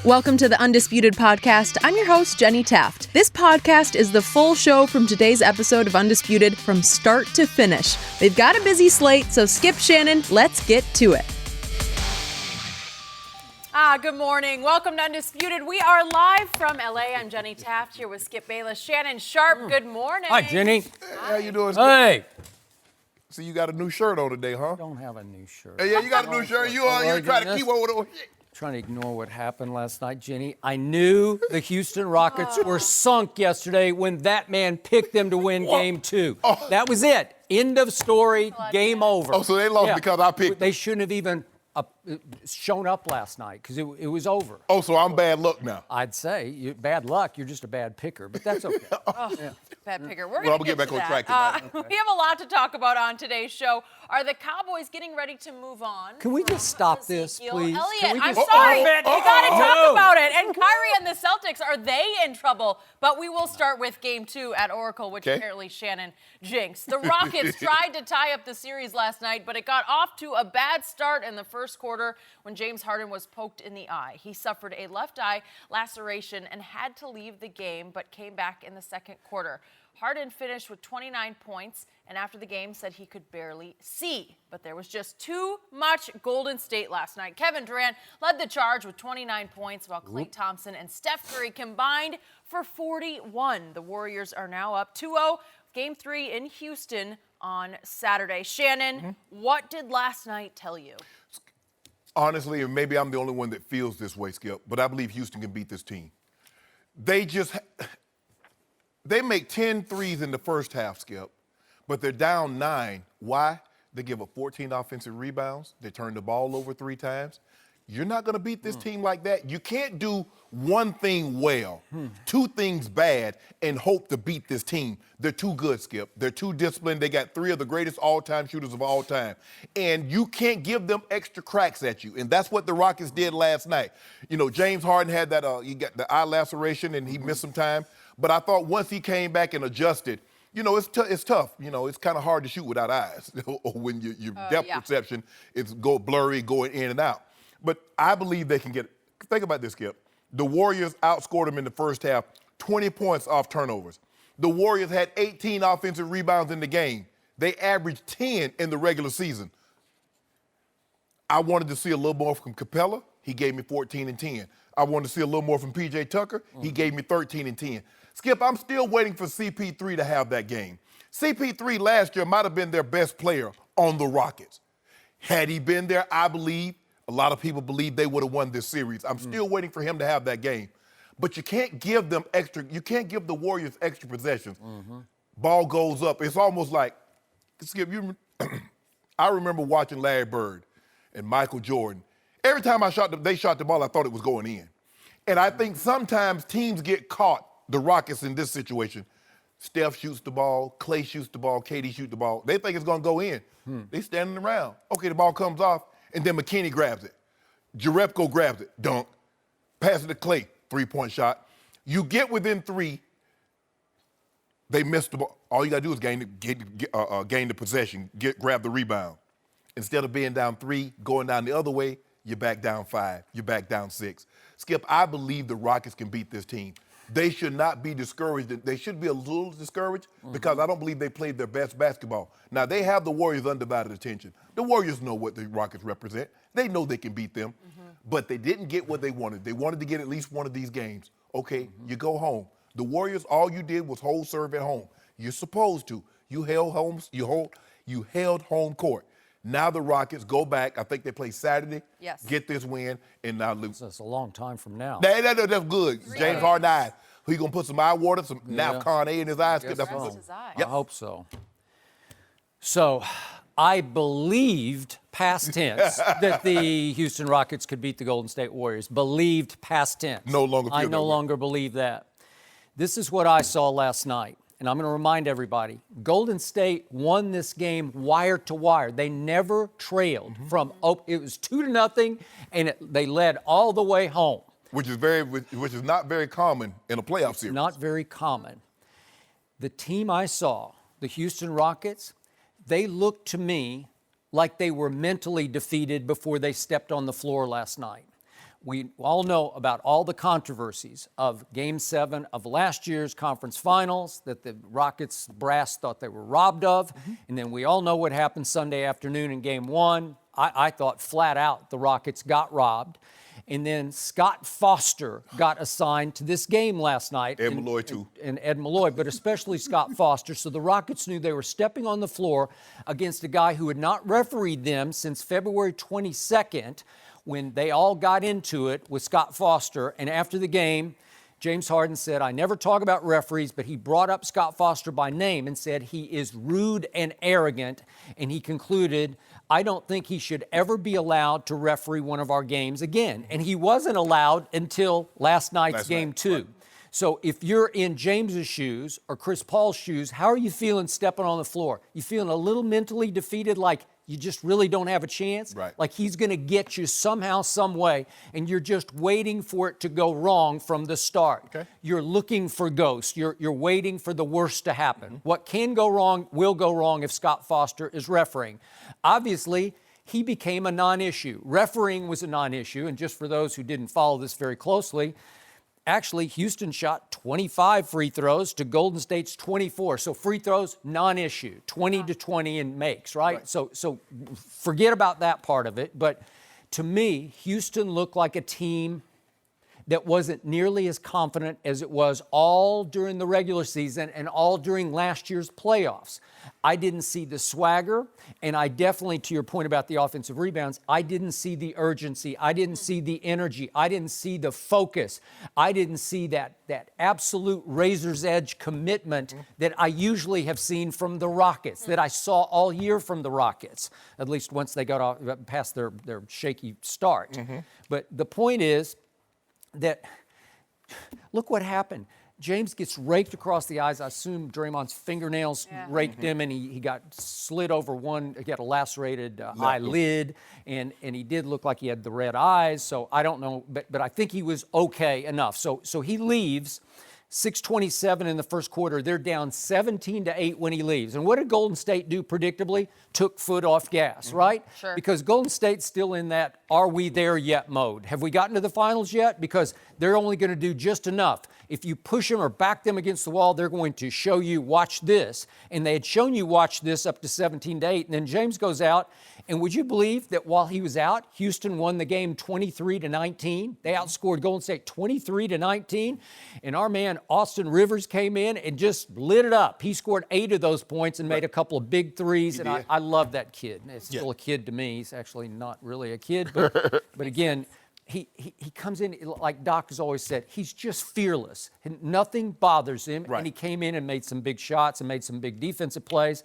Welcome to the Undisputed podcast. I'm your host, Jenny Taft. This podcast is the full show from today's episode of Undisputed from start to finish. They've got a busy slate, so Skip, Shannon, let's get to it. Good morning. Welcome to Undisputed. We are live from LA. I'm Jenny Taft here with Skip Bayless. Shannon Sharpe, good morning. Hi, Jenny. Hey, how you doing, Skip? Hey. So you got a new shirt on today, huh? I don't have a new shirt. Hey, yeah, you got a new shirt. You trying to keep on with it. Trying to ignore what happened last night, Jenny. I knew the Houston Rockets were sunk yesterday when that man picked them to win Game 2. That was it. End of story. Game over. Oh, so they lost because I picked. They shouldn't have even shown up last night because it was over. Oh, so I'm bad luck now. I'd say bad luck. You're just a bad picker, but that's okay. Bad picker. We're Well, going I'm to gonna get back on track tonight. We have a lot to talk about on today's show. Are the Cowboys getting ready to move on? Can we just stop this, Ezekiel please? Elliott, Can we I'm just sorry. stop it? We got to talk No. about it. And Kyrie and the Celtics, are they in trouble? But we will start with Game 2 at Oracle, which apparently Shannon jinxed. The Rockets tried to tie up the series last night, but it got off to a bad start in the first quarter when James Harden was poked in the eye. He suffered a left eye laceration and had to leave the game, but came back in the second quarter. Harden finished with 29 points, and after the game said he could barely see. But there was just too much Golden State last night. Kevin Durant led the charge with 29 points, while Klay Thompson and Steph Curry combined for 41. The Warriors are now up 2-0. Game 3 in Houston on Saturday. Shannon, what did last night tell you? Honestly, and maybe I'm the only one that feels this way, Skip, but I believe Houston can beat this team. They make 10 threes in the first half, Skip, but they're down 9. Why? They give up 14 offensive rebounds. They turn the ball over 3 times. You're not going to beat this team like that. You can't do one thing well, 2 things bad, and hope to beat this team. They're too good, Skip. They're too disciplined. They got 3 of the greatest all-time shooters of all time. And you can't give them extra cracks at you. And that's what the Rockets did last night. You know, James Harden had that, he got the eye laceration and he missed some time. But I thought once he came back and adjusted, you know, it's tough. You know, it's kind of hard to shoot without eyes. When your depth perception is blurry, going in and out. But I believe they can get it. Think about this, Skip. The Warriors outscored them in the first half, 20 points off turnovers. The Warriors had 18 offensive rebounds in the game. They averaged 10 in the regular season. I wanted to see a little more from Capella. He gave me 14 and 10. I wanted to see a little more from P.J. Tucker. He gave me 13 and 10. Skip, I'm still waiting for CP3 to have that game. CP3 last year might have been their best player on the Rockets. Had he been there, I believe, a lot of people believe they would have won this series. I'm still waiting for him to have that game. But you can't give them you can't give the Warriors extra possessions. Ball goes up. It's almost like, Skip, I remember watching Larry Bird and Michael Jordan. Every time they shot the ball, I thought it was going in. And I think sometimes teams get caught, the Rockets in this situation. Steph shoots the ball, Klay shoots the ball, KD shoots the ball. They think it's going to go in. They standing around. Okay, the ball comes off, and then McKinney grabs it. Jerebko grabs it, dunk. Pass it to Klay, 3-point shot. You get within 3, they miss the ball. All you got to do is gain the possession, grab the rebound. Instead of being down 3, going down the other way, you're back down 5, you're back down 6. Skip, I believe the Rockets can beat this team. They should not be discouraged. They should be a little discouraged because I don't believe they played their best basketball. Now, they have the Warriors' undivided attention. The Warriors know what the Rockets represent. They know they can beat them, but they didn't get what they wanted. They wanted to get at least one of these games. Okay, you go home. The Warriors, all you did was hold serve at home. You're supposed to. You held home court. Now the Rockets go back. I think they play Saturday. Yes. Get this win and now lose. That's a long time from now. That's good. James Harden eyes. He gonna put some eye water, some Con A in his eyes. Guess That's so. what His eye. I hope so. So I believed, past tense, that the Houston Rockets could beat the Golden State Warriors. Believed, past tense. No longer feel I that no way. longer believe that. This is what I saw last night. And I'm going to remind everybody, Golden State won this game wire to wire. They never trailed from, it was 2-0, and they led all the way home. Which is not very common in a playoff series. Not very common. The team I saw, the Houston Rockets, they looked to me like they were mentally defeated before they stepped on the floor last night. We all know about all the controversies of Game 7 of last year's conference finals that the Rockets brass thought they were robbed of. And then we all know what happened Sunday afternoon in Game 1. I thought flat out the Rockets got robbed. And then Scott Foster got assigned to this game last night. Ed Malloy, too. And Ed Malloy, but especially Scott Foster. So the Rockets knew they were stepping on the floor against a guy who had not refereed them since February 22nd, when they all got into it with Scott Foster. And after the game, James Harden said, I never talk about referees, but he brought up Scott Foster by name and said he is rude and arrogant. And he concluded, I don't think he should ever be allowed to referee one of our games again. And he wasn't allowed until last night's Game 2. Right. So if you're in James's shoes or Chris Paul's shoes, how are you feeling stepping on the floor? You feeling a little mentally defeated, like you just really don't have a chance? Right. Like he's going to get you somehow, some way, and you're just waiting for it to go wrong from the start. Okay. You're looking for ghosts. You're waiting for the worst to happen. What can go wrong will go wrong if Scott Foster is refereeing. Obviously, he became a non-issue. Refereeing was a non-issue, and just for those who didn't follow this very closely, actually, Houston shot 25 free throws to Golden State's 24. So free throws, non-issue, 20 to 20 in makes, right? So forget about that part of it. But to me, Houston looked like a team that wasn't nearly as confident as it was all during the regular season and all during last year's playoffs. I didn't see the swagger, and I definitely, to your point about the offensive rebounds, I didn't see the urgency. I didn't see the energy. I didn't see the focus. I didn't see that absolute razor's edge commitment that I usually have seen from the Rockets, that I saw all year from the Rockets, at least once they got past their shaky start. But the point is, that look what happened. James gets raked across the eyes. I assume Draymond's fingernails raked him, and he got slid over one. He got a lacerated eyelid, and he did look like he had the red eyes. So I don't know, but I think he was okay enough. So he leaves. 6:27 in the first quarter. They're down 17-8 when he leaves. And what did Golden State do predictably? Took foot off gas, right? Sure. Because Golden State's still in that are we there yet mode. Have we gotten to the finals yet? Because they're only going to do just enough. If you push them or back them against the wall, they're going to show you, watch this. And they had shown you, watch this, up to 17-8. And then James goes out. And would you believe that while he was out, Houston won the game 23-19? They outscored Golden State 23-19. And our man Austin Rivers came in and just lit it up. He scored 8 of those points and made a couple of big threes. And I love that kid. It's still a kid to me. He's actually not really a kid. But again, he comes in, like Doc has always said, he's just fearless. And nothing bothers him. Right. And he came in and made some big shots and made some big defensive plays.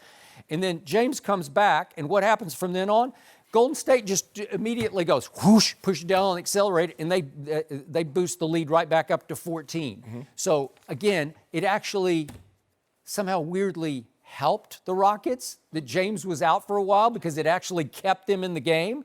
And then James comes back, and what happens from then on? Golden State just immediately goes whoosh, push down and accelerate, and they boost the lead right back up to 14. So again, it actually somehow weirdly helped the Rockets that James was out for a while, because it actually kept them in the game.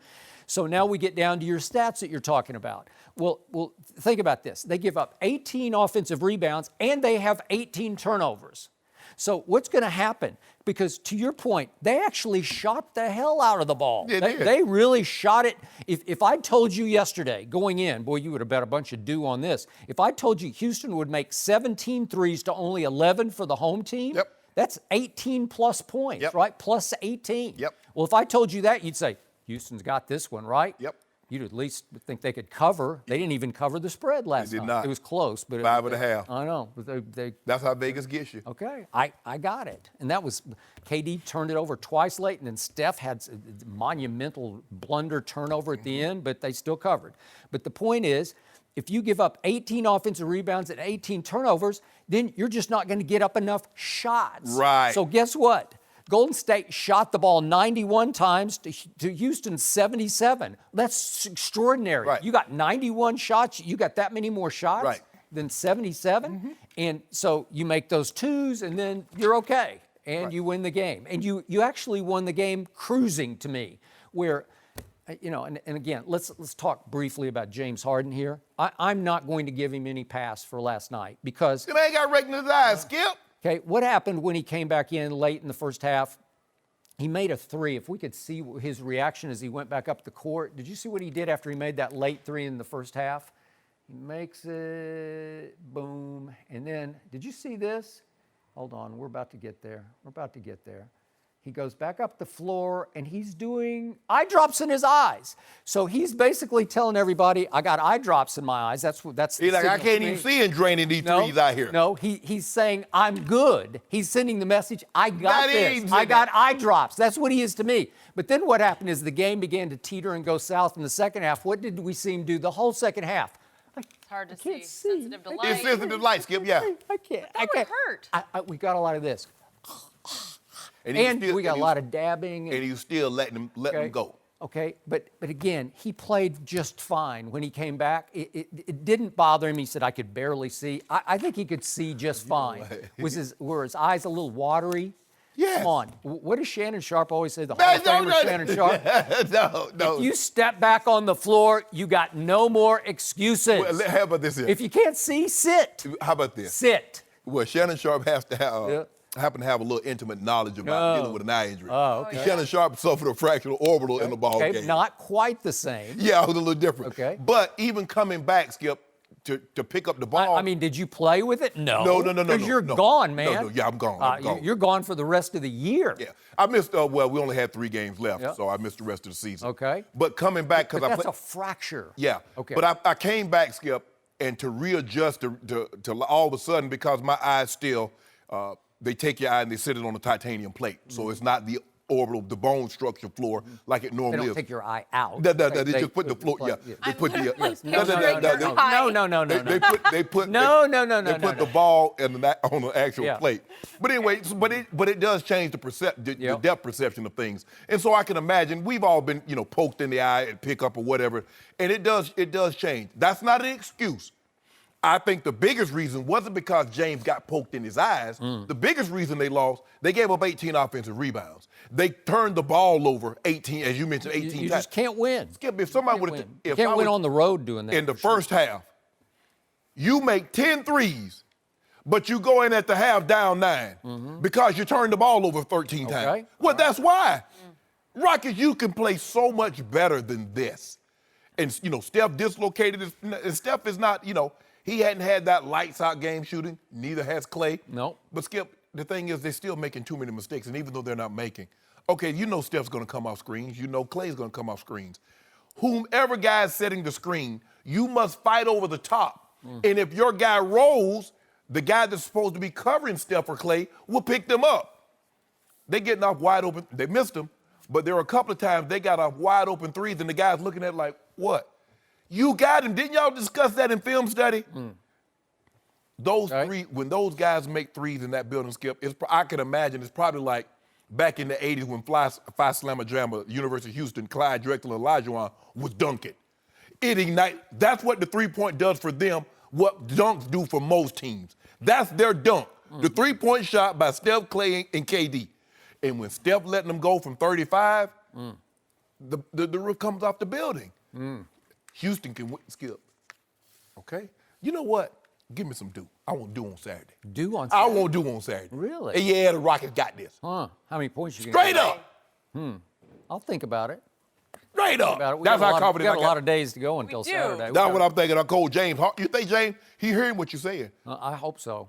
So now we get down to your stats that you're talking about. Well, think about this. They give up 18 offensive rebounds, and they have 18 turnovers. So what's going to happen? Because to your point, they actually shot the hell out of the ball. They really shot it. If I told you yesterday going in, boy, you would have bet a bunch of dew on this. If I told you Houston would make 17 threes to only 11 for the home team, that's 18 plus points, right? Plus 18. Well, if I told you that, you'd say, Houston's got this one, right? You'd at least think they could cover. They didn't even cover the spread last night. They did not. It was close. But 5.5. I know. That's how Vegas gets you. Okay. I got it. And that was, KD turned it over twice late, and then Steph had a monumental blunder turnover at the end, but they still covered. But the point is, if you give up 18 offensive rebounds and 18 turnovers, then you're just not going to get up enough shots. Right. So guess what? Golden State shot the ball 91 times to Houston's 77. That's extraordinary. Right. You got 91 shots. You got that many more shots than 77. And so you make those twos, and then you're okay. And you win the game. And you actually won the game cruising, to me, where, you know, and again, let's talk briefly about James Harden here. I'm not going to give him any pass for last night, because The man got raked in his eyes, Skip. Okay, what happened when he came back in late in the first half? He made a three. If we could see his reaction as he went back up the court. Did you see what he did after he made that late three in the first half? He makes it, boom. And then, did you see this? Hold on, we're about to get there. He goes back up the floor, and he's doing eye drops in his eyes. So he's basically telling everybody, I got eye drops in my eyes. That's He's like, I can't even see him draining these threes out here. No, he's saying, I'm good. He's sending the message, I got this. I got eye drops. That's what he is to me. But then what happened is the game began to teeter and go south in the second half. What did we see him do the whole second half? It's hard to can't see. Sensitive to light. It's sensitive light, Skip, yeah. I can't. That would hurt. We got a lot of this. And we got a lot of dabbing. And he was still letting him go. Okay, but again, he played just fine when he came back. It didn't bother him. He said, I could barely see. I think he could see just fine. Were his eyes a little watery? Yes. Come on. What does Shannon Sharpe always say? The Hall of Famer Shannon Sharpe? No. If you step back on the floor, you got no more excuses. Well, how about this here? If you can't see, sit. How about this? Sit. Well, Shannon Sharpe has to have, happen to have a little intimate knowledge about dealing with an eye injury. Oh, okay. Shannon Sharpe suffered a fractured orbital in the ball game. Not quite the same. Yeah, it was a little different. Okay. But even coming back, Skip, to pick up the ball. I mean, did you play with it? No. No. Because you're gone, man. Yeah, I'm gone. You're gone for the rest of the year. Yeah. I missed, we only had 3 games left, so I missed the rest of the season. Okay. But coming back, because that's a fracture. Yeah. Okay. But I came back, Skip, and to readjust to all of a sudden, because my eyes still, they take your eye and they sit it on a titanium plate. So it's not the orbital, the bone structure floor like it normally is. They don't take your eye out. They just put the floor, They put the, They put the ball on the actual plate. But anyway, but it does change the depth perception of things. And so I can imagine we've all been, poked in the eye and pick up or whatever, and it does change. That's not an excuse. I think the biggest reason wasn't because James got poked in his eyes. The biggest reason they lost, they gave up 18 offensive rebounds. They turned the ball over 18, as you mentioned, 18 times. You just can't win. Skip, if somebody would have... You can't win on the road doing that. In the first half, you make 10 threes, but you go in at the half down 9 because you turned the ball over 13 times. Well, that's why. Rockets, you can play so much better than this. And, Steph dislocated. And Steph is not, he hadn't had that lights-out game shooting. Neither has Clay. No. But, Skip, the thing is they're still making too many mistakes. And even though they're not making, okay, Steph's going to come off screens. Clay's going to come off screens. Whomever guy is setting the screen, you must fight over the top. And if your guy rolls, the guy that's supposed to be covering Steph or Clay will pick them up. They're getting off wide open. They missed them. But there were a couple of times they got off wide open threes, and the guy's looking at it like, what? You got him. Didn't y'all discuss that in film study? Those three, when those guys make threes in that building, Skip, I can imagine it's probably like back in the 80s when Phi Slamma Jamma, University of Houston, Clyde Drexler, and Olajuwon was dunking. It ignites. That's what the three-point does for them, what dunks do for most teams. That's their dunk. The three-point shot by Steph, Clay, and KD. And when Steph letting them go from 35, the roof comes off the building. Houston can Skip. Okay? You know what? Give me some dew. I want dew on Saturday. Dew on Saturday? I want dew on Saturday. Really? And yeah, the Rockets got this. Huh. How many points you Straight get? up. I'll think about it. Straight up. That's how confident I got. We got a lot of days to go until Saturday. That's what I'm thinking. I called James. You think, James, he hearing what you're saying? I hope so.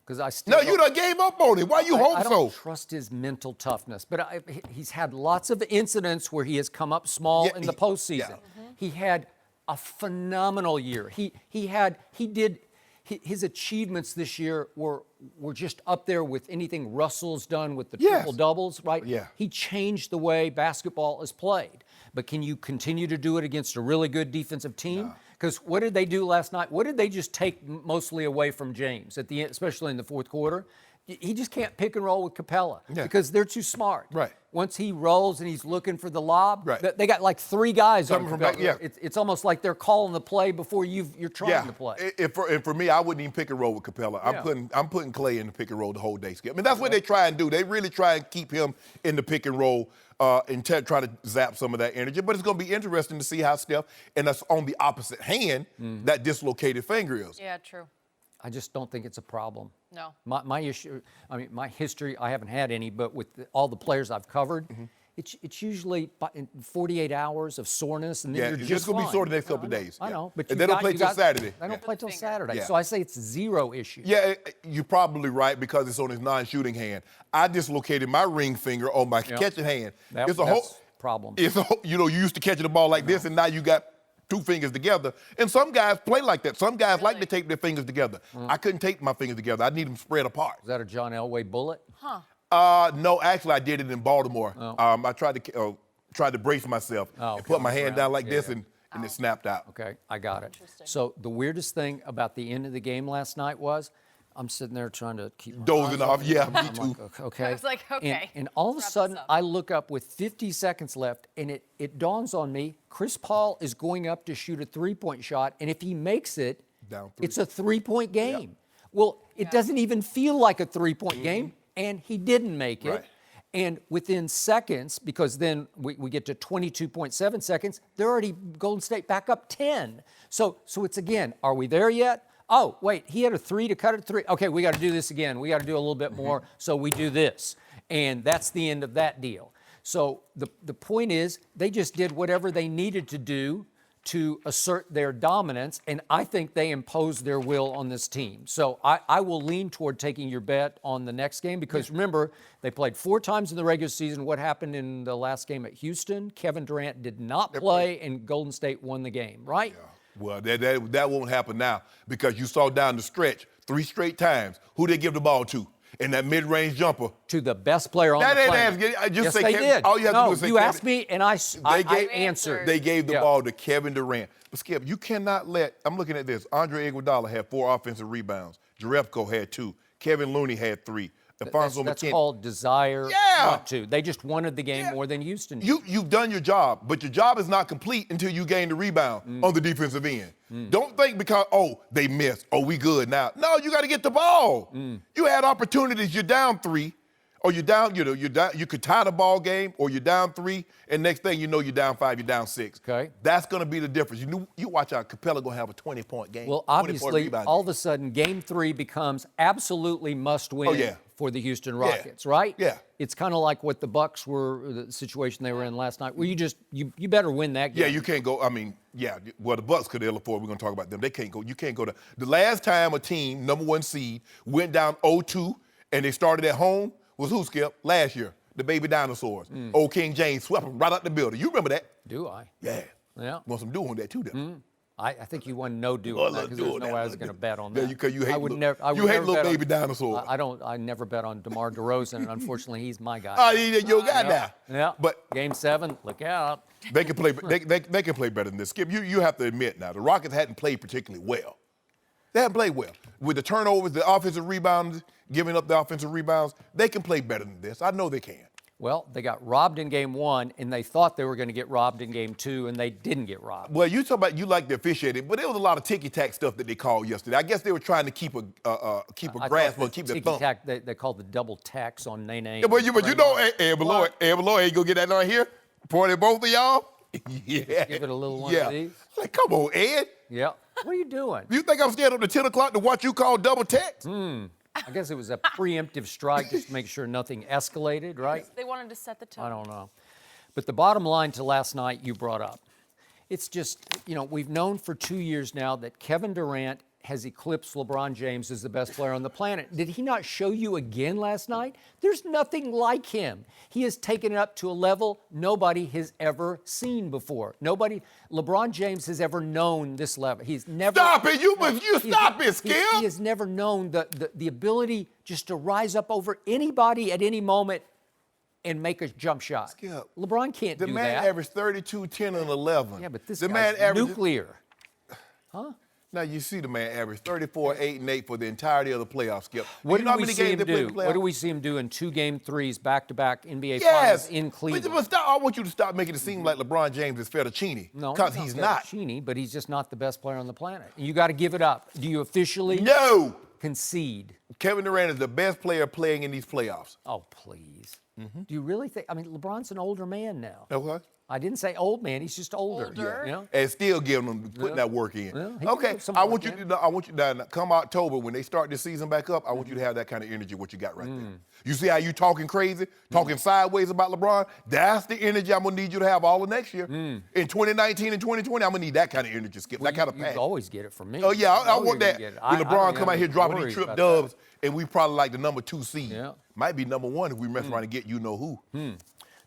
Because I still you done gave up on it. Why you hope so? I don't trust his mental toughness. But he's had lots of incidents where he has come up small in the postseason. He had a phenomenal year. His achievements this year were just up there with anything Russell's done with the triple doubles, right? Yeah. He changed the way basketball is played. But can you continue to do it against a really good defensive team? Because what did they do last night? What did they just take mostly away from James at the end, especially in the fourth quarter? He just can't pick and roll with Capella because they're too smart. Right. Once he rolls and he's looking for the lob, they got like 3 guys on from back, It's almost like they're calling the play before you're trying to play. And for me, I wouldn't even pick and roll with Capella. I'm putting Clay in the pick and roll the whole day, Skip. I mean, that's what they try and do. They really try and keep him in the pick and roll and try to zap some of that energy. But it's going to be interesting to see how Steph, and that's on the opposite hand, that dislocated finger is. Yeah, true. I just don't think it's a problem. No. My issue, my history, I haven't had any, but with all the players I've covered, it's usually in 48 hours of soreness, and then you're just going to be fine. sore the next couple of days. I know, but and they don't play till Saturday. They don't play till Saturday, Yeah. so I say it's zero issue. Yeah, you're probably right because it's on his non-shooting hand. I dislocated my ring finger on my catching hand. That's a problem. It's you used to catching the ball like this, and now you got two fingers together. And some guys play like that. Some guys like to tape their fingers together. I couldn't tape my fingers together. I need them spread apart. Is that a John Elway bullet? Huh. No, actually, I did it in Baltimore. I tried to brace myself and put my hand down like this, and it snapped out. Okay, I got it. So the weirdest thing about the end of the game last night was I'm sitting there trying to keep my Dozing eyes off. open. Yeah, me I'm too. like, okay. I was like, okay. And all of a sudden, I look up with 50 seconds left, and it dawns on me, Chris Paul is going up to shoot a three-point shot, and if he makes it, Down 3. it's a three-point game. Well, it doesn't even feel like a three-point game, and he didn't make it. Right. And within seconds, because then we get to 22.7 seconds, they're already Golden State back up 10. So it's again, are we there yet? Oh, wait, he had a 3 to cut it 3. Okay, we got to do this again. We got to do a little bit more. So we do this. And that's the end of that deal. So the point is, they just did whatever they needed to do to assert their dominance, and I think they imposed their will on this team. So I will lean toward taking your bet on the next game because remember, they played 4 times in the regular season. What happened in the last game at Houston? Kevin Durant did not play, and Golden State won the game, right? Yeah. Well, that won't happen now because you saw down the stretch 3 straight times who they give the ball to. And that mid-range jumper. To the best player on the planet. Just yes, say they Kevin, did. All you have to do is say you Kevin. asked me, and I answered. They gave the ball to Kevin Durant. But, Skip, you cannot I'm looking at this. Andre Iguodala had 4 offensive rebounds. Jerebko had 2. Kevin Looney had 3. That's called desire not to. They just wanted the game more than Houston did. You've done your job, but your job is not complete until you gain the rebound on the defensive end. Don't think because, they missed. We good now. No, you got to get the ball. You had opportunities. You're down 3, or you're down, you're down. You could tie the ball game, or you're down 3, and next thing you know, you're down 5, you're down 6. Okay. That's going to be the difference. You watch out, Capella going to have a 20-point game. Well, obviously, all of a sudden, Game 3 becomes absolutely must-win for the Houston Rockets, right? Yeah. It's kind of like what the Bucks were, the situation they were in last night, where you better win that game. Yeah, you can't go. Well, the Bucks could ill afford. We're going to talk about them. They can't go. You can't go to the last time a team, number 1 seed, went down 0-2, and they started at home was who, Skip? Last year, the baby dinosaurs. Old King James swept them right out the building. You remember that? Do I? Yeah. Yeah. Want some do on that too, though. I think you won no do on that because there's no way I was going to bet on that. Because you hate, little baby dinosaurs. I never bet on DeMar DeRozan, and unfortunately, he's my guy. He's your guy now. Yeah. But Game 7, look out. They can play. They can play better than this. Skip, you have to admit now, the Rockets hadn't played particularly well. They haven't played well. With the turnovers, the offensive rebounds, giving up the offensive rebounds, they can play better than this. I know they can. Well, they got robbed in Game 1, and they thought they were going to get robbed in Game 2, and they didn't get robbed. Well, you talk about you like the officiating, but there was a lot of ticky-tack stuff that they called yesterday. I guess they were trying to keep a grasp on, keep the thumb. Ticky-tack, they called the double tax on Nene. Yeah, but you know, Ed Malloy ain't gonna get that right here. Point at both of y'all. Yeah. Give it a little one of these. Like, come on, Ed. Yeah. What are you doing? You think I'm staying up to 10 o'clock to watch you call double text? I guess it was a preemptive strike just to make sure nothing escalated, right? They wanted to set the tone. I don't know. But the bottom line to last night you brought up, it's just, we've known for 2 years now that Kevin Durant has eclipsed LeBron James as the best player on the planet. Did he not show you again last night? There's nothing like him. He has taken it up to a level nobody has ever seen before. LeBron James has ever known this level. He's never. Stop it! You stop it, Skip. He has never known the ability just to rise up over anybody at any moment and make a jump shot. Skip. LeBron can't do that. The man averaged 32, 10, and 11. Yeah, but this the guy's man nuclear. Huh? Now, you see the man average 34, 8, and 8 for the entirety of the playoffs, Skip. What you know do how we many see games him they played in do? the playoffs? What do we see him do in 2 Game 3s back-to-back NBA Finals Yes. in Cleveland? But stop, I want you to stop making it seem like LeBron James is fettuccine. No, because he's not. Fettuccine, but he's just not the best player on the planet. You got to give it up. Do you officially No. concede? Kevin Durant is the best player playing in these playoffs. Oh, please. Do you really think? I mean, LeBron's an older man now. Okay. I didn't say old man. He's just older. Older. You know? And still giving them, putting that work in. Well, he can Okay, put some I work want you in. to, I want you to, come October, when they start this season back up, I want you to have that kind of energy, what you got right there. You see how you talking crazy, talking sideways about LeBron? That's the energy I'm going to need you to have all of next year. In 2019 and 2020, I'm going to need that kind of energy, Skip, that kind of You passion. always get it from me. Oh, yeah, I You want that. get it. When I LeBron don't come out have here any dropping worries these trip about dubs, and we probably like the number 2 seed. Yeah. Might be number 1 if we mess around and get you-know-who.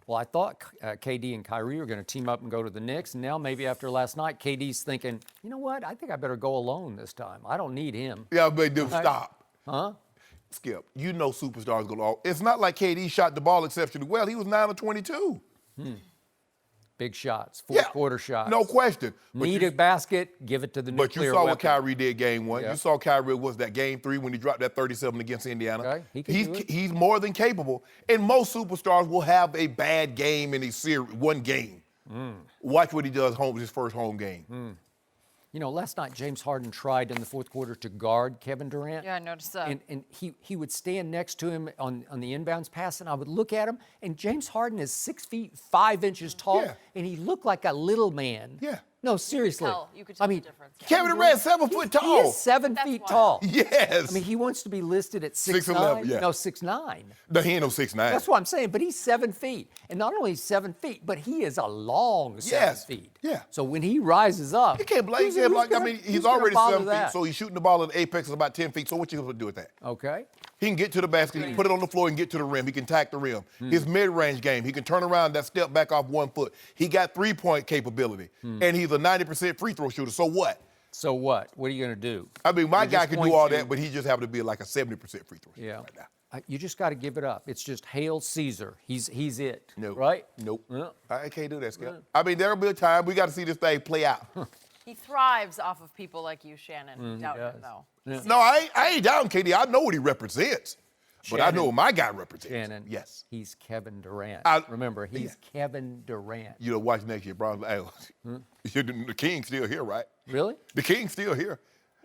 Well, I thought KD and Kyrie were going to team up and go to the Knicks, and now maybe after last night, KD's thinking, you know what? I think I better go alone this time. I don't need him. Yeah, but dude, stop. Huh? Skip, you know superstars go. It's not like KD shot the ball exceptionally well. He was 9 of 22. Big shots, fourth quarter shots. No question. But Need a basket, give it to the nuclear But you saw what weapon. Kyrie did game 1. Yeah. You saw Kyrie was that game 3 when he dropped that 37 against Indiana. Okay, he can do it. He's more than capable. And most superstars will have a bad game in a series, one game. Watch what he does his first home game. You know, last night James Harden tried in the fourth quarter to guard Kevin Durant. Yeah, I noticed that. And he would stand next to him on the inbounds pass, and I would look at him, and James Harden is 6 feet 5 inches tall, Yeah. and he looked like a little man. Yeah. No, seriously. You could tell I mean, the difference. Kevin Durant, 7 foot he tall. is 7 That's feet wild. tall. Yes. I mean, he wants to be listed at 6'9". 6'11", yeah. No, 6'9". No, he ain't no 6'9". That's what I'm saying. But he's 7 feet. And not only 7 feet, but he is a long 7 Yes. feet. Yeah. So when he rises up. You can't blame him. He's gonna already bother 7 feet, that? so he's shooting the ball at the apex is about 10 feet. So what you going to do with that? Okay. He can get to the basket, he can put it on the floor and get to the rim. He can tack the rim. His mid-range game, he can turn around that step back off 1 foot. He got three-point capability, and he's a 90% free throw shooter. So what? So what? What are you going to do? I mean, my You're guy just can going do all to- that, but he just happens to be like a 70% free throw shooter Yeah. right now. You just got to give it up. It's just hail Caesar. He's it. Nope. Right? Nope. Yeah. I can't do that, Skip. I mean, there'll be a time we got to see this thing play out. He thrives off of people like you, Shannon. Doubt him, does. though. No, I ain't down KD. I know what he represents. But I know what my guy represents. Shannon. Yes. He's Kevin Durant. I- Remember, he's Kevin Durant. You know, watch next year, bro. Hey, the King's still here, right? Really? The King's still here.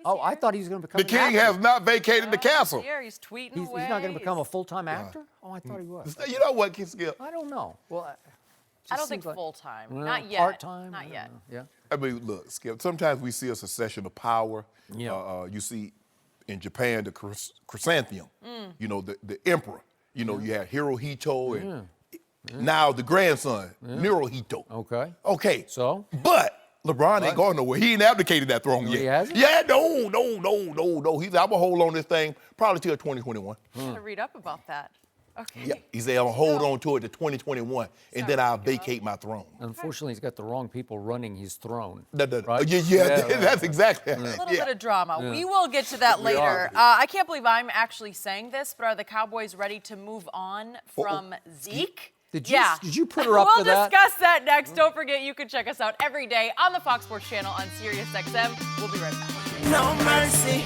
Oh, I thought he was going to become The King has not vacated the castle. Here, he's tweeting He's away. not going to become a full-time actor? Oh, I thought he was. You know what, Skip? I don't know. Well, I don't think seems like- full-time. well, Not yet. Part-time? Not I don't yet. know. Yeah. I mean, look, Skip, sometimes we see a succession of power. Yeah. You see in Japan the chrysanthemum, you know, the emperor. You know, you had Hirohito and now the grandson, Naruhito. Okay. Okay. So? But LeBron ain't going nowhere. He ain't abdicated that throne yet. he hasn't? Yeah, no. He's I'm going to hold on this thing probably till 2021. I'm going to read up about that. Okay. Yeah, he said, I'm going to hold on to it to 2021, and then I'll vacate my throne. Unfortunately, he's got the wrong people running his throne. Yeah, Right? that's exactly A little yeah. bit of drama. We will get to that We later. are. I can't believe I'm actually saying this, but are the Cowboys ready to move on from Zeke? Did you put her up We'll to that? discuss that next. Don't forget, you can check us out every day on the Fox Sports Channel on SiriusXM. We'll be right back. No mercy.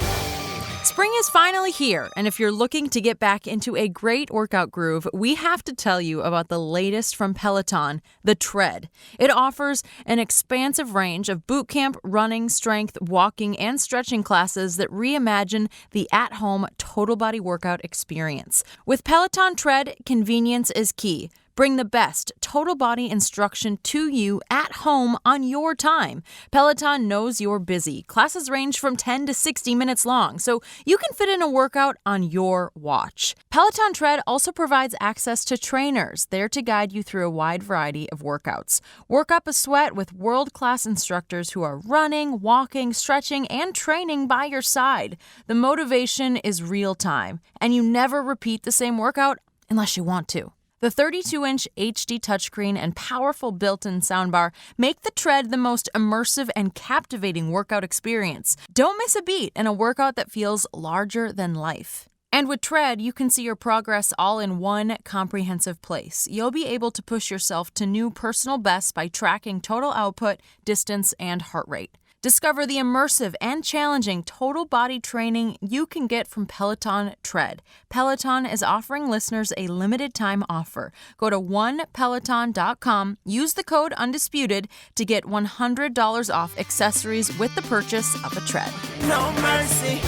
Spring is finally here, and if you're looking to get back into a great workout groove, we have to tell you about the latest from Peloton, the Tread. It offers an expansive range of boot camp, running, strength, walking, and stretching classes that reimagine the at-home total body workout experience. With Peloton Tread, convenience is key. Bring the best total body instruction to you at home on your time. Peloton knows you're busy. Classes range from 10 to 60 minutes long, so you can fit in a workout on your watch. Peloton Tread also provides access to trainers there to guide you through a wide variety of workouts. Work up a sweat with world-class instructors who are running, walking, stretching, and training by your side. The motivation is real-time, and you never repeat the same workout unless you want to. The 32-inch HD touchscreen and powerful built-in soundbar make the Tread the most immersive and captivating workout experience. Don't miss a beat in a workout that feels larger than life. And with Tread, you can see your progress all in one comprehensive place. You'll be able to push yourself to new personal bests by tracking total output, distance, and heart rate. Discover the immersive and challenging total body training you can get from Peloton Tread. Peloton is offering listeners a limited time offer. Go to onepeloton.com, use the code UNDISPUTED to get $100 off accessories with the purchase of a Tread. No mercy.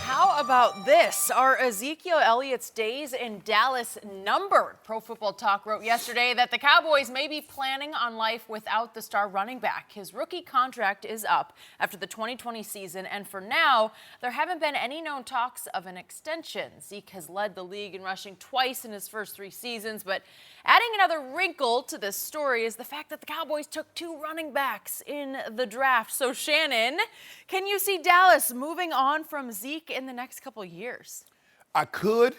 How about this? Are Ezekiel Elliott's days in Dallas numbered? Pro Football Talk wrote yesterday that the Cowboys may be planning on life without the star running back. His rookie contract is up after the 2020 season, and for now, there haven't been any known talks of an extension. Zeke has led the league in rushing twice in his first 3 seasons, but adding another wrinkle to this story is the fact that the Cowboys took 2 running backs in the draft. So, Shannon, can you see Dallas moving on from Zeke in the next couple years? I could,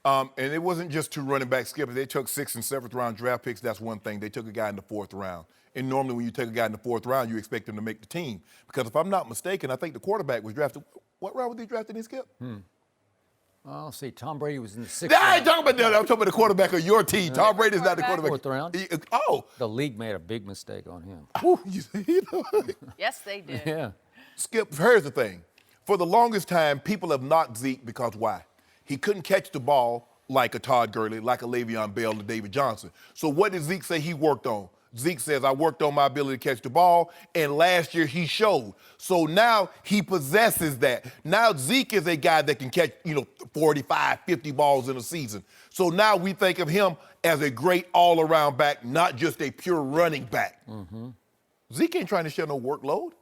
and it wasn't just 2 running backs, Skip. They took 6th and 7th round draft picks. That's one thing. They took a guy in the 4th round. And normally when you take a guy in the 4th round, you expect him to make the team. Because if I'm not mistaken, I think the quarterback was drafted. What round was he drafted in, Skip? Well, see, Tom Brady was in the 6th I round. ain't talking about that. I'm talking about the quarterback of your team. Tom Brady's not the quarterback. 4th round. The league made a big mistake on him. Yes, they did. Yeah. Skip, here's the thing. For the longest time, people have knocked Zeke because why? He couldn't catch the ball like a Todd Gurley, like a Le'Veon Bell, or David Johnson. So what did Zeke say he worked on? Zeke says, I worked on my ability to catch the ball, and last year he showed. So now he possesses that. Now Zeke is a guy that can catch, 45, 50 balls in a season. So now we think of him as a great all-around back, not just a pure running back. Zeke ain't trying to share no workload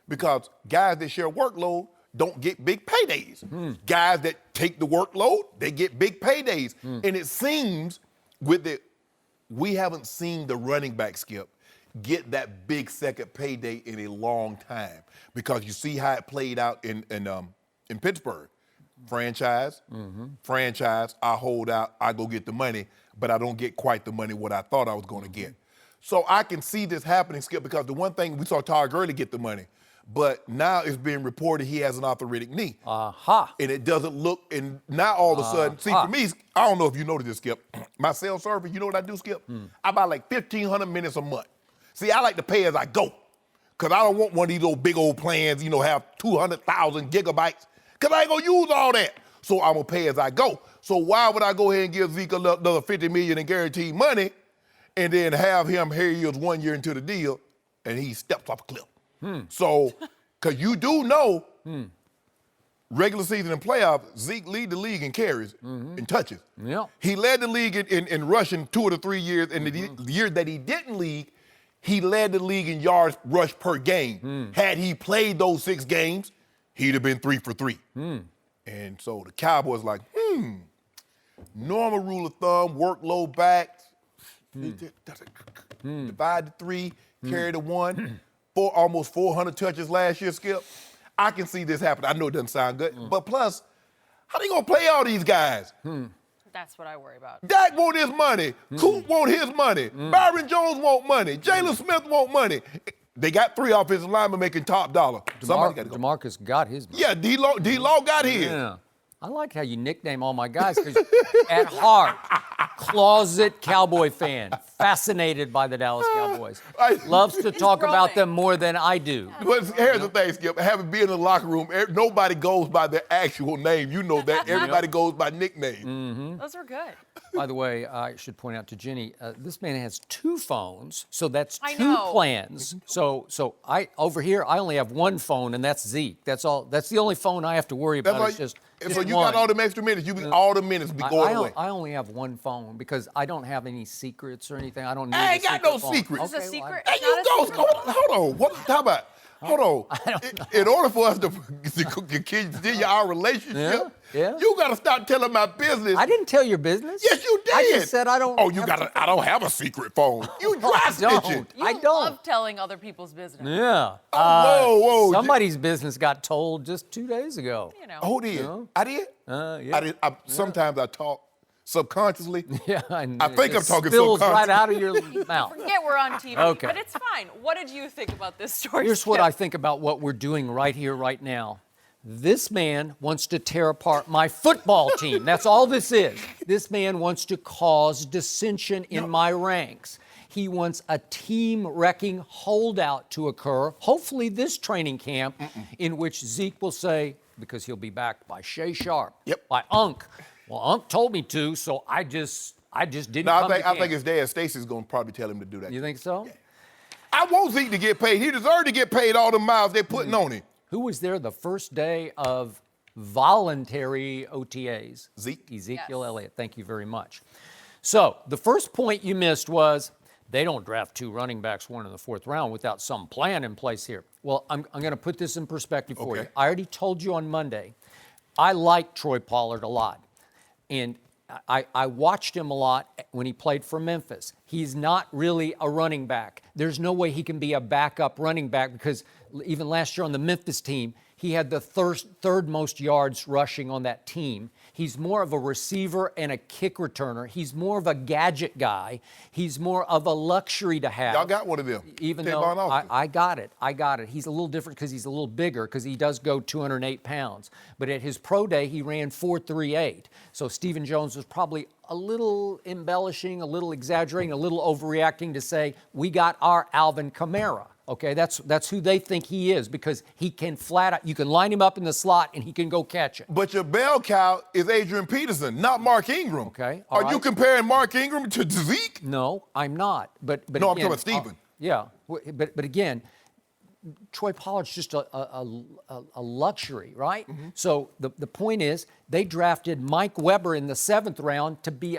because guys that share workload don't get big paydays. Guys that take the workload, they get big paydays. And it seems we haven't seen the running back, Skip, get that big second payday in a long time because you see how it played out in Pittsburgh. Franchise, I hold out, I go get the money, but I don't get quite the money what I thought I was going to get. So I can see this happening, Skip, because the one thing we saw Todd Gurley get the money, but now it's being reported he has an arthritic knee. And it doesn't look, and now all of a sudden, see, for me, I don't know if you noticed this, Skip. My cell service, you know what I do, Skip? I buy like 1,500 minutes a month. See, I like to pay as I go, because I don't want one of these old big old plans, have 200,000 gigabytes, because I ain't going to use all that. So I'm going to pay as I go. So why would I go ahead and give Zeke another $50 million in guaranteed money and then have him, here he is 1 year into the deal, and he steps off a cliff? So, because you do know, regular season and playoffs, Zeke lead the league in carries and touches. He led the league in rushing 2 of the 3 years, and the year that he didn't lead, he led the league in yards rushed per game. Had he played those 6 games, he'd have been 3 for 3. And so the Cowboys like, normal rule of thumb, workload back, divide the 3, carry the 1. Almost 400 touches last year, Skip. I can see this happen. I know it doesn't sound good, but plus, how they gonna play all these guys? That's what I worry about. Dak want his money. Coop want his money. Byron Jones want money. Jalen Smith want money. They got 3 offensive linemen making top dollar. Somebody got to go. DeMarcus got his money. Yeah, D-Law got his. Yeah. I like how you nickname all my guys because at heart, closet Cowboy fan, fascinated by the Dallas Cowboys. Loves to talk about them more than I do. But here's the thing, Skip. Having been in the locker room, nobody goes by their actual name. You know that. Everybody goes by nickname. Those are good. By the way, I should point out to Jenny, this man has 2 phones, so that's I 2 know. plans. So I over here, I only have 1 phone, and that's Zeke. That's all. That's the only phone I have to worry about. So you got all them extra minutes. All the minutes be going away. I only have 1 phone because I don't have any secrets or anything. I don't need I ain't got no phone. secrets. It's a secret. Hey, you go. Hold on. What? How about? Hold on. In order for us to continue our relationship, you got to stop telling my business. I didn't tell your business. Yes, you did. I just said I don't. Oh, I don't have a secret phone. You dry snitching. I You don't. love telling other people's business. Yeah. Whoa. Somebody's business got told just 2 days ago. Who did? I did? Yeah. Sometimes I talk subconsciously. Yeah, I think I'm talking spills subconsciously. right out of your mouth. Forget we're on TV, Okay. but it's fine. What did you think about this story? Here's what Skip? I think about what we're doing right here, right now. This man wants to tear apart my football team. That's all this is. This man wants to cause dissension in my ranks. He wants a team-wrecking holdout to occur, hopefully this training camp, in which Zeke will say, because he'll be backed by Shay Sharpe, by Unc. Well, Unc told me to, so I just didn't come to camp. I think his dad, Stacy's going to probably tell him to do that. You think so? Yeah. I want Zeke to get paid. He deserved to get paid all the miles they're putting on him. Who was there the first day of voluntary OTAs. Ezekiel Elliott. Thank you very much. So the first point you missed was they don't draft 2 running backs, 1 in the 4th round without some plan in place here. Well, I'm going to put this in perspective for you. I already told you on Monday, I like Troy Pollard a lot. And I watched him a lot when he played for Memphis. He's not really a running back. There's no way he can be a backup running back because even last year on the Memphis team, he had the third most yards rushing on that team. He's more of a receiver and a kick returner. He's more of a gadget guy. He's more of a luxury to have. Y'all got one of them. Even though I got it. He's a little different because he's a little bigger because he does go 208 pounds. But at his pro day, he ran 4.38. So Stephen Jones was probably a little embellishing, a little exaggerating, a little overreacting to say, we got our Alvin Kamara. Okay, that's who they think he is because he can flat out, you can line him up in the slot and he can go catch it. But your bell cow is Adrian Peterson, not Mark Ingram. Okay. Are you comparing Mark Ingram to Zeke? No, I'm not. But no, again, I'm talking about Stephen. Yeah, but again, Troy Pollard's just a luxury, right? Mm-hmm. So the point is, they drafted Mike Weber in the 7th round to be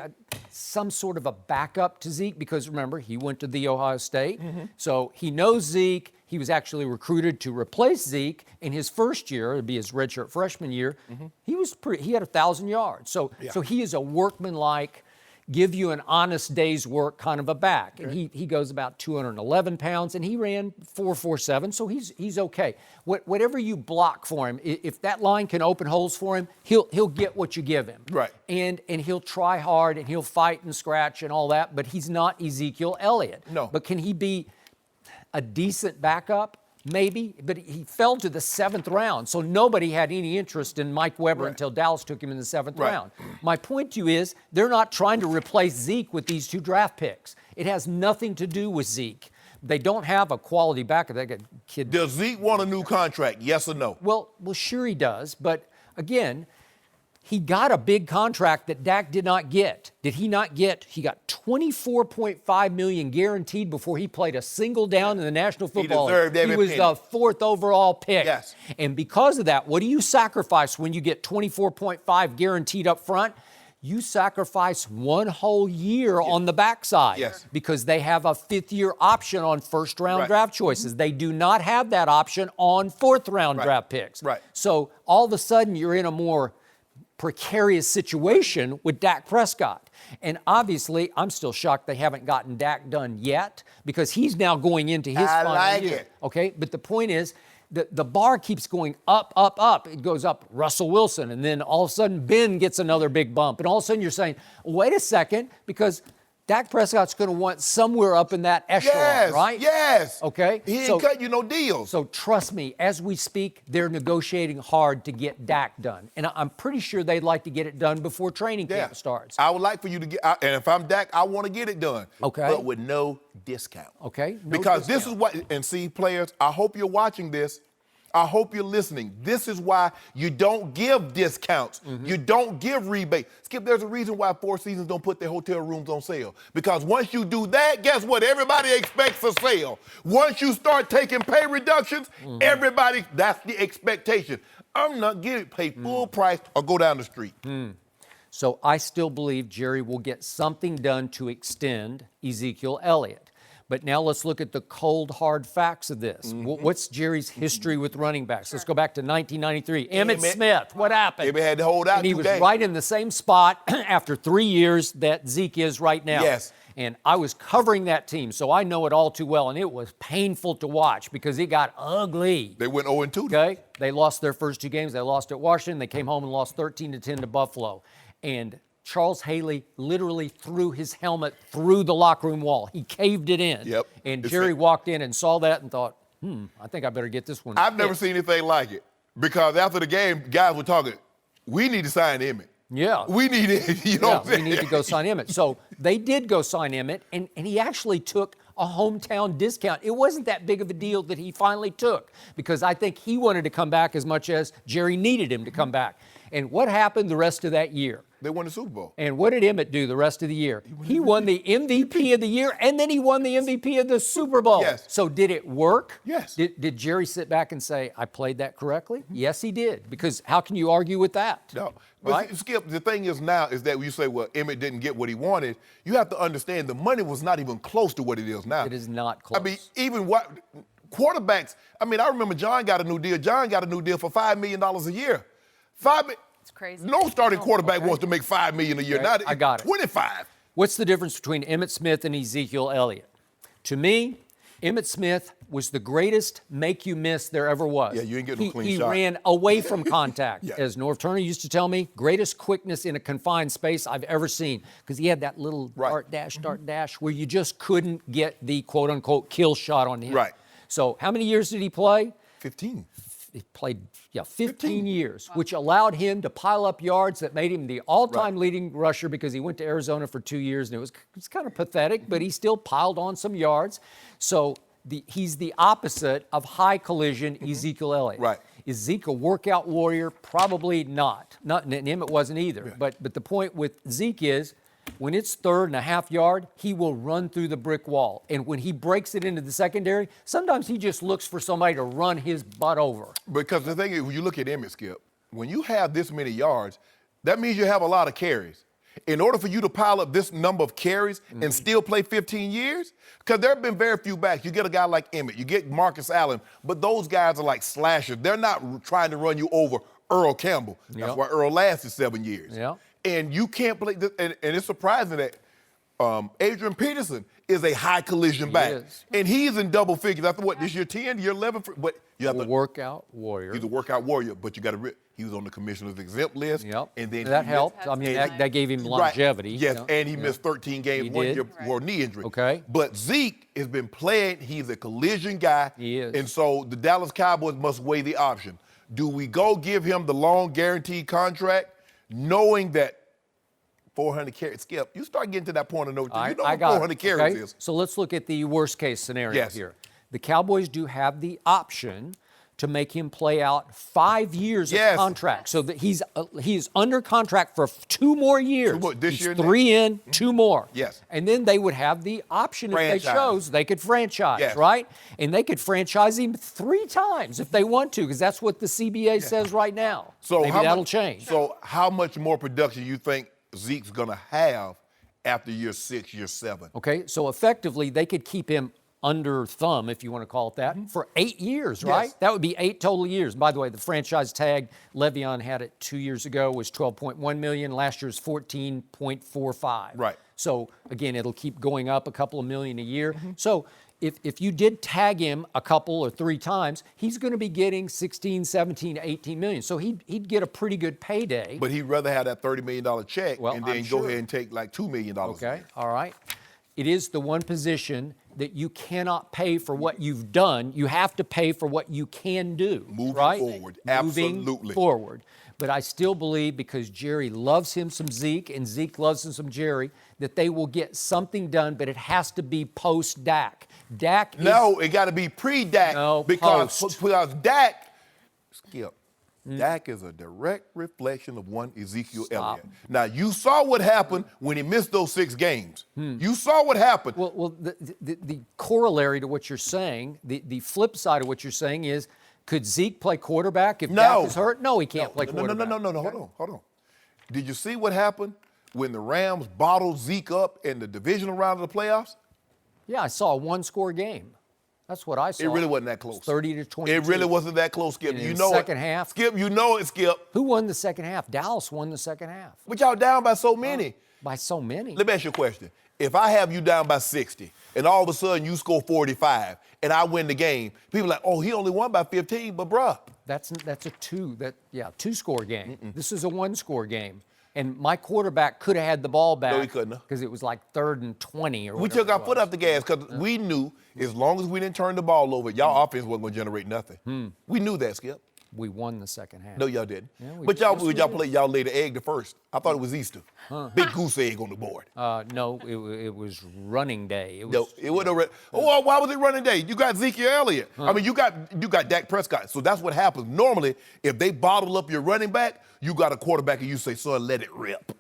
some sort of a backup to Zeke because, remember, he went to the Ohio State. Mm-hmm. So he knows Zeke. He was actually recruited to replace Zeke in his first year. It'd be his redshirt freshman year. Mm-hmm. He had 1,000 yards. So he is a workmanlike, give you an honest day's work kind of a back. And he goes about 211 pounds, and he ran 4.47, so he's okay. Whatever you block for him, if that line can open holes for him, he'll get what you give him. Right. And he'll try hard, and he'll fight and scratch and all that, but he's not Ezekiel Elliott. No. But can he be a decent backup? Maybe, but he fell to the 7th round, so nobody had any interest in Mike Weber until Dallas took him in the 7th round. My point to you is they're not trying to replace Zeke with these 2 draft picks. It has nothing to do with Zeke. They don't have a quality backup. They got kid. Does Zeke want a new contract? Yes or no? Well, sure he does, but again, he got a big contract that Dak did not get. Did he not get? He got $24.5 million guaranteed before he played a single down in the National Football League. He was the 4th overall pick. Yes. And because of that, what do you sacrifice when you get $24.5 guaranteed up front? You sacrifice 1 whole year on the backside. Yes. Because they have a 5th-year option on first-round draft choices. They do not have that option on 4th-round draft picks. Right. So all of a sudden you're in a more precarious situation with Dak Prescott. And obviously, I'm still shocked they haven't gotten Dak done yet because he's now going into his final year. Okay, but the point is, the bar keeps going up, up, up. It goes up Russell Wilson, and then all of a sudden Ben gets another big bump. And all of a sudden you're saying, wait a second, because Dak Prescott's going to want somewhere up in that echelon, right? Yes. Okay. He ain't cut you no deals. So trust me, as we speak, they're negotiating hard to get Dak done. And I'm pretty sure they'd like to get it done before training camp starts. I would like for you to get, and if I'm Dak, I want to get it done. Okay. But with no discount. Okay. Because this is what, and see, players, I hope you're watching this. I hope you're listening. This is why you don't give discounts. Mm-hmm. You don't give rebates. Skip, there's a reason why Four Seasons don't put their hotel rooms on sale. Because once you do that, guess what? Everybody expects a sale. Once you start taking pay reductions, everybody, that's the expectation. I'm not getting paid full price or go down the street. So I still believe Jerry will get something done to extend Ezekiel Elliott. But now let's look at the cold, hard facts of this. What's Jerry's history with running backs? Let's go back to 1993. Emmitt Smith, what happened? Emmitt had to hold out. And he was right in the same spot after 3 years that Zeke is right now. Yes. And I was covering that team, so I know it all too well. And it was painful to watch because it got ugly. They went 0-2. Okay? They lost their first 2 games. They lost at Washington. They came home and lost 13-10 to Buffalo. And Charles Haley literally threw his helmet through the locker room wall. He caved it in. Yep. And Jerry walked in and saw that and thought, I think I better get this one. I've never seen anything like it. Because after the game, guys were talking, we need to sign Emmitt. Yeah. We need it. You know what I'm saying? We need to go sign Emmitt. So they did go sign Emmitt, and he actually took a hometown discount. It wasn't that big of a deal that he finally took because I think he wanted to come back as much as Jerry needed him to come back. And what happened the rest of that year? They won the Super Bowl. And what did Emmett do the rest of the year? He won the MVP of the year, and then he won the MVP of the Super Bowl. Yes. So did it work? Yes. Did Jerry sit back and say, I played that correctly? Yes, he did. Because how can you argue with that? No. But right? Skip, the thing is now is that when you say, well, Emmett didn't get what he wanted, you have to understand the money was not even close to what it is now. It is not close. I mean, even what quarterbacks, I mean, I remember John got a new deal. John got a new deal for $5 million a year. It's crazy. No starting quarterback wants to make $5 million a year. Okay, Now I got it. 25. What's the difference between Emmitt Smith and Ezekiel Elliott? To me, Emmitt Smith was the greatest make you miss there ever was. Yeah, you ain't getting no clean He shot. ran away from contact. Yeah. As Norv Turner used to tell me, greatest quickness in a confined space I've ever seen. Because he had that little dart dash, where you just couldn't get the quote-unquote kill shot on him. Right. So how many years did he play? 15. He played 15 years, which allowed him to pile up yards that made him the all-time leading rusher because he went to Arizona for 2 years, and it's kind of pathetic, but he still piled on some yards. So he's the opposite of high collision Ezekiel Elliott. Right. Is Zeke a workout warrior? Probably not. And Emmett wasn't either. Yeah. But the point with Zeke is, when it's 3rd and a yard, he will run through the brick wall. And when he breaks it into the secondary, sometimes he just looks for somebody to run his butt over. Because the thing is, when you look at Emmett, Skip, when you have this many yards, that means you have a lot of carries. In order for you to pile up this number of carries and still play 15 years, because there have been very few backs. You get a guy like Emmett, you get Marcus Allen, but those guys are like slashers. They're not trying to run you over Earl Campbell. That's why Earl lasted 7 years. Yeah. And you can't play this, and it's surprising that Adrian Peterson is a high collision back. is. And he's in double figures. After what, this year 10, year 11? But you have A to workout warrior. He's a workout warrior, but you got to. He was on the commissioner's exempt list. Yep. And then that he helped. missed- I mean, and- that gave him Right. longevity. Yes, Yeah. and he missed 13 games He 1 did. year for a knee injury. Okay. But Zeke has been playing. He's a collision guy. He is. And so the Dallas Cowboys must weigh the option. Do we go give him the long guaranteed contract, knowing that 400 carries? Skip, you start getting to that point of no. You know I what got 400 it. carries Okay? is. So let's look at the worst case scenario Yes. here. The Cowboys do have the option to make him play out 5 years Yes. of contract, so that he's under contract for 2 more years. 2 more, this He's year and 3 in, 2 more. Yes. And then they would have the option if they Franchise. chose, they could franchise, Yes. right? And they could franchise him 3 times if they want to, because that's what the CBA says right now. So maybe that'll change. So how much more production you think Zeke's gonna have after year 6, year 7? Okay, so effectively, they could keep him under thumb, if you want to call it that, for 8 years, right? Yes. That would be 8 total years. By the way, the franchise tag, Le'Veon had it 2 years ago, was $12.1 million. Last year's $14.45. Right. So again, it'll keep going up a couple of million a year. So if you did tag him a couple or 3 times, he's going to be getting 16, 17, 18 million. So he'd get a pretty good payday. But he'd rather have that $30 million check Well, and then I'm go sure. ahead and take like $2 million. a Okay, year. all right. It is the one position that you cannot pay for what you've done. You have to pay for what you can do. Moving right? forward, Moving absolutely. forward. But I still believe, because Jerry loves him some Zeke and Zeke loves him some Jerry, that they will get something done, but it has to be post-Dak. Dak is... No, it got to be pre-Dak. No, because post. Dak, Skip, Dak is a direct reflection of one Ezekiel Elliott. Now, you saw what happened when he missed those 6 games. You saw what happened. Well, the corollary to what you're saying, the flip side of what you're saying is, could Zeke play quarterback if Dak is hurt? No, he can't play quarterback. No. Hold on. Did you see what happened when the Rams bottled Zeke up in the divisional round of the playoffs? Yeah, I saw a 1-score game. That's what I saw. It really wasn't that close. 30 to 22. It really wasn't that close, Skip. And You in know the it. second half. Skip, you know it, Skip. Who won the second half? Dallas won the second half. But y'all down by so many. By so many. Let me ask you a question. If I have you down by 60 and all of a sudden you score 45 and I win the game, people are like, oh, he only won by 15, but bruh. That's a 2-score game. This is a 1-score game. And my quarterback could have had the ball back. No, he couldn't have. Because it was like 3rd and 20 or We whatever took our it foot was. off the gas because we knew as long as we didn't turn the ball over, y'all offense wasn't going to generate nothing. We knew that, Skip. We won the second half. No, y'all didn't. Yeah, But y'all did. y'all laid the egg the first. I thought it was Easter. Big goose egg on the board. No, it was running day. No, it wasn't. Why was it running day? You got Ezekiel Elliott. I mean, you got Dak Prescott. So that's what happens. Normally, if they bottle up your running back, you got a quarterback and you say, son, let it rip.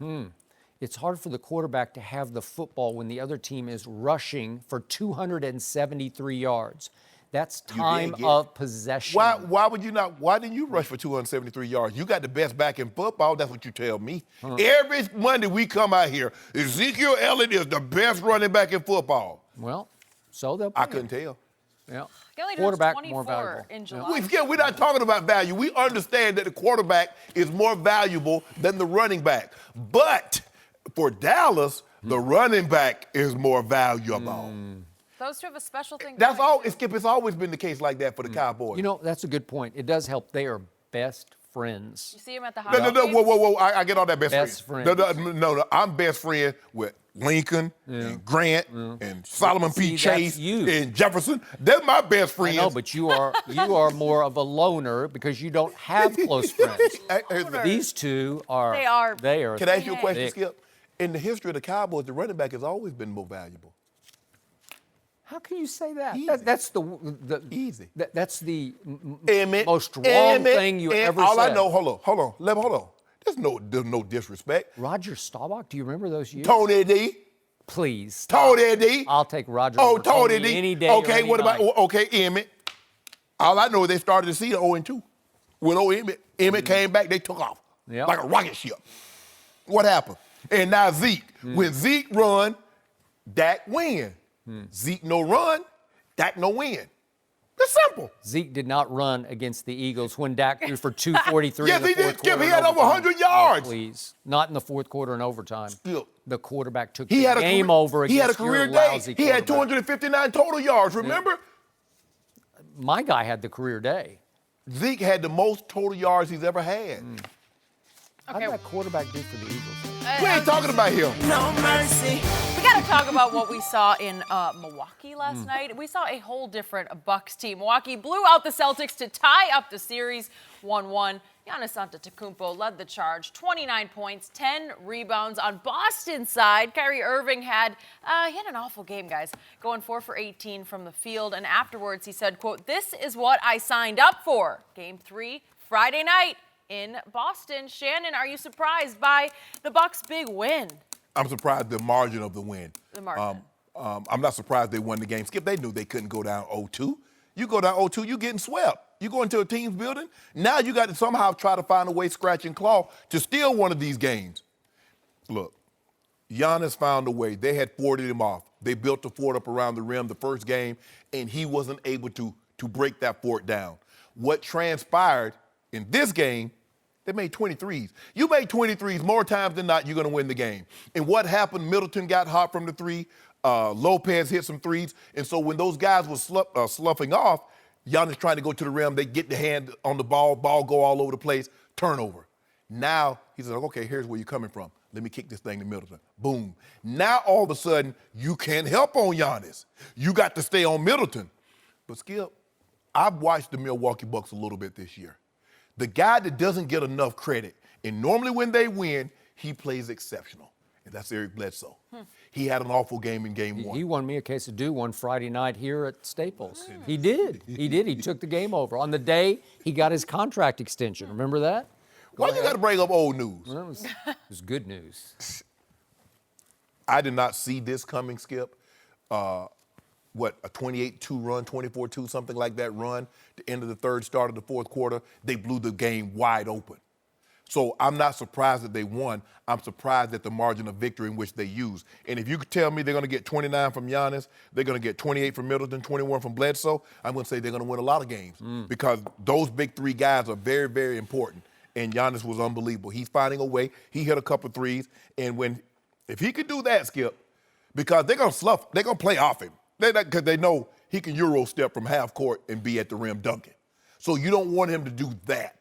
It's hard for the quarterback to have the football when the other team is rushing for 273 yards. That's time of possession. Why would you not? Why didn't you rush for 273 yards? You got the best back in football. That's what you tell me. Every Monday we come out here, Ezekiel Elliott is the best running back in football. Well, so they'll. I couldn't tell. Yeah. Quarterback 24 more valuable in July. We're not talking about value. We understand that the quarterback is more valuable than the running back. But for Dallas, the running back is more valuable. Those two have a special thing. That's all. Skip, it's always been the case like that for the Cowboys. You know, that's a good point. It does help. They are best friends. You see him at the hockey No, games? whoa. I get all that best friends. No, I'm best friend with Lincoln and Grant and Solomon P. Chase and Jefferson. They're my best friends. I know, but you are more of a loner because you don't have close friends. These two are. They are. Can I ask you a question, Skip? In the history of the Cowboys, the running back has always been more valuable. How can you say that? Easy. That's the easy. That's the Emmett, most wrong thing you ever all said. I know, hold on. There's no disrespect. Roger Staubach, do you remember those years? Tony D. Please. Stop. Tony D. I'll take Roger. Oh, over Tony D. Any day. Okay, or what any about night. Emmett? All I know is they started the season 0-2. With Emmett. Emmett came back, they took off like a rocket ship. What happened? And now Zeke. When Zeke run, Dak win. Zeke no run, Dak no win. It's simple. Zeke did not run against the Eagles when Dak threw for 243 Yes, in the he fourth did, Skip. quarter. He had over 100 yards. Oh, please. Not in the fourth quarter and overtime. Skip. The quarterback took He the had a game career, over against He had a career your day. lousy He had quarterback. 259 total yards, remember? My guy had the career day. Zeke had the most total yards he's ever had. How did that quarterback do for the Eagles? We ain't talking about him. No mercy. We got to talk about what we saw in Milwaukee last night. We saw a whole different Bucks team. Milwaukee blew out the Celtics to tie up the series 1-1. Giannis Antetokounmpo led the charge, 29 points, 10 rebounds. On Boston's side, Kyrie Irving had an awful game, guys, going 4 for 18 from the field. And afterwards, he said, quote, "This is what I signed up for." Game 3, Friday night in Boston. Shannon, are you surprised by the Bucks' big win? I'm surprised the margin of the win. The margin. I'm not surprised they won the game. Skip, they knew they couldn't go down 0-2. You go down 0-2, you're getting swept. You go into a team's building, now you got to somehow try to find a way, scratch and claw, to steal one of these games. Look, Giannis found a way. They had forted him off. They built the fort up around the rim the first game, and he wasn't able to break that fort down. What transpired in this game, they made 23s. You made 23s more times than not, you're going to win the game. And what happened, Middleton got hot from the three. Lopez hit some threes. And so when those guys were sloughing off, Giannis trying to go to the rim, they get the hand on the ball go all over the place, turnover. Now he said, okay, here's where you're coming from. Let me kick this thing to Middleton. Boom. Now all of a sudden, you can't help on Giannis. You got to stay on Middleton. But Skip, I've watched the Milwaukee Bucks a little bit this year. The guy that doesn't get enough credit, and normally when they win, he plays exceptional. And that's Eric Bledsoe. He had an awful game in game one. He won me a case of dew one Friday night here at Staples. He did. He took the game over. On the day he got his contract extension. Remember that? Why you got to bring up old news? Well, it was good news. I did not see this coming, Skip. A 28-2 run, 24-2, something like that run, the end of the third, start of the fourth quarter, they blew the game wide open. So I'm not surprised that they won. I'm surprised at the margin of victory in which they used. And if you could tell me they're going to get 29 from Giannis, they're going to get 28 from Middleton, 21 from Bledsoe, I'm going to say they're going to win a lot of games because those big three guys are very, very important. And Giannis was unbelievable. He's finding a way. He hit a couple threes. And if he could do that, Skip, because they're going to play off him. Because they know he can Euro step from half court and be at the rim dunking. So you don't want him to do that.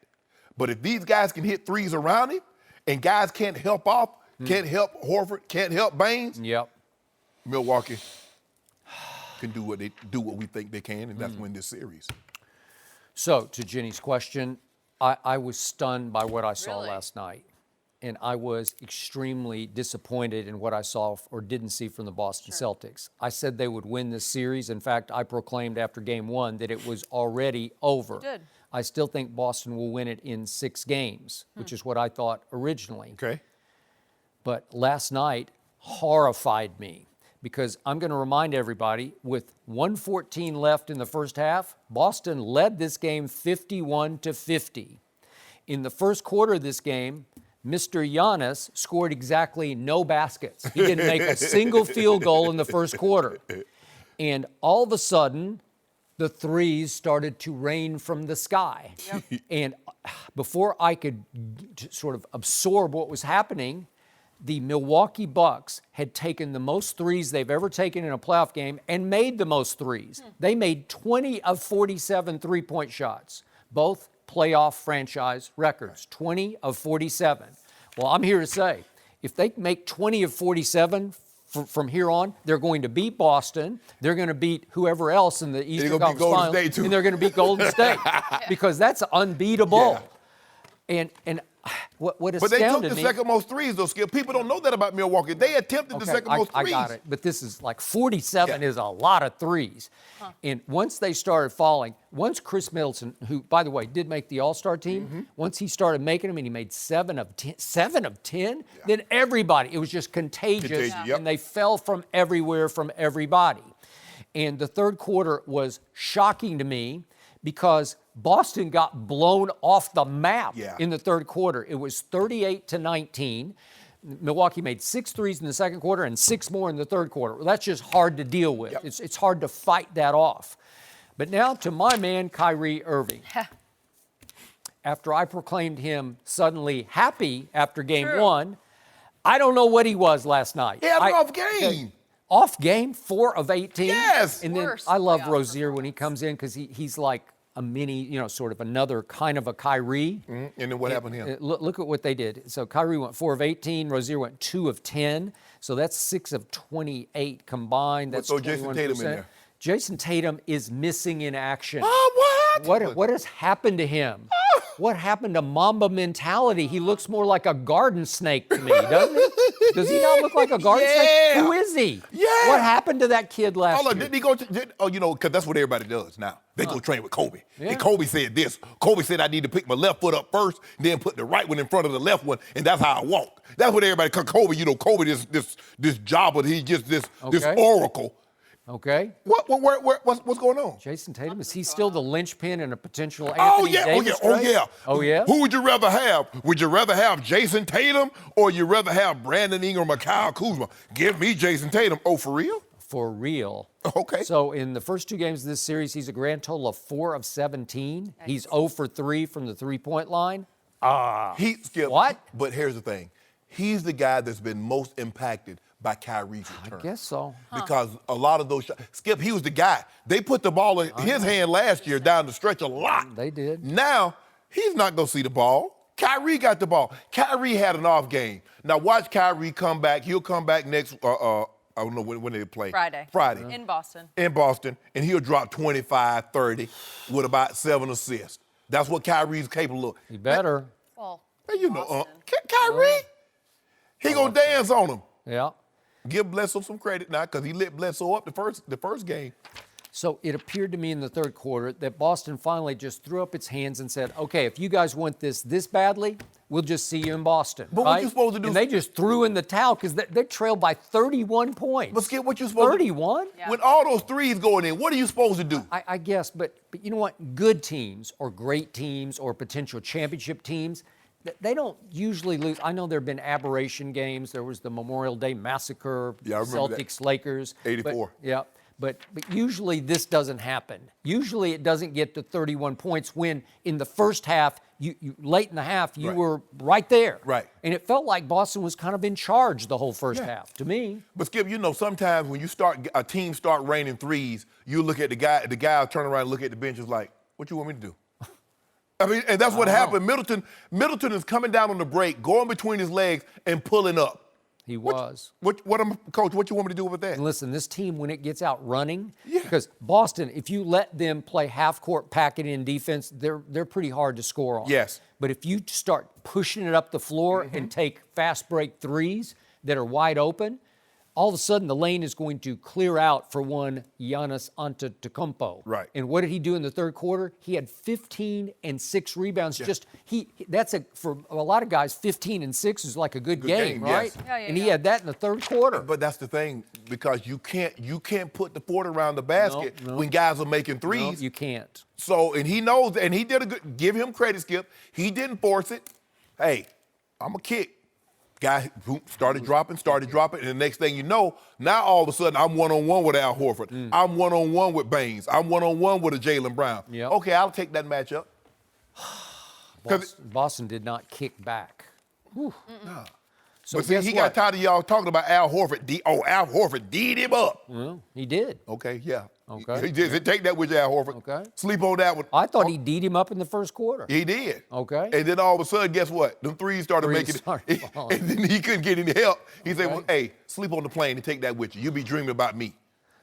But if these guys can hit threes around him and guys can't help off, can't help Horford, can't help Baines, Milwaukee can do what we think they can, and that's win this series. So, to Jenny's question, I was stunned by what I saw Really? last night. And I was extremely disappointed in what I saw or didn't see from the Boston Celtics. I said they would win this series. In fact, I proclaimed after game 1 that it was already over. You did. I still think Boston will win it in 6 games, which is what I thought originally. Okay. But last night horrified me because I'm going to remind everybody, with 1:14 left in the first half, Boston led this game 51-50. In the first quarter of this game, Mr. Giannis scored exactly no baskets. He didn't make a single field goal in the first quarter. And all of a sudden, the threes started to rain from the sky. Yep. And before I could sort of absorb what was happening, the Milwaukee Bucks had taken the most threes they've ever taken in a playoff game and made the most threes. They made 20 of 47 three-point shots, both playoff franchise records, 20 of 47. Well, I'm here to say, if they make 20 of 47 from here on, they're going to beat Boston. They're going to beat whoever else in the Eastern Conference Finals, and they're going to beat Golden State because that's unbeatable. Yeah. And what astounded me. But they took the second most threes, though, Skip. People don't know that about Milwaukee. They attempted the second most threes. I got it. But this is like 47 is a lot of threes. And once they started falling, once Chris Middleton, who, by the way, did make the All-Star team, once he started making them and he made 7 of 10, then everybody, it was just contagious. And they fell from everywhere, from everybody. And the third quarter was shocking to me because Boston got blown off the map in the third quarter. It was 38-19. Milwaukee made 6 threes in the second quarter and 6 more in the third quarter. Well, that's just hard to deal with. It's hard to fight that off. But now to my man, Kyrie Irving. After I proclaimed him suddenly happy after game 1, I don't know what he was last night. He had an off game. Off game, 4 of 18. Yes. And then I love Rozier when he comes in because he's like a mini, sort of another kind of a Kyrie. And then what happened to him? Look at what they did. So Kyrie went 4 of 18. Rozier went 2 of 10. So that's 6 of 28 combined. That's Jason Tatum in there. Jason Tatum is missing in action. Oh, What has happened to him? What happened to Mamba mentality? He looks more like a garden snake to me, doesn't he? Does he not look like a garden snake? Who is he? Yeah. What happened to that kid last year? Didn't he go because that's what everybody does now. They go train with Kobe. And Kobe said this. Kobe said I need to pick my left foot up first, then put the right one in front of the left one, and that's how I walk. That's what everybody, because Kobe, this jobber, he's just this oracle. Okay. What's going on? Jason Tatum, is he still the linchpin in a potential Anthony Davis trade? Oh, yeah? Who would you rather have? Would you rather have Jason Tatum or you rather have Brandon Ingram or Kyle Kuzma? Give me Jason Tatum. Oh, for real? For real. Okay. So in the first 2 games of this series, he's a grand total of 4 of 17. He's 0 for 3 from the three-point line. What? But here's the thing. He's the guy that's been most impacted by Kyrie's return. I guess so. Because a lot of those shots, Skip, he was the guy. They put the ball in his hand last year down the stretch a lot. They did. Now, he's not going to see the ball. Kyrie got the ball. Kyrie had an off game. Now, watch Kyrie come back. He'll come back next, I don't know when they play. Friday. In Boston. And he'll drop 25, 30 with about 7 assists. That's what Kyrie's capable of. He better. Well, Kyrie, he going to dance on him. Yeah. Give Bledsoe some credit now because he lit Bledsoe up the first game. So it appeared to me in the third quarter that Boston finally just threw up its hands and said, okay, if you guys want this badly, we'll just see you in Boston. But what you supposed to do? And they just threw in the towel because they trailed by 31 points. But Skip, what you supposed 31? to do? 31? With all those threes going in, what are you supposed to do? I guess, but you know what? Good teams or great teams or potential championship teams, they don't usually lose. I know there have been aberration games. There was the Memorial Day Massacre, Celtics, Lakers. 84. But usually this doesn't happen. Usually it doesn't get to 31 points when in the first half, you late in the half, you were right there. Right. And it felt like Boston was kind of in charge the whole first half, to me. But Skip, sometimes when a team start raining threes, you look at the guy will turn around and look at the bench and is like, what you want me to do? I mean, and that's what happened. Middleton is coming down on the break, going between his legs and pulling up. He was. Coach, what you want me to do with that? And listen, this team, when it gets out running, because Boston, if you let them play half-court pack-it-in defense, they're pretty hard to score on. Yes. But if you start pushing it up the floor and take fast break threes that are wide open, all of a sudden the lane is going to clear out for one Giannis Antetokounmpo. Right. And what did he do in the third quarter? He had 15 and 6 rebounds. Yeah. For a lot of guys, 15 and 6 is like a good game, right? Yes. And he had that in the third quarter. But that's the thing, because you can't put the fort around the basket when guys are making threes. No, you can't. So, and he knows, and he did a good, give him credit, Skip. He didn't force it. Hey, I'm a kick. Guy started dropping, and the next thing you know, now all of a sudden I'm one-on-one with Al Horford. I'm one-on-one with Baines. I'm one-on-one with a Jaylen Brown. Yep. Okay, I'll take that matchup. Boston did not kick back. No. So but see, guess he what? got tired of y'all talking about Al Horford. Al Horford D'd him up. Well, he did. Okay, yeah. Okay. He did. Take that with you, Al Horford. Okay. Sleep on that one. I thought he D'd him up in the first quarter. He did. Okay. And then all of a sudden, guess what? Them threes started making started it. falling. And then he couldn't get any help. He said, Okay. well, hey, sleep on the plane and take that with you. You'll be dreaming about me.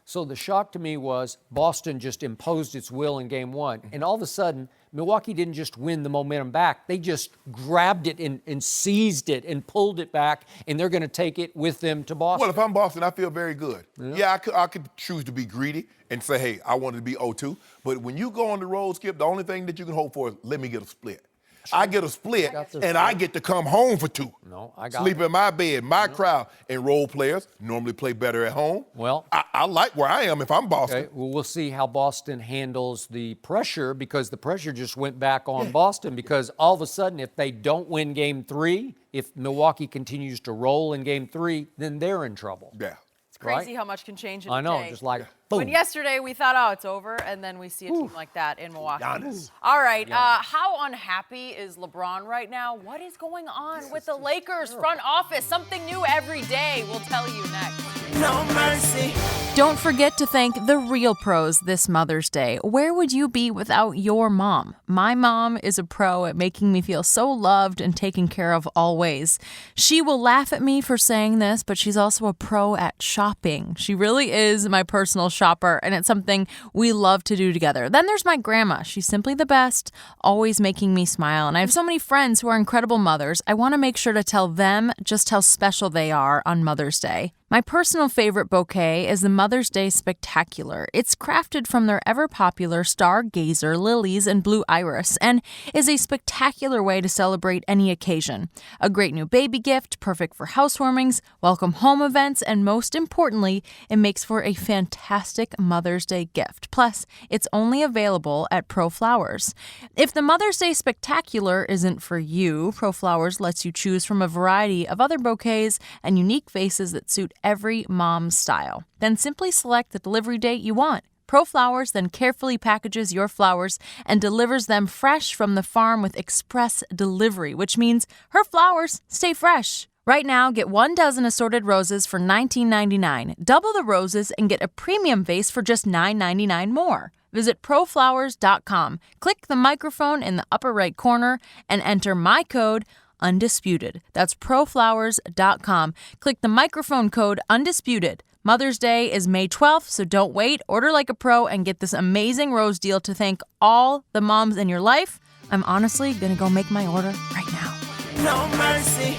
So the shock to me was Boston just imposed its will in game one. And all of a sudden, Milwaukee didn't just win the momentum back. They just grabbed it and seized it and pulled it back, and they're going to take it with them to Boston. Well, if I'm Boston, I feel very good. Yeah, I could choose to be greedy and say, hey, I wanted to be 0-2. But when you go on the road, Skip, the only thing that you can hope for is let me get a split. I get a split, and I get to come home for 2. No, I got Sleep in my bed, my crowd. And role players normally play better at home. Well, I like where I am if I'm Boston. Okay, well, we'll see how Boston handles the pressure, because the pressure just went back on Boston, because all of a sudden, if they don't win game 3, if Milwaukee continues to roll in game 3, then they're in trouble. Yeah. Crazy how much can change in a I know, day. just like boom. When yesterday we thought, oh, it's over, and then we see a team like that in Milwaukee. Giannis. All right, how unhappy is LeBron right now? What is going on with the Lakers front office? Something new every day. We'll tell you next. No mercy. Don't forget to thank the real pros this Mother's Day. Where would you be without your mom? My mom is a pro at making me feel so loved and taken care of always. She will laugh at me for saying this, but she's also a pro at shopping. She really is my personal shopper, and it's something we love to do together. Then there's my grandma. She's simply the best, always making me smile. And I have so many friends who are incredible mothers. I want to make sure to tell them just how special they are on Mother's Day. My personal favorite bouquet is the Mother's Day Spectacular. It's crafted from their ever-popular stargazer lilies and blue iris, and is a spectacular way to celebrate any occasion. A great new baby gift, perfect for housewarmings, welcome home events, and most importantly, it makes for a fantastic Mother's Day gift. Plus, it's only available at Pro Flowers. If the Mother's Day Spectacular isn't for you, Pro Flowers lets you choose from a variety of other bouquets and unique vases that suit every mom's style. Then simply select the delivery date you want. Pro Flowers then carefully packages your flowers and delivers them fresh from the farm with express delivery, which means her flowers stay fresh. Right now, get 1 dozen assorted roses for $19.99. Double the roses and get a premium vase for just $9.99 more. Visit proflowers.com. Click the microphone in the upper right corner and enter my code Undisputed. That's proflowers.com. Click the microphone code Undisputed. Mother's Day is May 12th, so don't wait. Order like a pro and get this amazing rose deal to thank all the moms in your life. I'm honestly going to go make my order right now. No mercy.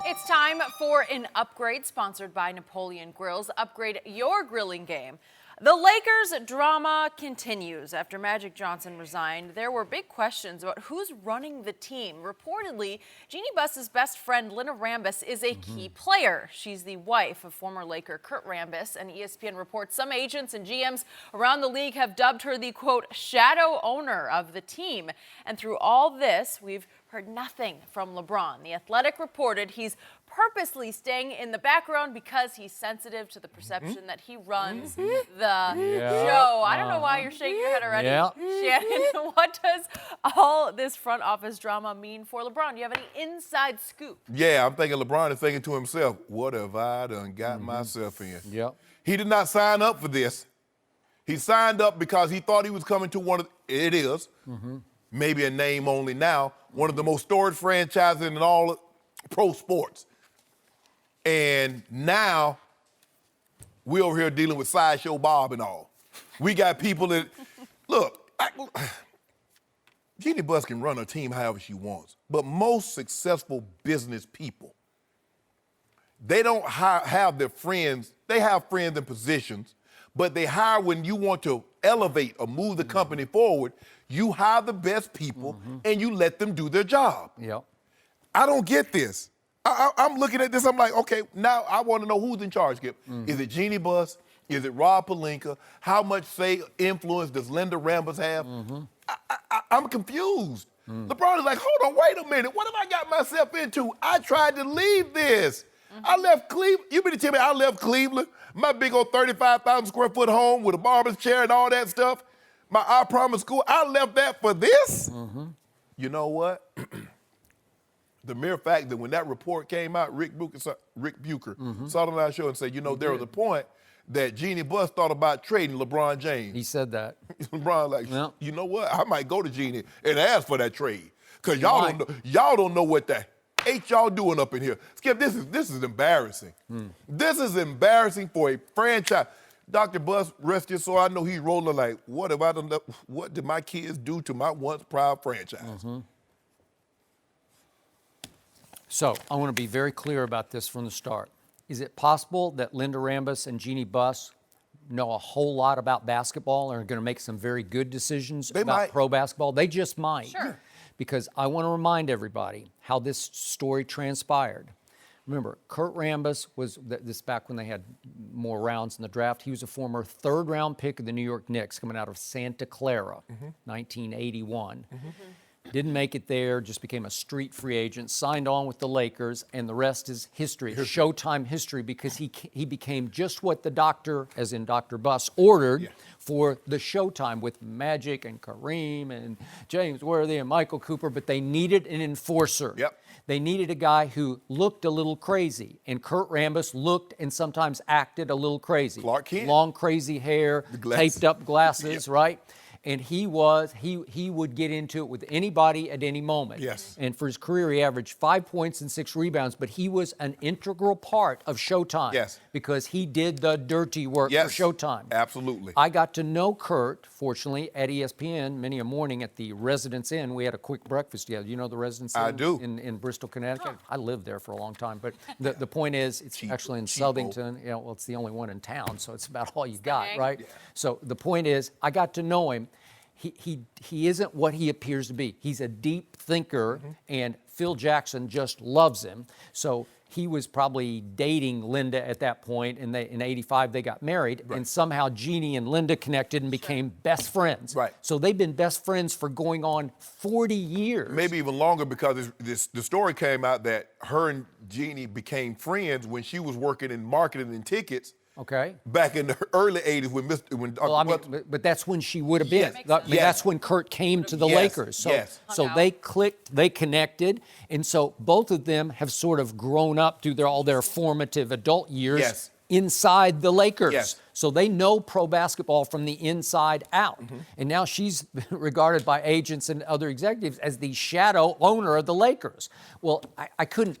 It's time for an upgrade sponsored by Napoleon Grills. Upgrade your grilling game. The Lakers drama continues. After Magic Johnson resigned, there were big questions about who's running the team. Reportedly, Jeannie Buss's best friend, Lina Rambis, is a key player. She's the wife of former Laker Kurt Rambis, and ESPN reports some agents and GMs around the league have dubbed her the, quote, shadow owner of the team. And through all this, we've heard nothing from LeBron. The Athletic reported he's purposely staying in the background because he's sensitive to the perception that he runs the show. I don't know why you're shaking your head already. Shannon, what does all this front office drama mean for LeBron? Do you have any inside scoop? Yeah, I'm thinking LeBron is thinking to himself, what have I done got myself in? Yep. He did not sign up for this. He signed up because he thought he was coming to maybe a name only now, one of the most storied franchises in all pro sports. And now we over here dealing with Sideshow Bob and all. We got people that, look, Jeannie Buss can run her team however she wants, but most successful business people, they don't have their friends. They have friends in positions, but they hire when you want to elevate or move the company forward. You hire the best people and you let them do their job. Yep. I don't get this. I'm looking at this. I'm like, okay, now I want to know who's in charge, Skip. Is it Jeannie Buss? Is it Rob Pelinka? How much influence does Linda Rambus have? I'm confused. LeBron is like, hold on, wait a minute. What have I got myself into? I tried to leave this. I left Cleveland. You mean to tell me I left Cleveland, my big old 35,000 square foot home with a barber's chair and all that stuff, my I Promise school, I left that for this? You know what? The mere fact that when that report came out, Rick Bucher saw it on our show and said, you know, there was a point that Jeannie Buss thought about trading LeBron James. He said that. LeBron like, Yep. you know what? I might go to Jeannie and ask for that trade. Because y'all don't know what the H y'all doing up in here. Skip, this is embarrassing. This is embarrassing for a franchise. Dr. Buss, rest his soul, I know he's rolling like, what did my kids do to my once proud franchise? So I want to be very clear about this from the start. Is it possible that Linda Rambus and Jeannie Buss know a whole lot about basketball and are going to make some very good decisions about pro basketball? They just might. Sure. Because I want to remind everybody how this story transpired. Remember, Kurt Rambis was, this back when they had more rounds in the draft, he was a former third-round pick of the New York Knicks coming out of Santa Clara, 1981. Didn't make it there, just became a street free agent, signed on with the Lakers, and the rest is history, Showtime history, because he became just what the doctor, as in Dr. Buss, ordered for the Showtime with Magic and Kareem and James Worthy and Michael Cooper, but they needed an enforcer. They needed a guy who looked a little crazy, and Kurt Rambis looked and sometimes acted a little crazy. Clark Kent. Long, crazy hair, taped up glasses, right? And he would get into it with anybody at any moment. And for his career, he averaged 5 points and 6 rebounds, but he was an integral part of Showtime because he did the dirty work for Showtime. Absolutely. I got to know Kurt, fortunately, at ESPN many a morning at the Residence Inn. We had a quick breakfast together. You know the Residence Inn? I do. In Bristol, Connecticut. I lived there for a long time. But the point is, it's actually in Southington. You know, well, it's the only one in town, so it's about all you got, right? So the point is, I got to know him. He isn't what he appears to be. He's a deep thinker, and Phil Jackson just loves him. So he was probably dating Linda at that point, and in '85 they got married, and somehow Jeannie and Linda connected and became best friends. So they've been best friends for going on 40 years. Maybe even longer, because the story came out that her and Jeannie became friends when she was working in marketing and tickets. Back in the early '80s when well, I mean, but that's when she would have been. I mean, that's when Kurt came to the Lakers. So they clicked, they connected, and so both of them have sort of grown up through all their formative adult years inside the Lakers. So they know pro basketball from the inside out. And now she's regarded by agents and other executives as the shadow owner of the Lakers. Well, I couldn't,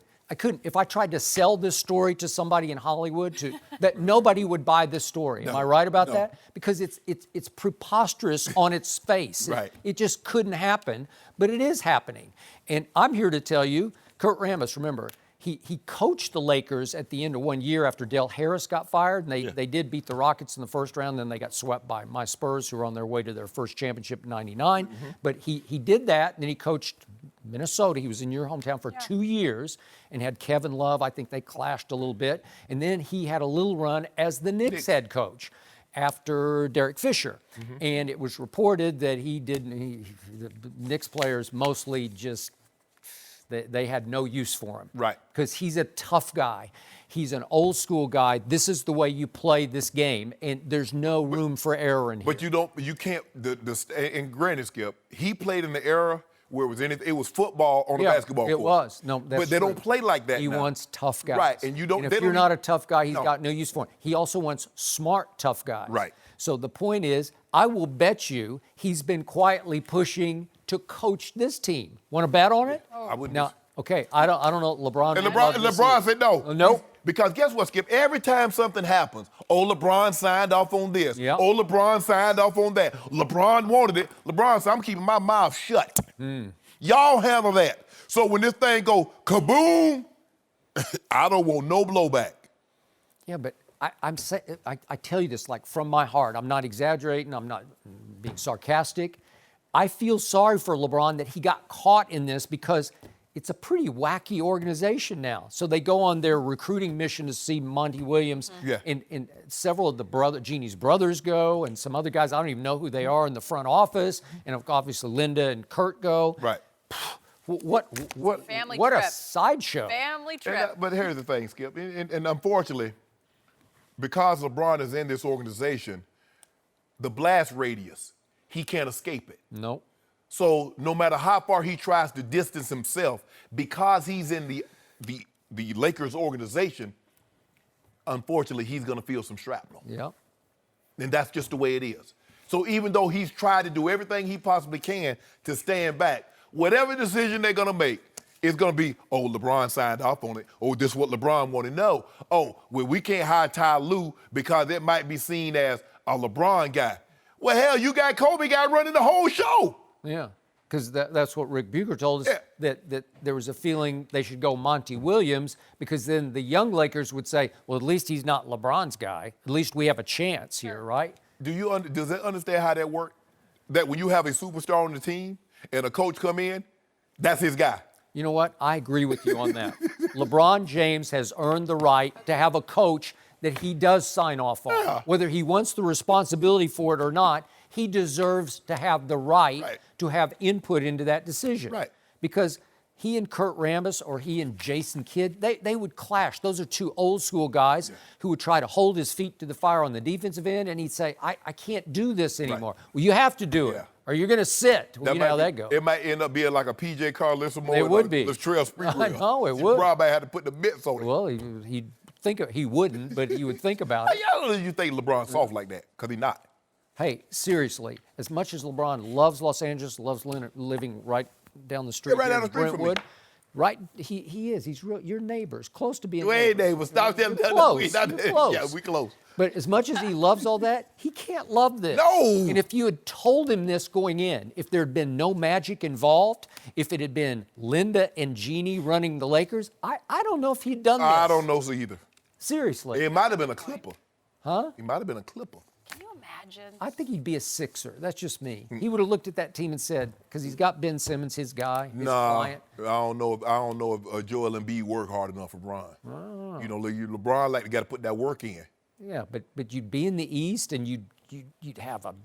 if I tried to sell this story to somebody in Hollywood, that nobody would buy this story. Am I right about that? Because it's preposterous on its face. It just couldn't happen, but it is happening. And I'm here to tell you, Kurt Rambis, remember, he coached the Lakers at the end of 1 year after Del Harris got fired, and they did beat the Rockets in the first round, then they got swept by my Spurs, who were on their way to their first championship in '99. But he did that, and then he coached Minnesota. He was in your hometown for 2 years and had Kevin Love. I think they clashed a little bit. And then he had a little run as the Knicks head coach after Derek Fisher. And it was reported that the Knicks players mostly just, they had no use for him. Because he's a tough guy. He's an old school guy. This is the way you play this game, and there's no room for error in here. But you can't, and granted, Skip, he played in the era where it was football on a basketball court. It was. No, that's but they don't play like that He now. wants tough guys. And if you're not a tough guy, he's got no use for him. He also wants smart, tough guys. So the point is, I will bet you he's been quietly pushing to coach this team. Want to bet on it? I wouldn't. Now, okay, I don't know. LeBron. And LeBron said no. Nope. Because guess what, Skip? Every time something happens, LeBron signed off on this. Yep. LeBron signed off on that. LeBron wanted it. LeBron said, I'm keeping my mouth shut. Y'all handle that. So when this thing go kaboom, I don't want no blowback. Yeah, but I tell you this like from my heart. I'm not exaggerating. I'm not being sarcastic. I feel sorry for LeBron that he got caught in this because it's a pretty wacky organization now. So they go on their recruiting mission to see Monty Williams. Yeah. And several of Jeannie's brothers go, and some other guys, I don't even know who they are in the front office. And obviously Linda and Kurt go. Right. What Family a trip. sideshow. Family trip. But here's the thing, Skip. And unfortunately, because LeBron is in this organization, the blast radius, he can't escape it. Nope. So no matter how far he tries to distance himself, because he's in the Lakers organization, unfortunately, he's going to feel some shrapnel. Yeah. And that's just the way it is. So even though he's tried to do everything he possibly can to stand back, whatever decision they're going to make, it's going to be, oh, LeBron signed off on it. Oh, this is what LeBron wanted. No. Oh, well, we can't hire Ty Lue because it might be seen as a LeBron guy. Well, hell, you got Kobe guy running the whole show. Yeah, because that's what Rick Bucher told us, that there was a feeling they should go Monty Williams because then the young Lakers would say, well, at least he's not LeBron's guy. At least we have a chance here, right? Does that understand how that works? That when you have a superstar on the team and a coach come in, that's his guy. You know what? I agree with you on that. LeBron James has earned the right to have a coach that he does sign off on. Yeah. Whether he wants the responsibility for it or not, he deserves to have the right to have input into that decision. Right. Because he and Kurt Rambis or he and Jason Kidd, they would clash. Those are two old school guys who would try to hold his feet to the fire on the defensive end, and he'd say, I can't do this anymore. Right. Well, you have to do it, or you're going to sit. Well, you know how that goes. It might end up being like a P.J. Carlissimo. It would be. Latrell Sprewell. I know, it would. LeBron might have to put the mitts on it. Well, he wouldn't, but he would think about it. I don't know if you think LeBron's soft like that, because he's not. Hey, seriously, as much as LeBron loves Los Angeles, loves living right down the street, right here down the in street from me. Brentwood, right? He is. He's real. Your neighbors, close to being Wait, neighbors. neighbors, stop telling me. Close. Close. Yeah, we close. But as much as he loves all that, he can't love this. No. And if you had told him this going in, if there had been no magic involved, if it had been Linda and Jeannie running the Lakers, I don't know if he'd done this. I don't know so either. Seriously. It might have been a Clipper. Huh? He might have been a Clipper. Can you imagine? I think he'd be a Sixer. That's just me. He would have looked at that team and said, because he's got Ben Simmons, his guy, his client. I don't know if Joel Embiid work hard enough for LeBron. Oh. You know, LeBron like got to put that work in. Yeah, but you'd be in the East and you'd have a.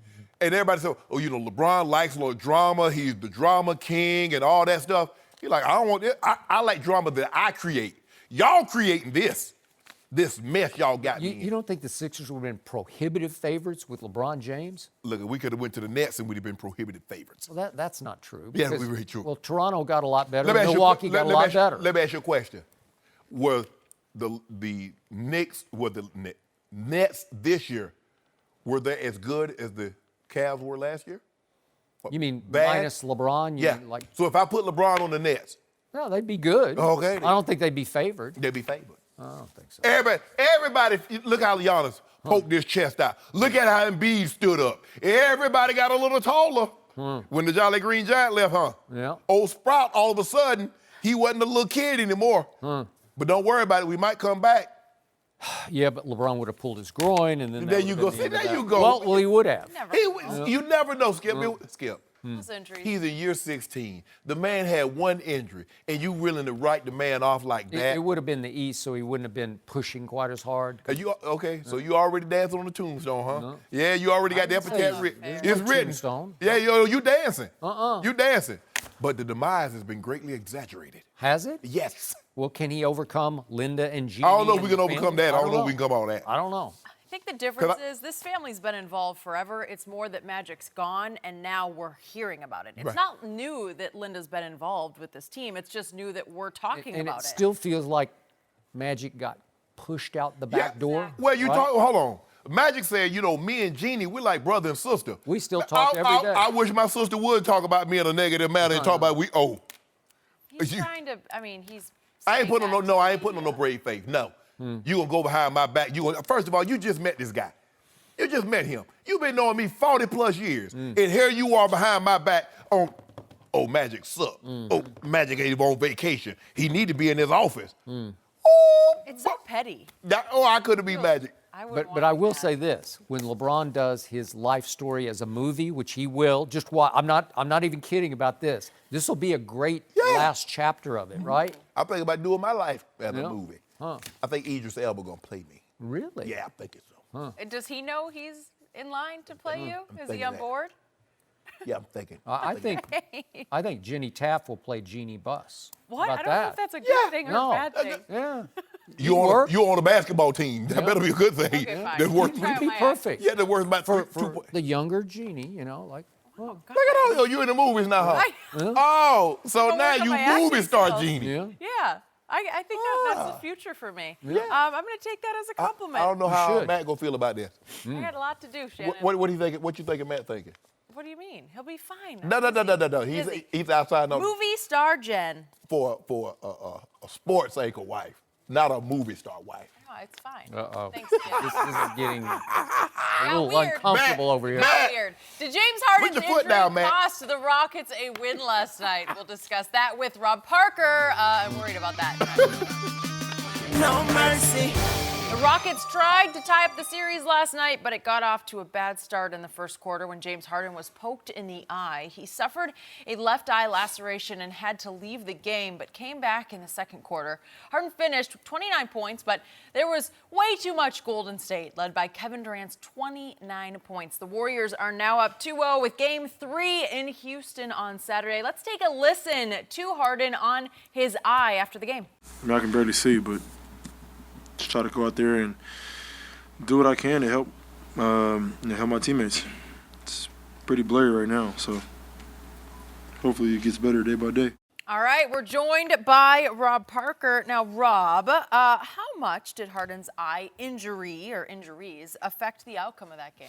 And everybody said, oh, you know, LeBron likes a little drama. He's the drama king and all that stuff. He's like, I don't want it. I like drama that I create. Y'all creating this mess y'all got me in. You don't think the Sixers would have been prohibitive favorites with LeBron James? Look, we could have went to the Nets and we'd have been prohibitive favorites. Well, that's not true. Yeah, that's very true. Well, Toronto got a lot better. Milwaukee got a lot better. Let me ask you a question. Were the Nets this year, were they as good as the Cavs were last year? You mean bad? minus LeBron? Yeah. So if I put LeBron on the Nets. No, they'd be good. Okay. I don't think they'd be favored. They'd be favored. I don't think so. Everybody, look how Giannis poked his chest out. Look at how Embiid stood up. Everybody got a little taller when the Jolly Green Giant left, huh? Yeah. Old Sprout, all of a sudden, he wasn't a little kid anymore. But don't worry about it. We might come back. Yeah, but LeBron would have pulled his groin, and then there you go. See, there you go. Well, he would have. You never know, Skip. Skip. Those injuries. He's in year 16. The man had one injury, and you willing to write the man off like that? It would have been the East, so he wouldn't have been pushing quite as hard. Okay, so you already dancing on the tombstone, huh? No. Yeah, you already got the epitaph written. It's written. Tombstone. Yeah, you dancing. You dancing. But the demise has been greatly exaggerated. Has it? Yes. Well, can he overcome Linda and Jeannie? I don't know if we can overcome that. I don't know if we can come all that. I don't know. I think the difference is this family's been involved forever. It's more that Magic's gone, and now we're hearing about it. It's not new that Linda's been involved with this team. It's just new that we're talking about it. And it still feels like Magic got pushed out the back door. Exactly. Well, you talk. Hold on. Magic said, you know, me and Jeannie, we're like brother and sister. We still talk every day. I wish my sister would talk about me in a negative manner and talk about we. He's trying to. I mean, he's. I ain't putting on no brave face. No. You gonna go behind my back. First of all, you just met this guy. You just met him. You've been knowing me 40 plus years. And here you are behind my back on, oh, Magic suck. Oh, Magic ain't on vacation. He need to be in his office. It's so petty. I couldn't be Magic. But I will say this: when LeBron does his life story as a movie, which he will, just watch. I'm not even kidding about this. This will be a great last chapter of it, right? I'm thinking about doing my life as a movie. I think Idris Elba gonna play me. Really? Yeah, I'm thinking so. Does he know he's in line to play you? Is he on that. board? Yeah, I'm thinking. I think Jenny Taft will play Jeannie Buss. What? How I about don't know that? if that's a good thing or a bad thing. Yeah. You on a basketball team. That better be a good thing. Okay, fine. That's worth Try It'd be my perfect. Yeah, that worth about for two. the younger Jeannie, you know, like. Oh, God. Look at all you in the movies now, huh? Right. So Don't now work on you my movie acting star skills. Jeannie. Yeah. Yeah. I think that's the future for me. Yeah. I'm going to take that as a compliment. I don't know how should. Matt gonna feel about this. I got a lot to do, Shannon. What do you think? What you thinking Matt thinking? What do you mean? He'll be fine. No. Busy. He's outside of Movie star Jen. for a sports anchor wife, not a movie star wife. No, it's fine. Uh-oh. Thanks, Jen. This is getting a little weird. uncomfortable Matt, over here. Matt. Weird. Did James Harden's Put your foot injury down, Matt. cost the Rockets a win last night? We'll discuss that with Rob Parker. I'm worried about that. No mercy. The Rockets tried to tie up the series last night, but it got off to a bad start in the first quarter when James Harden was poked in the eye. He suffered a left eye laceration and had to leave the game, but came back in the second quarter. Harden finished with 29 points, but there was way too much Golden State, led by Kevin Durant's 29 points. The Warriors are now up 2-0 with Game 3 in Houston on Saturday. Let's take a listen to Harden on his eye after the game. I mean, I can barely see, but just try to go out there and do what I can to help my teammates. It's pretty blurry right now, so hopefully it gets better day by day. All right, we're joined by Rob Parker. Now, Rob, how much did Harden's eye injury or injuries affect the outcome of that game?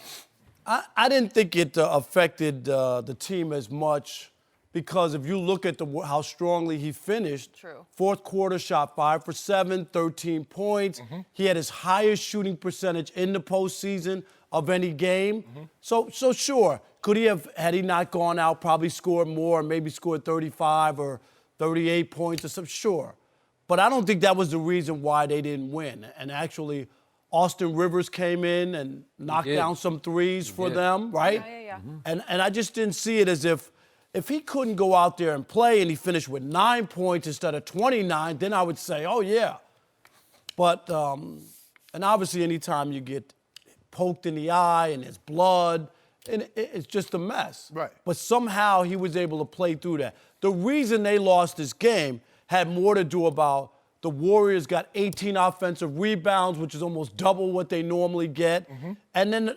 I didn't think it affected the team as much because if you look at how strongly he finished, True. Fourth quarter shot 5 for 7, 13 points. He had his highest shooting percentage in the postseason of any game. So sure, could he have, had he not gone out, probably scored more, maybe scored 35 or 38 points or something? Sure. But I don't think that was the reason why they didn't win. And actually, Austin Rivers came in and knocked down some threes for them, right? Yeah. And I just didn't see it as if he couldn't go out there and play and he finished with 9 points instead of 29, then I would say, oh, yeah. But, and obviously anytime you get poked in the eye and there's blood, and it's just a mess. Right. But somehow he was able to play through that. The reason they lost this game had more to do about the Warriors got 18 offensive rebounds, which is almost double what they normally get. And then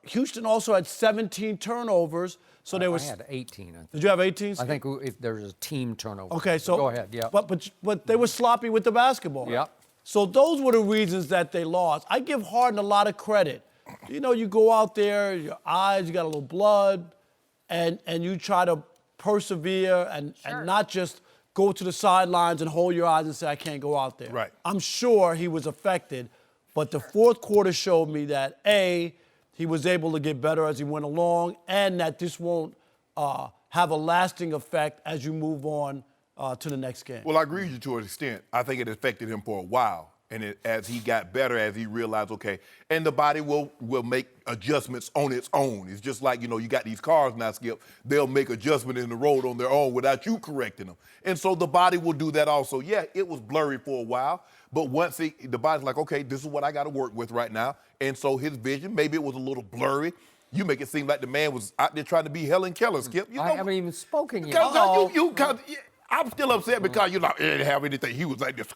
Houston also had 17 turnovers. So there was. I had 18. Did you have 18? I think if there's a team turnover. Okay, so go ahead. Yeah. But they were sloppy with the basketball. Yep. So those were the reasons that they lost. I give Harden a lot of credit. You know, you go out there, your eyes, you got a little blood, and you try to persevere and not just go to the sidelines and hold your eyes and say, I can't go out there. Right. I'm sure he was affected, but the fourth quarter showed me that, A, he was able to get better as he went along, and that this won't have a lasting effect as you move on to the next game. Well, I agree with you to an extent. I think it affected him for a while. And as he got better, as he realized, okay, and the body will make adjustments on its own. It's just like, you know, you got these cars now, Skip. They'll make adjustments in the road on their own without you correcting them. And so the body will do that also. Yeah, it was blurry for a while, but once the body's like, okay, this is what I got to work with right now. And so his vision, maybe it was a little blurry. You make it seem like the man was out there trying to be Helen Keller, Skip. You I know, haven't even spoken yet. I'm still upset because you didn't have anything. He was like this.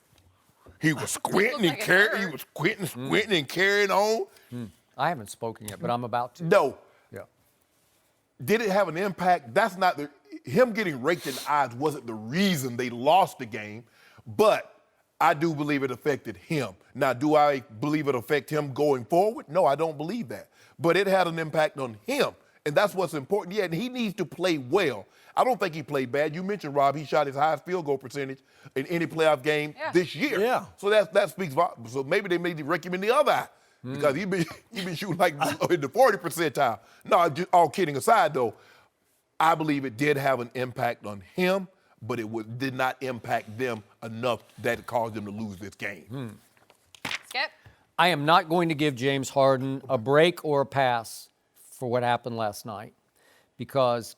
He was squinting and carrying. He was squinting and carrying on. I haven't spoken yet, but I'm about to. No. Yeah. Did it have an impact? That's not him getting raked in the eyes wasn't the reason they lost the game, but I do believe it affected him. Now, do I believe it affect him going forward? No, I don't believe that. But it had an impact on him. And that's what's important. Yeah, and he needs to play well. I don't think he played bad. You mentioned, Rob, he shot his highest field goal percentage in any playoff game this year. Yeah. So that speaks volumes. So maybe they made him recommend the other eye because he been shooting like in the 40 percentile. No, just all kidding aside, though, I believe it did have an impact on him, but it did not impact them enough that it caused them to lose this game. Skip. I am not going to give James Harden a break or a pass for what happened last night because,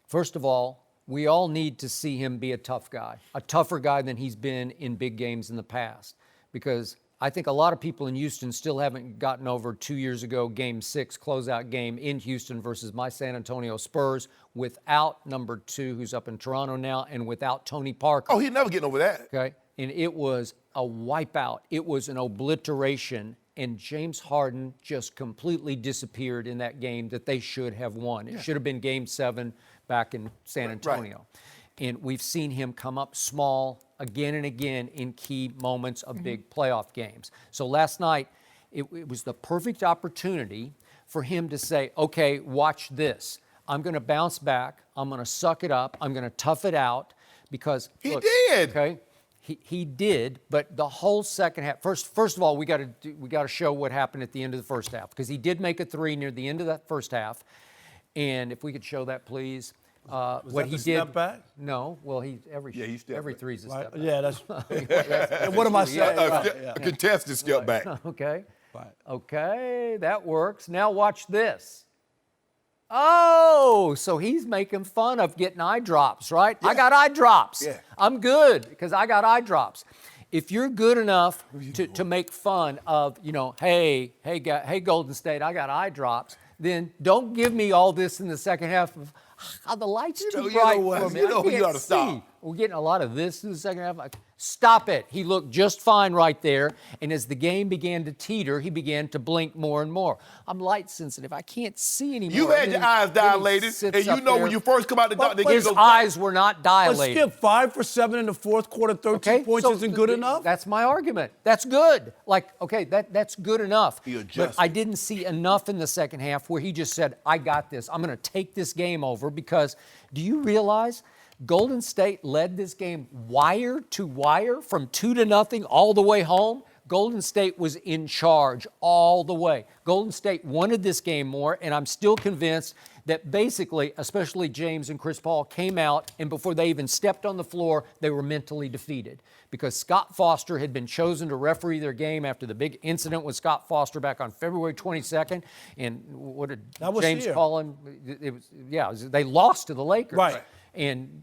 first of all, we all need to see him be a tough guy, a tougher guy than he's been in big games in the past. Because I think a lot of people in Houston still haven't gotten over 2 years ago, Game 6, closeout game in Houston versus my San Antonio Spurs without number 2, who's up in Toronto now, and without Tony Parker. Oh, he's never getting over that. Okay, and it was a wipeout. It was an obliteration. And James Harden just completely disappeared in that game that they should have won. It should have been Game 7 back in San Antonio. Right. And we've seen him come up small again and again in key moments of big playoff games. So last night, it was the perfect opportunity for him to say, okay, watch this. I'm going to bounce back. I'm going to suck it up. I'm going to tough it out because he did. Okay. He did, but the whole second half. First of all, we got to show what happened at the end of the first half because he did make a 3 near the end of that first half, and if we could show that, please. Was what that he the did. Step back? No, well, every 3 is a step back. Yeah, that's. What am I saying? A contested step back. Okay. Right. Okay, that works. Now watch this. Oh, so he's making fun of getting eye drops, right? Yeah. I got eye drops. Yeah. I'm good because I got eye drops. If you're good enough to make fun of, hey, Golden State, I got eye drops, then don't give me all this in the second half of how the lights too bright for me. You ought to stop. We're getting a lot of this in the second half. Stop it. He looked just fine right there. And as the game began to teeter, he began to blink more and more. I'm light sensitive. I can't see anymore. You had your eyes dilated, and you know when you first come out the doctor, his eyes were not dilated. Skip 5 for 7 in the fourth quarter, 13 points isn't good enough? That's my argument. That's good. That's good enough. But I didn't see enough in the second half where he just said, I got this. I'm going to take this game over because do you realize Golden State led this game wire to wire from 2-0 all the way home? Golden State was in charge all the way. Golden State wanted this game more, and I'm still convinced that basically, especially James and Chris Paul, came out, and before they even stepped on the floor, they were mentally defeated because Scott Foster had been chosen to referee their game after the big incident with Scott Foster back on February 22nd. And what did James call him? They lost to the Lakers. Right. And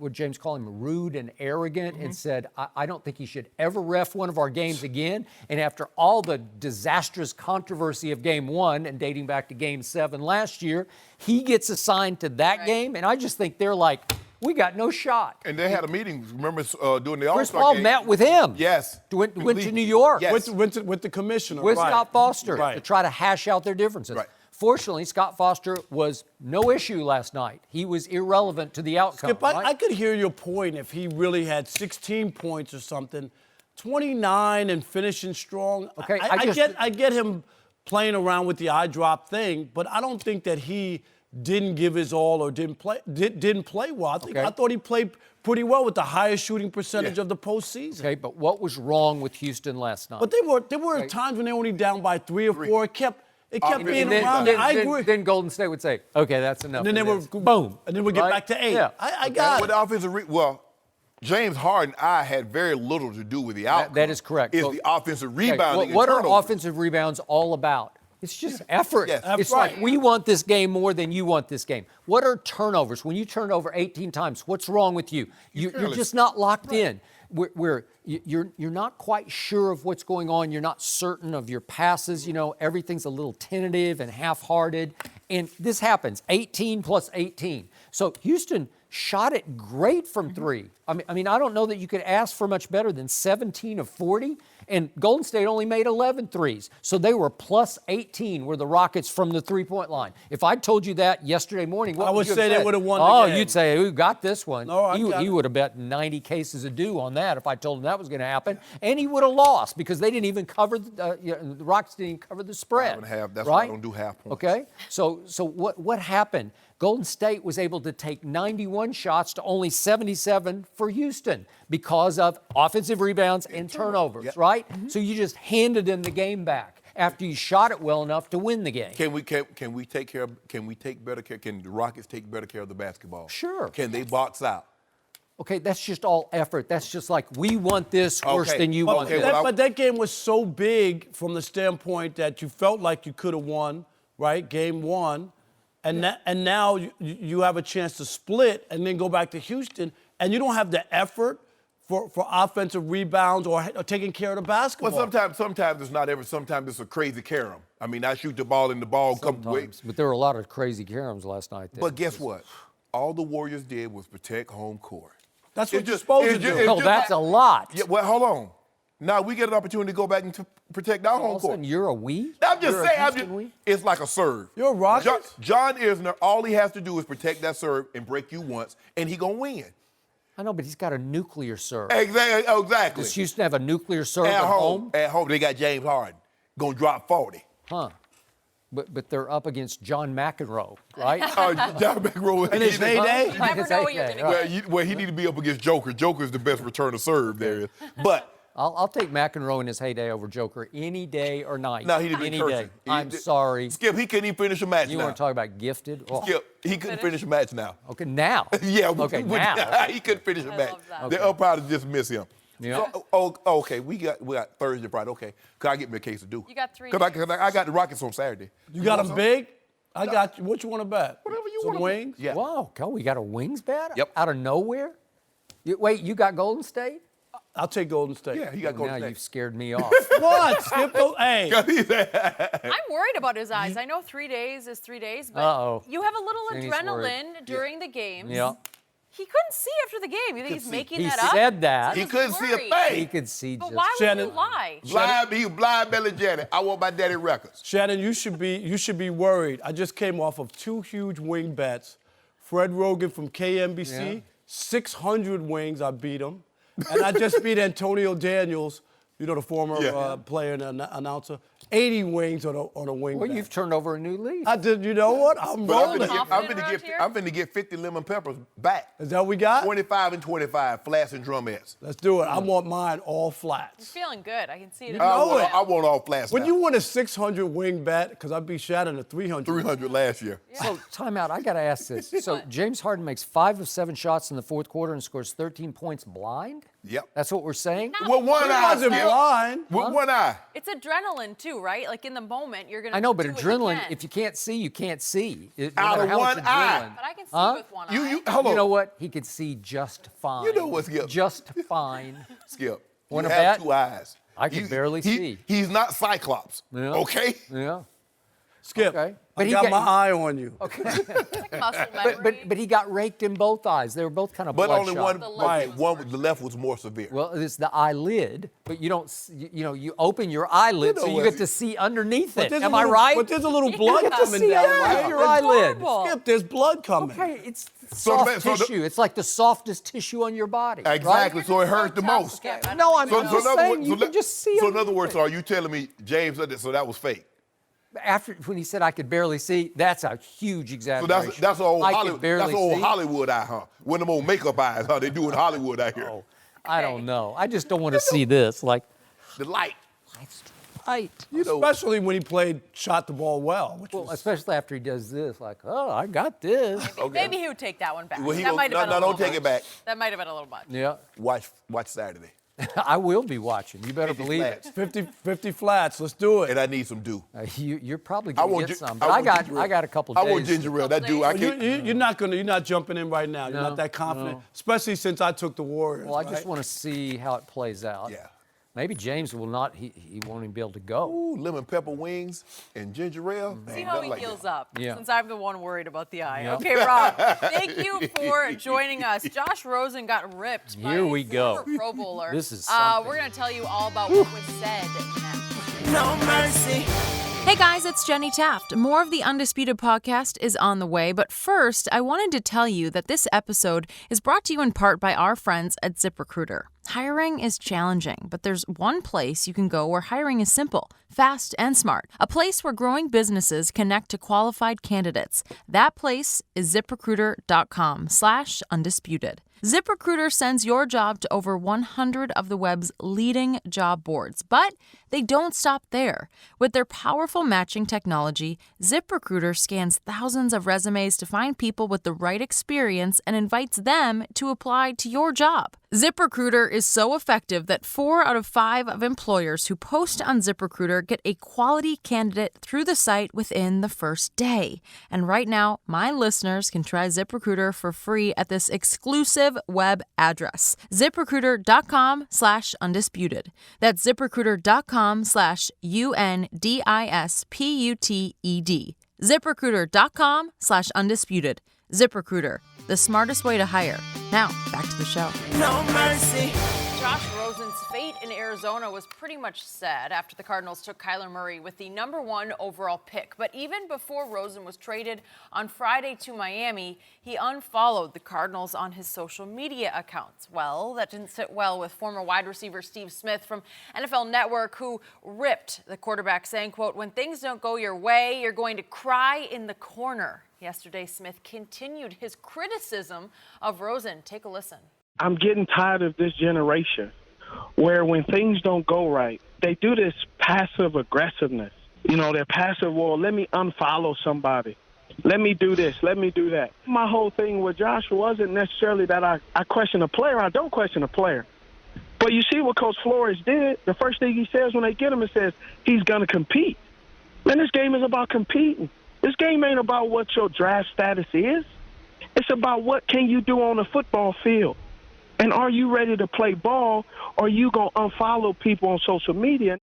would James call him rude and arrogant and said, I don't think he should ever ref one of our games again. And after all the disastrous controversy of Game 1 and dating back to Game 7 last year, he gets assigned to that game. And I just think they're like, we got no shot. And they had a meeting, remember, during the All-Star Chris Paul game. met with him. Yes. Went to New York. Yes. With the commissioner. With Scott Foster to try to hash out their differences. Right. Fortunately, Scott Foster was no issue last night. He was irrelevant to the outcome. Skip, I could hear your point if he really had 16 points or something, 29 and finishing strong. Okay, I get him playing around with the eye drop thing, but I don't think that he didn't give his all or didn't play well. I thought he played pretty well with the highest shooting percentage of the postseason. Okay, but what was wrong with Houston last night? But there were times when they were only down by 3 or 4. It kept being around. I agree. Then Golden State would say, okay, that's enough. And then they would boom. And then we get back to 8. Yeah. I got it. With the James Harden, had very little to do with the outcome. That is correct. It's the offensive rebounding. What are offensive rebounds all about? It's just effort. Yes. It's like we want this game more than you want this game. What are turnovers? When you turn over 18 times, what's wrong with you? You're just not locked in. You're not quite sure of what's going on. You're not certain of your passes. Everything's a little tentative and half-hearted. And this happens, 18 plus 18. So Houston shot it great from 3. I mean, I don't know that you could ask for much better than 17 of 40. And Golden State only made 11 threes. So they were plus 18 were the Rockets from the three-point line. If I told you that yesterday morning, what I would you say have they said? would have won the Oh, game. you'd say, who got this one? No, He would have bet 90 cases of dew on that if I told him that was going to happen. And he would have lost because they didn't even cover, the Rockets didn't even cover the spread. That's right? why I don't do half points. Okay, so what happened? Golden State was able to take 91 shots to only 77 for Houston because of offensive rebounds and turnovers, right? So you just handed them the game back after you shot it well enough to win the game. Can we take care of? Can we take better care? Can the Rockets take better care of the basketball? Sure. Can they box out? Okay, that's just all effort. That's just like, we want this worse than you want this. But that game was so big from the standpoint that you felt like you could have won, right? Game one. And now you have a chance to split and then go back to Houston, and you don't have the effort for offensive rebounds or taking care of the basketball. Well, sometimes it's not ever. Sometimes it's a crazy carom. I mean, I shoot the ball and the ball comes away. But there were a lot of crazy caroms last night. But guess what? All the Warriors did was protect home court. That's what you're supposed to do. No, that's a lot. Yeah, well, hold on. Now we get an opportunity to go back and to protect our All home of a court. sudden, you're a we? I'm just You're a saying, Houston we? it's like a serve. You're a Rockets? John Isner, all he has to do is protect that serve and break you once, and he gonna win. I know, but he's got a nuclear serve. Exactly. Does Houston have a nuclear serve at at home? At home, they got James Harden. Gonna drop 40. Huh. But they're up against John McEnroe, right? John McEnroe. In his heyday? You never know what you're going to get. Well, he need to be up against Joker. Joker's the best returner serve there is. But I'll take McEnroe in his heyday over Joker any day or night. no, he didn't any be day. cursing. I'm sorry. Skip, he couldn't even finish a match You now. want to talk about gifted? Oh. Skip, he couldn't finish a match now. Okay, now. Yeah. Okay, now. he couldn't finish a match. love that. The umpire dismiss him. Yeah. So, okay, we got Thursday, Friday. Okay, could I get me a case of do? You got 3 Cause I got the Rockets on Saturday. You got them big? I got you. What you want to bet? Whatever you Some want. wings? Yeah. Wow, we got a wings bet? Yep. Out of nowhere? Wait, you got Golden State? I'll take Golden State. Yeah, he got Now Golden you've State. scared me off. What? Skip those. Hey. I'm worried about his eyes. I know 3 days is 3 days, but Uh-oh. you have a little Sandy's worried. adrenaline during the games. Yeah. He couldn't see after the game. You think he's see. making He that up? said that. He was couldn't see a worried. thing. He could see But just. why would Shannon- you lie? He was blind belly Janet. I want my daddy records. Shannon, you should be worried. I just came off of 2 huge wing bets. Fred Rogan from KNBC, Yeah. 600 wings, I beat him. And I just beat Antonio Daniels, the former Yeah. player and announcer, 80 wings on a wing Well, bet. you've turned over a new leaf. I did, you know what? I'm But rolling. I'm finna get 50 lemon peppers back. Is that what we got? 25 and 25, flats and drumettes. Let's do it. I want mine all flats. Feeling good. I can see it. in know your it. eyes. I want all flats When now. you win a 600 wing bet, because I beat Shannon at 300. 300 last year. So, time out. I got to ask this. So, James Harden makes 5 of 7 shots in the fourth quarter and scores 13 points blind? Yep. That's what we're saying? With one He eye. wasn't Skip. blind. With one eye. It's adrenaline too, right? Like in the moment, you're gonna. I know, but do what adrenaline, you can. if you can't see, you can't see. No Out matter of how much one eye. adrenaline. But I can see with one eye. Hold on. You know what? He could see just fine. You know what, Skip? Just fine. Skip. Wanna you have bet? 2 eyes. I can barely see. He's not Cyclops. Yeah. Okay? Yeah. Skip, Okay. I But he got got- my eye on you. Like muscle memory. But he got raked in both eyes. They were both kind of But bloodshot. only one, The left right, was the left was more severe. Well, it's the eyelid, but you don't. You open your eyelid You know so you what? get to see underneath it. There's Am a I little- right? But there's a little blood You get to coming see down, underneath right? your eyelid. horrible. Skip, there's blood coming. Okay, it's So soft the- so the- tissue. It's like the softest tissue on your body. Exactly. Right? So it hurt the most. Skip, I No, don't I'm think not so. just saying you can just see So it. in other words, are you telling me James said that, so that was fake? After when he said I could barely see, that's a huge So exaggeration. that's old I Hollywood. could barely That's old see. Hollywood eye, huh? One of them old makeup eyes, huh? They do in Hollywood out here. Oh, I don't know. I just don't want to see this. Like, The light. right. You know. Especially when he shot the ball well. Which Well, was, especially after he does this, like, oh, I got this. Maybe he would take that one back. Well, he that gonna- might have been a no, little don't take much. it back. That might have been a little much. Yeah, Watch Saturday. I will be watching. You better 50 believe flats. it. 50 flats. Let's do it. And I need some dew. You're probably I gonna want get gi- some, I but want ginger ale. I got a couple I days. want ginger ale. That dew, I Couple can't. You're not jumping in right now. You're No, not that confident, no. especially since I took the Warriors. Well, I just right? want to see how it plays out. Yeah. Maybe James will not. He won't even be able to go. Ooh, lemon pepper wings and ginger ale. See how he heals up, Yeah. since I'm the one worried about the eye. Yeah. Okay, Rob, thank you for joining us. Josh Rosen got ripped by Here we go. former Pro Bowler. This is something. We're going to tell you all about what was said next. No mercy. Hey guys, it's Jenny Taft. More of the Undisputed podcast is on the way, but first, I wanted to tell you that this episode is brought to you in part by our friends at ZipRecruiter. Hiring is challenging, but there's one place you can go where hiring is simple, fast, and smart. A place where growing businesses connect to qualified candidates. That place is ZipRecruiter.com/undisputed. ZipRecruiter sends your job to over 100 of the web's leading job boards, but they don't stop there. With their powerful matching technology, ZipRecruiter scans thousands of resumes to find people with the right experience and invites them to apply to your job. ZipRecruiter is so effective that 4 out of 5 of employers who post on ZipRecruiter get a quality candidate through the site within the first day. And right now, my listeners can try ZipRecruiter for free at this exclusive web address, ZipRecruiter.com/undisputed. That's ZipRecruiter.com/UNDISPUTED. ZipRecruiter.com/undisputed. ZipRecruiter, the smartest way to hire. Now, back to the show. No mercy. Josh Rosen's fate in Arizona was pretty much set after the Cardinals took Kyler Murray with the #1 overall pick. But even before Rosen was traded on Friday to Miami, he unfollowed the Cardinals on his social media accounts. Well, that didn't sit well with former wide receiver Steve Smith from NFL Network, who ripped the quarterback, saying, quote, "When things don't go your way, you're going to cry in the corner." Yesterday, Smith continued his criticism of Rosen. Take a listen. I'm getting tired of this generation where when things don't go right, they do this passive aggressiveness. You know, they're passive, well, let me unfollow somebody. Let me do this. Let me do that. My whole thing with Josh wasn't necessarily that I question a player. I don't question a player. But you see what Coach Flores did? The first thing he says when they get him, it says he's going to compete. Man, this game is about competing. This game ain't about what your draft status is. It's about what can you do on the football field. And are you ready to play ball, or are you going to unfollow people on social media?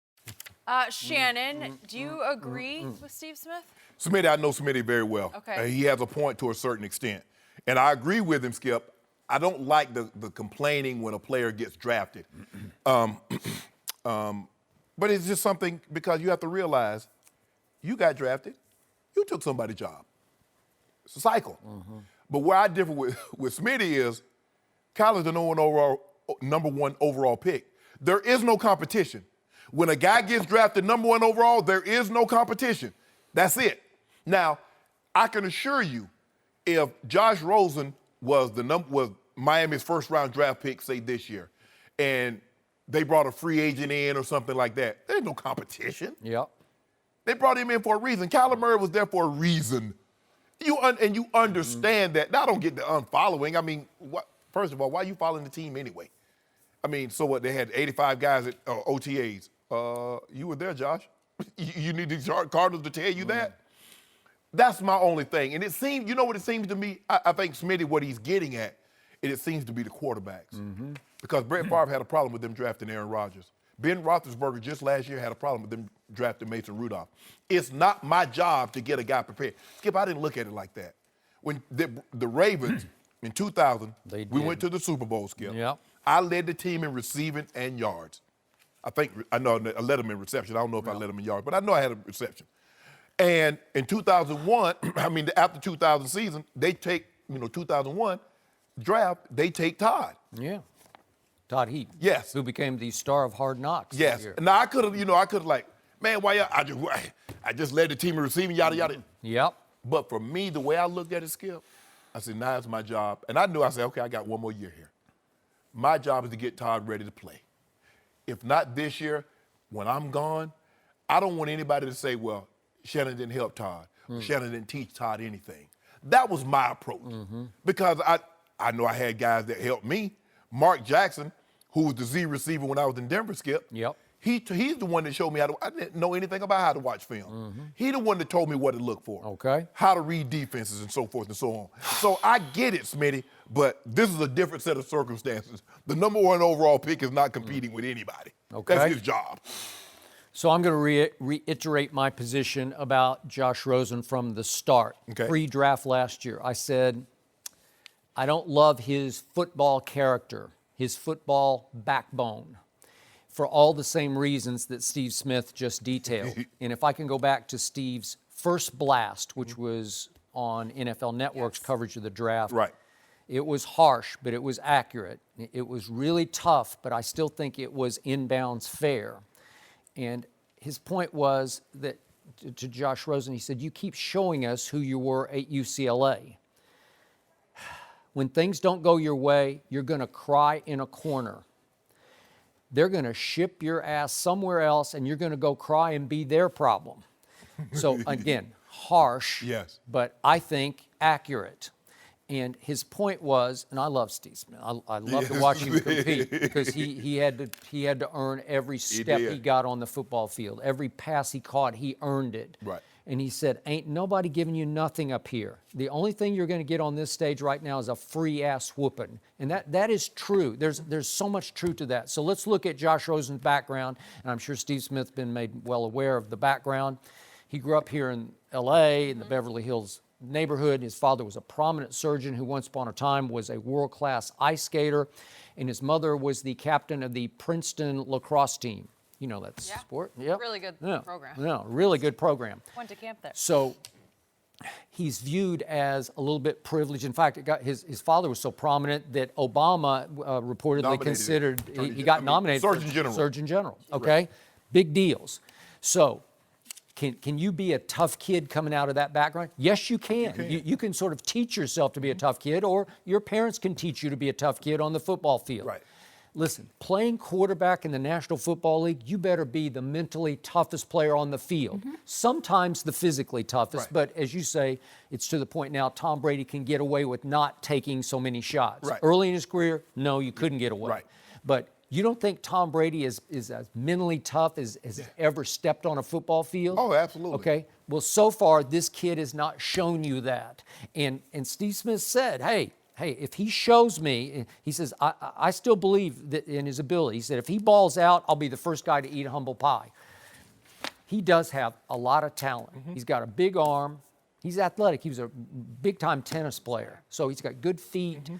Shannon, do you agree with Steve Smith? Smitty, I know Smitty very well. Okay. He has a point to a certain extent. And I agree with him, Skip. I don't like the complaining when a player gets drafted. But it's just something, because you have to realize you got drafted. You took somebody's job. It's a cycle. But where I differ with Smitty is Kyler's the number one overall pick. There is no competition. When a guy gets drafted #1 overall, there is no competition. That's it. Now, I can assure you, if Josh Rosen was Miami's first-round draft pick, say this year, and they brought a free agent in or something like that, there's no competition. Yep. They brought him in for a reason. Kyler Murray was there for a reason. You understand that. Now, I don't get the unfollowing. I mean, first of all, why are you following the team anyway? I mean, so what? They had 85 guys at OTAs. You were there, Josh. You need the Cardinals to tell you that? That's my only thing. And it seems, you know what it seems to me? I think Smitty, what he's getting at, it seems to be the quarterbacks. Because Brett Favre had a problem with them drafting Aaron Rodgers. Ben Roethlisberger just last year had a problem with them drafting Mason Rudolph. It's not my job to get a guy prepared. Skip, I didn't look at it like that. When the Ravens in 2000, we went to the Super Bowl, Skip. Yep. I led the team in receiving and yards. I know I led them in reception. I don't know if I led them in yards, but I know I had a reception. And in 2001, after 2000 season, they take, 2001 draft, they take Todd. Yeah. Todd Heaton. Yes. Who became the star of Hard Knocks. Yes. That year. Now I could have, man, why I just led the team in receiving, yada yada. Yep. But for me, the way I looked at it, Skip, I said, now it's my job. And I knew, I said, okay, I got one more year here. My job is to get Todd ready to play. If not this year, when I'm gone, I don't want anybody to say, well, Shannon didn't help Todd. Shannon didn't teach Todd anything. That was my approach. Because I know I had guys that helped me. Mark Jackson, who was the Z receiver when I was in Denver, Skip. Yep. He's the one that showed me how to. I didn't know anything about how to watch film. He the one that told me what to look for. Okay. How to read defenses and so forth and so on. So I get it, Smitty, but this is a different set of circumstances. The number 1 overall pick is not competing with anybody. Okay. That's his job. So I'm going to reiterate my position about Josh Rosen from the start. Okay. Pre-draft last year, I said, I don't love his football character, his football backbone, for all the same reasons that Steve Smith just detailed. And if I can go back to Steve's first blast, which was on NFL Network's coverage of the draft. Right. It was harsh, but it was accurate. It was really tough, but I still think it was inbounds fair. And his point was that to Josh Rosen, he said, you keep showing us who you were at UCLA. When things don't go your way, you're going to cry in a corner. They're going to ship your ass somewhere else, and you're going to go cry and be their problem. So, again, harsh, yes, but I think accurate. And his point was, and I love Steve Smith. I love to watch him compete because he had to earn every step he got on the football field. Every pass he caught, he earned it. Right. And he said, ain't nobody giving you nothing up here. The only thing you're going to get on this stage right now is a free ass whooping. And that is true. There's so much truth to that. So let's look at Josh Rosen's background. And I'm sure Steve Smith's been made well aware of the background. He grew up here in L.A. in the Beverly Hills neighborhood. His father was a prominent surgeon who once upon a time was a world-class ice skater. And his mother was the captain of the Princeton lacrosse team. You know that sport. Yep. Really good program. Yeah, really good program. Went to camp there. So he's viewed as a little bit privileged. In fact, his father was so prominent that Obama reportedly considered he got nominated for Surgeon General. Okay, right. Big deals. So can you be a tough kid coming out of that background? Yes, you can. You can sort of teach yourself to be a tough kid, or your parents can teach you to be a tough kid on the football field. Right. Listen, playing quarterback in the National Football League, you better be the mentally toughest player on the field. Sometimes the physically toughest, but as you say, it's to the point now Tom Brady can get away with not taking so many shots. Right. Early in his career, no, you couldn't get away. Right. But you don't think Tom Brady is as mentally tough as ever stepped on a football field? Oh, absolutely. Okay. Well, so far, this kid has not shown you that. And Steve Smith said, hey, if he shows me, he says, I still believe that in his ability. He said, if he balls out, I'll be the first guy to eat a humble pie. He does have a lot of talent. He's got a big arm. He's athletic. He was a big-time tennis player. So he's got good feet.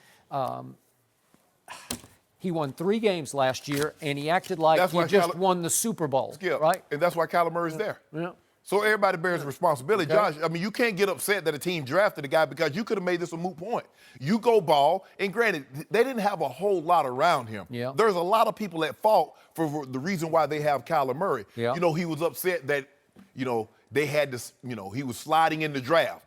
He won 3 games last year, and he acted like he just won the Super Bowl. Right? And that's why Kyler Murray's there. Yeah. So everybody bears responsibility. Okay. Josh, I mean, you can't get upset that a team drafted a guy because you could have made this a moot point. You go ball, and granted, they didn't have a whole lot around him. Yeah. There's a lot of people at fault for the reason why they have Kyler Murray. Yeah. You know, he was upset that, they had this, he was sliding in the draft.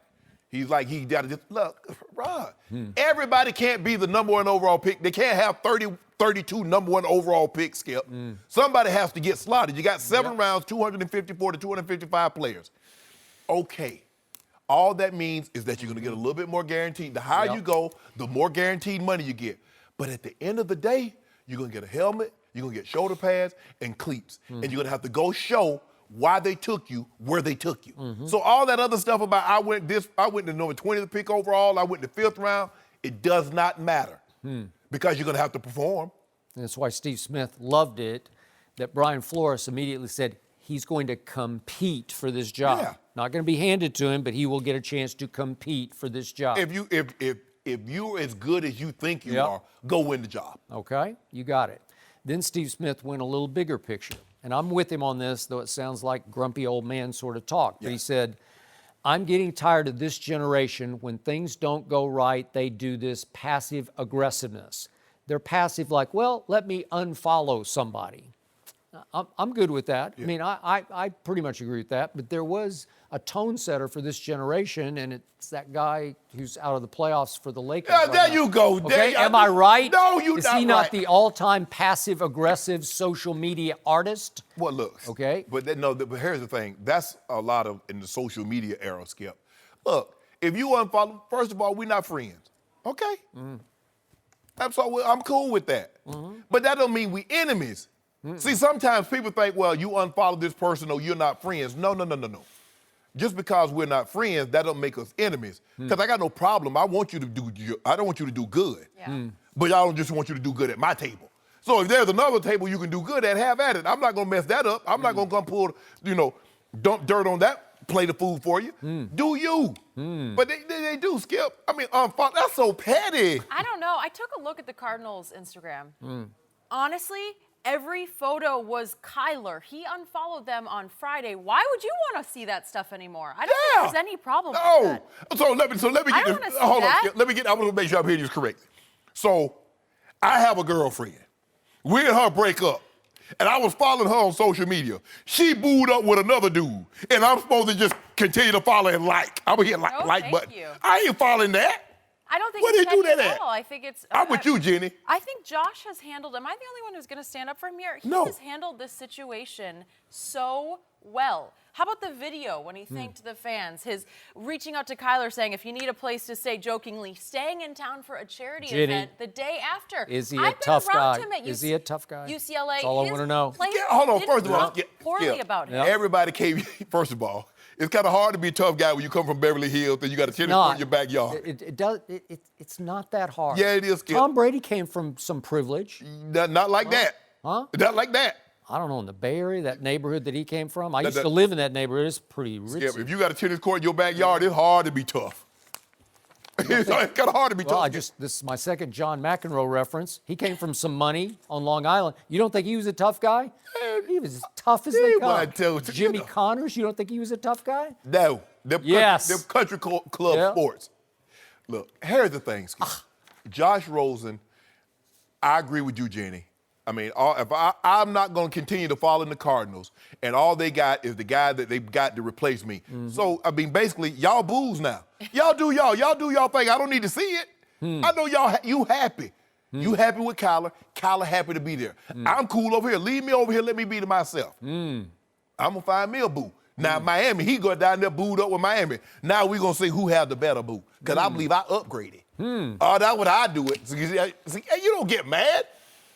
He's like, he got to just, look, Rod, everybody can't be the number 1 overall pick. They can't have 32 number 1 overall picks, Skip. Somebody has to get slotted. You got 7 rounds, 254 to 255 players. Okay. All that means is that you're going to get a little bit more guaranteed. The higher you go, the more guaranteed money you get. But at the end of the day, you're going to get a helmet, you're going to get shoulder pads and cleats. And you're going to have to go show why they took you, where they took you. So all that other stuff about I went to number 20th pick overall, I went to 5th round, it does not matter because you're going to have to perform. And that's why Steve Smith loved it, that Brian Flores immediately said he's going to compete for this job. Yeah. Not going to be handed to him, but he will get a chance to compete for this job. If you're as good as you think you are, go win the job. Okay, you got it. Then Steve Smith went a little bigger picture. And I'm with him on this, though it sounds like grumpy old man sort of talk. But he said, I'm getting tired of this generation. When things don't go right, they do this passive aggressiveness. They're passive like, well, let me unfollow somebody. I'm good with that. I mean, I pretty much agree with that. But there was a tone setter for this generation, and it's that guy who's out of the playoffs for the Lakers. Yeah, there you go. Okay, am I right? No, you're not right. Is he not the all-time passive-aggressive social media artist? Well, look. Okay. But here's the thing. That's a lot of in the social media era, Skip. Look, if you unfollow, first of all, we're not friends. Okay? I'm cool with that. But that don't mean we enemies. See, sometimes people think, well, you unfollow this person or you're not friends. No. Just because we're not friends, that don't make us enemies. Because I got no problem. I don't want you to do good. Yeah. But I don't just want you to do good at my table. So if there's another table you can do good at, have at it. I'm not gonna mess that up. I'm not gonna come pull, dump dirt on that plate of food for you. Do you? But they do, Skip. I mean, that's so petty. I don't know. I took a look at the Cardinals' Instagram. Honestly, every photo was Kyler. He unfollowed them on Friday. Why would you want to see that stuff anymore? I don't think there's any problem with that. So let me I get don't this. wanna see Hold on, that. Skip. I'm gonna make sure I'm hearing this correctly. So I have a girlfriend. We and her break up. And I was following her on social media. She booed up with another dude. And I'm supposed to just continue to follow and like. I'm gonna hit like thank button. you. I ain't following that. I don't think Where it's they do petty that at at? all. I think it's. I'm with you, Jenny. I think Josh has handled. Am I the only one who's going to stand up for him here? He No. has handled this situation so well. How about the video when he thanked the fans? His reaching out to Kyler saying, if you need a place to stay, jokingly, staying in town for a charity Jenny, event the day after. Is he I've a tough been around guy? him at Is he a tough guy? UCLA. That's all I His wanna know. players Hold on, didn't first of all, talk poorly about him. Everybody came, first of all, it's kind of hard to be a tough guy when you come from Beverly Hills and you got a tennis court in your backyard. It's not that hard. Yeah, it is, Skip. Tom Brady came from some privilege. Not like that. Huh? Not like that. I don't know, in the Bay Area, that neighborhood that he came from. I used to live in that neighborhood. It's pretty rich. Skip, if you got a tennis court in your backyard, it's hard to be tough. It's kind of hard to be tough. This is my second John McEnroe reference. He came from some money on Long Island. You don't think he was a tough guy? He was as tough as they come. Jimmy Connors, you don't think he was a tough guy? No. Them country club sports. Look, here's the thing, Skip. Josh Rosen, I agree with you, Jenny. I mean, I'm not going to continue to follow in the Cardinals, and all they got is the guy that they've got to replace me. So, I mean, basically, y'all booze now. Y'all do y'all thing. I don't need to see it. I know you happy. You happy with Kyler. Kyler happy to be there. I'm cool over here. Leave me over here. Let me be to myself. I'm going to find me a boo. Now, Miami, he go down there booed up with Miami. Now we going to see who has the better boo, because I believe I upgraded. Oh, that's what I do it. See, you don't get mad.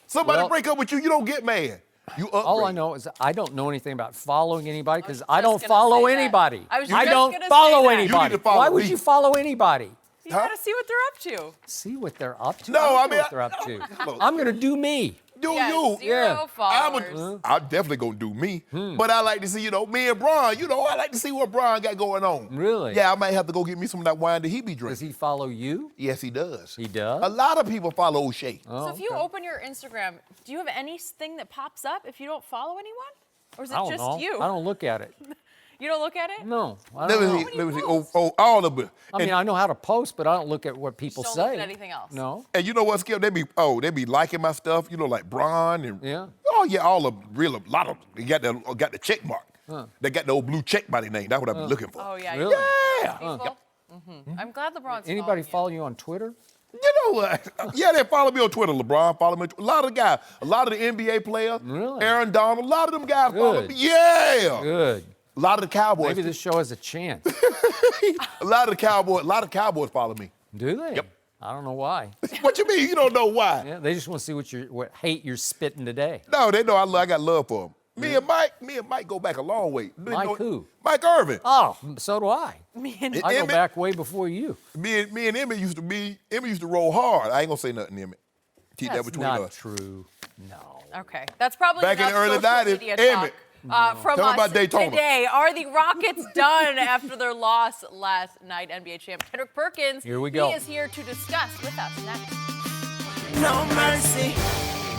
Somebody break up with you, you don't get mad. You upgrade. All I know is I don't know anything about following anybody because I don't follow anybody. I don't follow anybody. You need to follow Why would me. you follow anybody? You got to see what they're up to. See what they're up to? No, I don't know what they're up to. I'm going to do me. Do you? Zero followers. I'm definitely going to do me. But I like to see, me and Bron, I like to see what Bron got going on. Really? Yeah, I might have to go get me some of that wine that he be drinking. Does he follow you? Yes, he does. He does? A lot of people follow O'Shea. So if you open your Instagram, do you have anything that pops up if you don't follow anyone? Or is it I don't just know. you? I don't look at it. You don't look at it? No. I Let don't know. me see. All of it. I mean, I know how to post, but I don't look at what people Don't say. look at anything else. No. And you know what, Skip? They be liking my stuff, like Bron and Yeah. Oh yeah, all of real a lot of they got the check mark. They got the old blue check by their name. That's what I've been looking for. Oh, yeah. Really? People? I'm glad LeBron's Anybody following follow you on Twitter? You know what? Yeah, they follow me on Twitter. LeBron follow me. A lot of the guys, a lot of the NBA players, Really? Aaron Donald, a lot of them guys follow Good. me. Yeah. Good. A lot of the Cowboys. Maybe this show has a chance. a lot of Cowboys follow me. Do they? Yep. I don't know why. What you mean? You don't know why? Yeah, they just want to see what hate you're spitting today. No, they know I got love for them. Me and Mike go back a long way. Mike who? Mike Irvin. Oh, so do I. Me and I go back way before you. Me and Emmett used to roll hard. I ain't gonna say nothing, Emmett. Keep that That's between not us. true. No. Okay, that's probably Back in enough the early social 90s, media Emmett. talk, from Tell 'em us about Daytona. today. Are the Rockets done after their loss last night? NBA champ Kendrick Perkins. Here we go. He is here to discuss with us next. No mercy.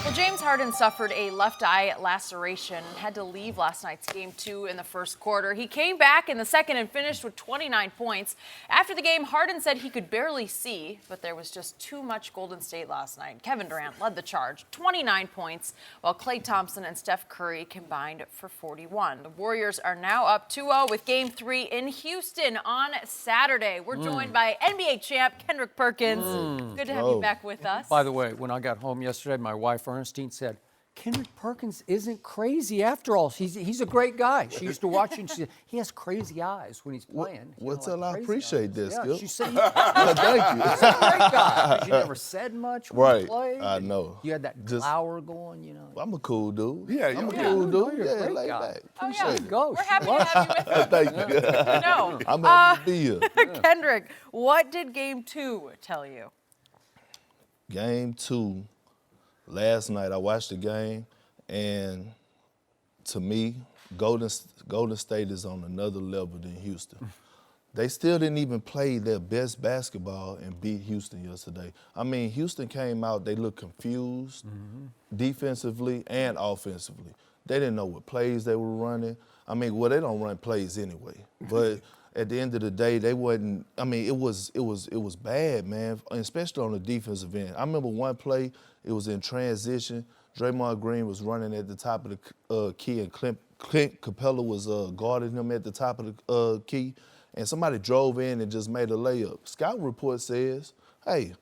Well, James Harden suffered a left eye laceration, had to leave last night's game 2 in the first quarter. He came back in the second and finished with 29 points. After the game, Harden said he could barely see, but there was just too much Golden State last night. Kevin Durant led the charge, 29 points, while Klay Thompson and Steph Curry combined for 41. The Warriors are now up 2-0 with Game 3 in Houston on Saturday. We're joined by NBA champ Kendrick Perkins. Good to have you back with us. By the way, when I got home yesterday, my wife Ernestine said, Kendrick Perkins isn't crazy after all. He's a great guy. She used to watch him. He has crazy eyes when he's playing. Well, I appreciate this, Yeah, Skip. she said Thank you. he's a great guy. You never said much when you played. I know. You had that glower going, I'm a cool dude. Yeah, I'm a yeah. cool No, dude. you're a Yeah, great laid guy. back. Oh, yeah. Appreciate it. Go. We're happy to have you with us. Thank you. No. I'm happy to be here. Kendrick, what did game 2 tell you? Game 2, last night I watched the game, and to me, Golden State is on another level than Houston. They still didn't even play their best basketball and beat Houston yesterday. I mean, Houston came out, they looked confused defensively and offensively. They didn't know what plays they were running. I mean, well, they don't run plays anyway. But at the end of the day, they wasn't. I mean, it was bad, man, especially on the defensive end. I remember one play, it was in transition. Draymond Green was running at the top of the key, and Clint Capella was guarding him at the top of the key. And somebody drove in and just made a layup. Scouting report says, hey,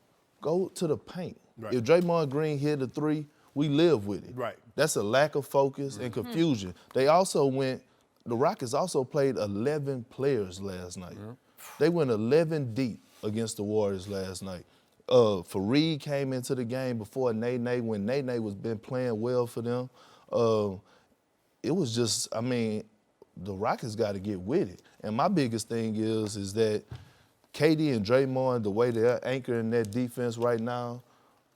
go to the paint. Right. If Draymond Green hit a 3, we live with it. Right. That's a lack of focus and confusion. They also the Rockets also played 11 players last night. They went 11 deep against the Warriors last night. Fareed came into the game before Nene, when Nene was been playing well for them. It was just, I mean, the Rockets got to get with it. And my biggest thing is that KD and Draymond, the way they're anchoring that defense right now,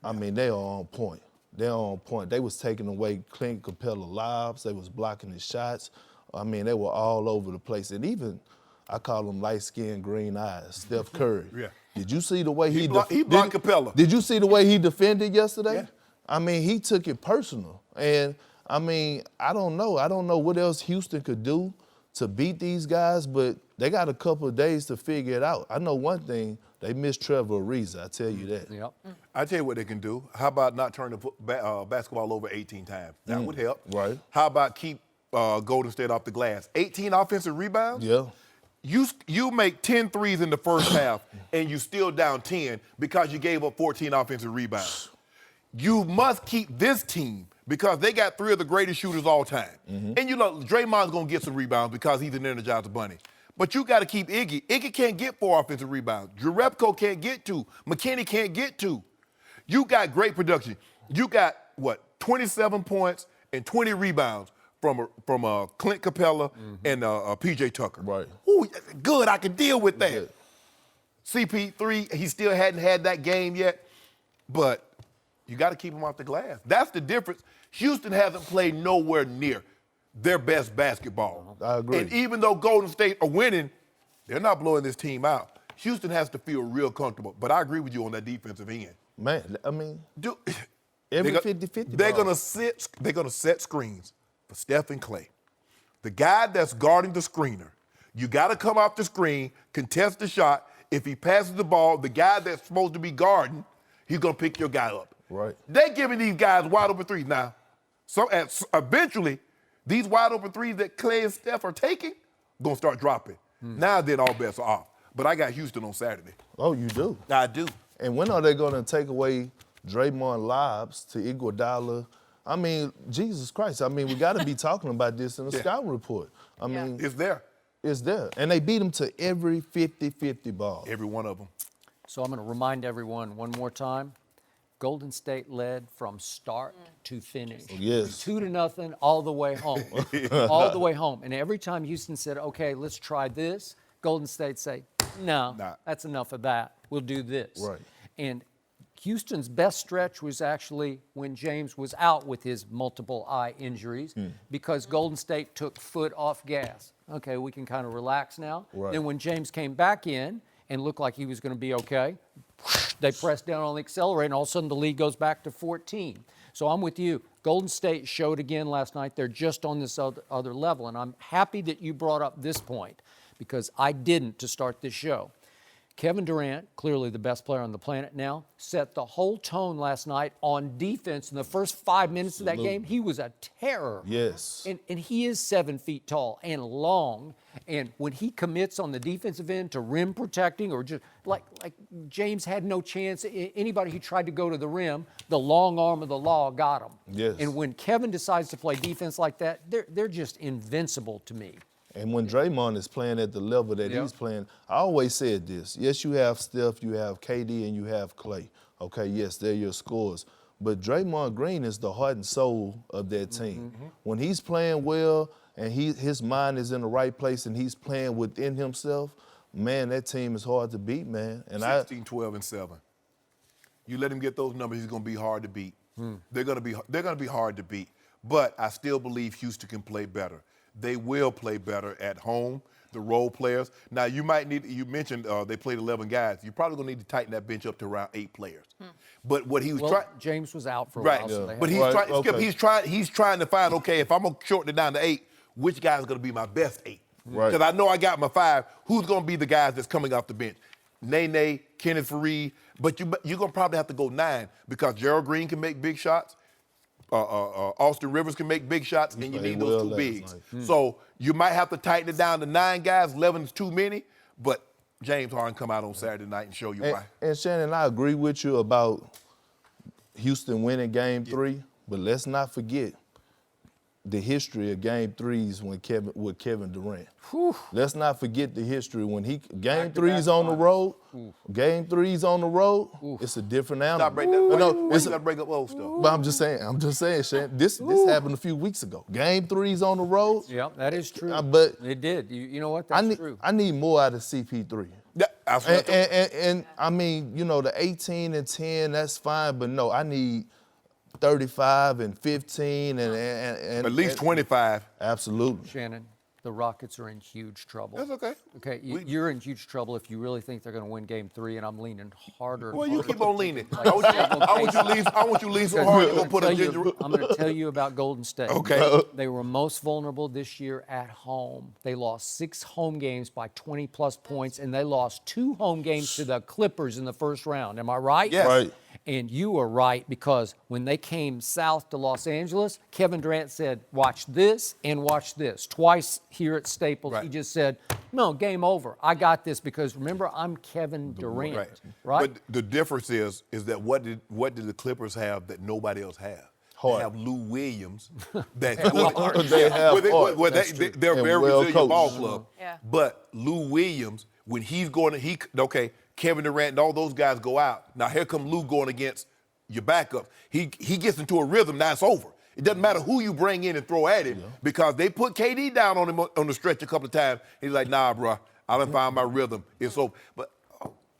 I mean, they are on point. They're on point. They was taking away Clint Capella lobs. They was blocking his shots. I mean, they were all over the place. And even, I call them light-skinned green eyes, Steph Curry. Yeah. Did you see the way he blocked Capella. Did you see the way he defended yesterday? Yeah. I mean, he took it personal. And, I mean, I don't know. I don't know what else Houston could do to beat these guys, but they got a couple of days to figure it out. I know one thing, they missed Trevor Ariza, I tell you that. Yep. I tell you what they can do. How about not turn the basketball over 18 times? That would help. Right. How about keep Golden State off the glass? 18 offensive rebounds? Yeah. You make 10 threes in the first half, and you still down 10 because you gave up 14 offensive rebounds. You must keep this team because they got 3 of the greatest shooters all time. And you know, Draymond's going to get some rebounds because he's an Energizer Bunny. But you got to keep Iggy. Iggy can't get 4 offensive rebounds. Jerebko can't get 2. McKinney can't get 2. You got great production. You got, 27 points and 20 rebounds from Clint Capella and P.J. Tucker. Right. Ooh, good, I can deal with that. Yeah. CP3, he still hadn't had that game yet, but you got to keep him off the glass. That's the difference. Houston hasn't played nowhere near their best basketball. I agree. And even though Golden State are winning, they're not blowing this team out. Houston has to feel real comfortable. But I agree with you on that defensive end. Man, I mean, Every 50-50 They're ball. gonna set screens for Steph and Clay. The guy that's guarding the screener, you got to come off the screen, contest the shot. If he passes the ball, the guy that's supposed to be guarding, he's gonna pick your guy up. Right. They're giving these guys wide open threes now. So eventually, these wide open threes that Clay and Steph are taking, gonna start dropping. Now then, all bets are off. But I got Houston on Saturday. Oh, you do? I do. And when are they going to take away Draymond lobs to Iguodala? I mean, Jesus Christ. I mean, we got to be talking about this in the scouting report. I mean, It's there. it's there. And they beat them to every 50-50 ball. Every one of them. So I'm going to remind everyone one more time. Golden State led from start to finish. Yes. 2-0 all the way home. All the way home. And every time Houston said, okay, let's try this, Golden State say, no, that's enough of that. We'll do this. Right. And Houston's best stretch was actually when James was out with his multiple eye injuries because Golden State took foot off gas. Okay, we can kind of relax now. Right. Then when James came back in and looked like he was going to be okay, they pressed down on the accelerator, and all of a sudden the lead goes back to 14. So I'm with you. Golden State showed again last night they're just on this other level, and I'm happy that you brought up this point because I didn't to start this show. Kevin Durant, clearly the best player on the planet now, set the whole tone last night on defense. In the first 5 minutes of that game, he was a terror. Yes. And he is 7 feet tall and long. And when he commits on the defensive end to rim protecting, or just like James had no chance. Anybody who tried to go to the rim, the long arm of the law got him. Yes. And when Kevin decides to play defense like that, they're just invincible to me. And when Draymond is playing at the level that he's playing, I always said this. Yes, you have Steph, you have KD, and you have Clay. Okay, yes, they're your scorers. But Draymond Green is the heart and soul of that team. When he's playing well and his mind is in the right place and he's playing within himself, man, that team is hard to beat, man. And 16, 12, and 7. You let him get those numbers, he's going to be hard to beat. They're going to be hard to beat. But I still believe Houston can play better. They will play better at home, the role players. Now, you mentioned they played 11 guys. You're probably going to need to tighten that bench up to around 8 players. But what he was trying... James was out for a right. while. So but he's trying to find, okay, if I'm going to shorten it down to 8, which guy is going to be my best 8? Right. Because I know I got my 5. Who's going to be the guys that's coming off the bench? Nene, Kenneth Faried. But you're going to probably have to go 9 because Gerald Green can make big shots. Austin Rivers can make big shots, and you need those 2 bigs. So you might have to tighten it down to 9 guys. 11 is too many, but James Harden come out on Saturday night and show you why. And Shannon, I agree with you about Houston winning Game 3, but let's not forget the history of Game 3s with Kevin Durant. Whew. Let's not forget the history when Game 3's on the road. Game 3's on the road. It's a different animal. It's got to break up old stuff. But I'm just saying, Shannon, this happened a few weeks ago. Game 3's on the road. Yeah, that is true. But it did. You know what? That's true. I need more out of CP3. Yeah, and I mean, the 18 and 10, that's fine, but no, I need 35 and 15 and at least 25. Absolutely. Shannon, the Rockets are in huge trouble. That's okay. Okay, you're in huge trouble if you really think they're going to win Game 3, and I'm leaning harder. Well, you keep on leaning. I want you to lean so hard you're going to put a ginger. I'm going to tell you about Golden State. Okay. They were most vulnerable this year at home. They lost 6 home games by 20-plus points, and they lost 2 home games to the Clippers in the first round. Am I right? Yes. Right. And you are right, because when they came south to Los Angeles, Kevin Durant said, watch this and watch this. Twice here at Staples, He just said, no, game over. I got this, because remember, I'm Kevin Durant. Right? But the difference is that what did the Clippers have that nobody else has? They have Lou Williams. That's good. They have they're a very resilient ball club. Yeah. But Lou Williams, when he's going to, Kevin Durant and all those guys go out. Now here come Lou going against your backup. He gets into a rhythm. Now it's over. It doesn't matter who you bring in and throw at him because they put KD down on him on the stretch a couple of times. He's like, nah, bro, I done found my rhythm. It's over. But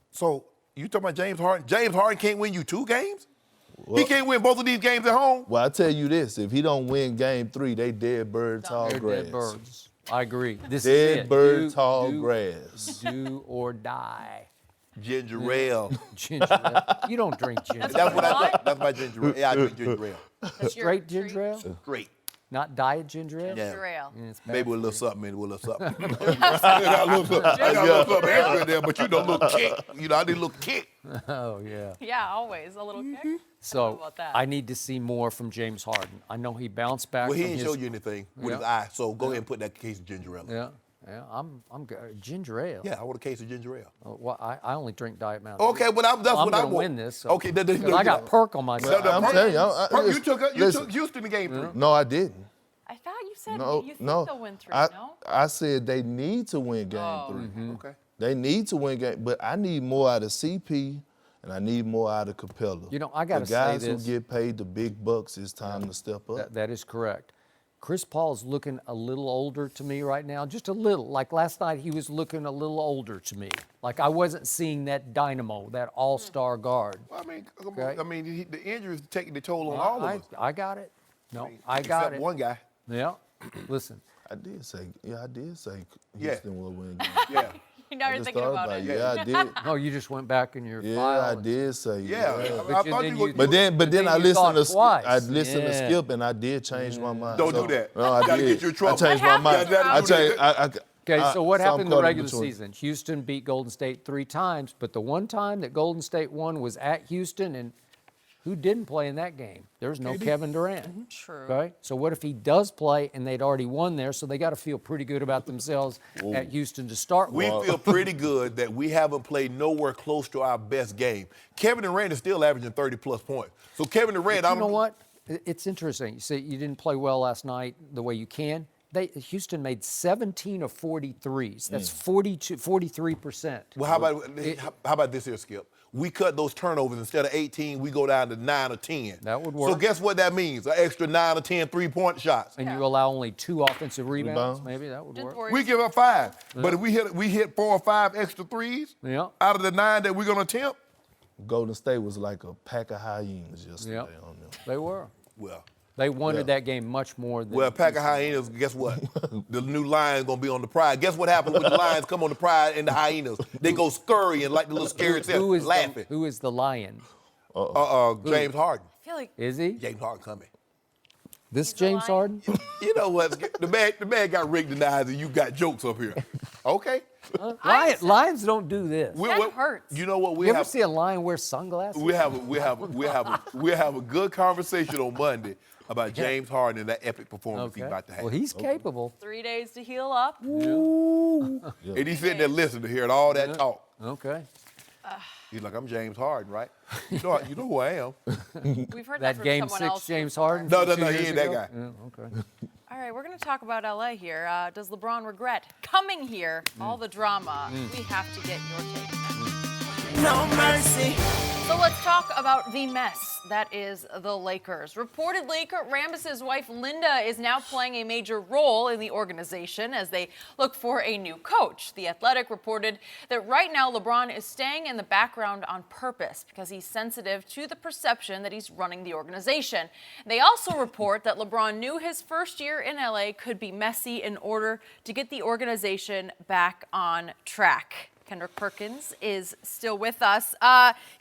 so you talking about James Harden? James Harden can't win you 2 games? He can't win both of these games at home? Well, I tell you this, if he don't win Game 3, they dead bird, tall grass. Dead birds. I agree. This dead is it. bird, tall grass. Do or die. Ginger ale. Ginger ale. You don't drink ginger ale. That's my ginger ale. Yeah, I drink ginger ale. Straight ginger ale? Great. Not diet ginger ale? Ginger ale. Maybe with a little something in it, with a little something. I got a little something extra in there, but a little kick. I need a little kick. Oh, yeah. Yeah, always a little kick. So about that? I need to see more from James Harden. I know he bounced back. Well, he from didn't his, show you anything with his eye, so go ahead and put that case of ginger ale. Yeah, I'm good. Ginger ale. Yeah, I want a case of ginger ale. Well, I only drink Diet Mountain. Okay, but that's what I want. I'm gonna win this. So. Okay, I got Perk on my side. I'm telling you, you took Houston the game 3. No, I didn't. I thought you said No, you think no. they'll win 3, no? I said they need to win Game 3. Okay. They need to win Game, but I need more out of CP and I need more out of Capella. I got to say this. The guys who get paid the big bucks, it's time to step up. That is correct. Chris Paul's looking a little older to me right now, just a little. Like last night, he was looking a little older to me. Like I wasn't seeing that dynamo, that all-star guard. Well, the injury is taking the toll on all of us. I got it. No, I got it. One guy. Yeah. Listen. I did say Houston will win. Yeah. Now you're thinking about it. Yeah, I did. No, you just went back in your file. Yeah, I did say I thought you would. But then I listened to twice. I listened to Skip and I did change my mind. Don't do that. No, I Gotta did. get you in trouble. I changed my mind. Okay, so what So I'm happened in the caught in regular between. season? Houston beat Golden State 3 times, but the one time that Golden State won was at Houston, and who didn't play in that game? There's no Kevin Durant. True. Okay, so what if he does play and they'd already won there, so they got to feel pretty good about themselves at Houston to start We with. feel pretty good that we haven't played nowhere close to our best game. Kevin Durant is still averaging 30-plus points. So Kevin Durant, But you know what? It's interesting. You say you didn't play well last night the way you can. Houston made 17 of 43s. That's 43%. Well, how about this here, Skip? We cut those turnovers. Instead of 18, we go down to 9 or 10. That would work. So guess what that means? An extra 9 or 10 three-point shots. And you allow only 2 offensive rebounds. Maybe that would Didn't work. worry. We give up 5. But if we hit 4 or 5 extra threes Yeah. out of the 9 that we're going to attempt, Golden State was like a pack of hyenas yesterday Yeah. on them. They were. well, They wanted that game much more than. Well, pack of hyenas, guess what? The new Lions going to be on the Pride. Guess what happens when the Lions come on the Pride and the hyenas? They go scurrying like the little scared who is laughing. who is the lion? James Harden. I feel like Is he? James Harden coming. This a James lion. Harden? You know what? The man got rigged in the eyes and you got jokes up here. Okay. Lions don't do this. That hurts. You know what? You ever see a lion wear sunglasses? We have a good conversation on Monday about James Harden and that epic performance he's about to have. Well, he's capable. 3 days to heal up. And he's sitting there listening to hearing all that talk. Okay. He's like, I'm James Harden, right? You know who I am. We've heard that That from Game someone 6 else James before. Harden? No, 2 he years ain't that ago? guy. Yeah, okay. All right, we're going to talk about LA here. Does LeBron regret coming here? All the drama. We have to get your take. No mercy. So let's talk about the mess that is the Lakers. Reportedly, Kurt Rambis's wife Linda is now playing a major role in the organization as they look for a new coach. The Athletic reported that right now LeBron is staying in the background on purpose because he's sensitive to the perception that he's running the organization. They also report that LeBron knew his first year in LA could be messy in order to get the organization back on track. Kendrick Perkins is still with us.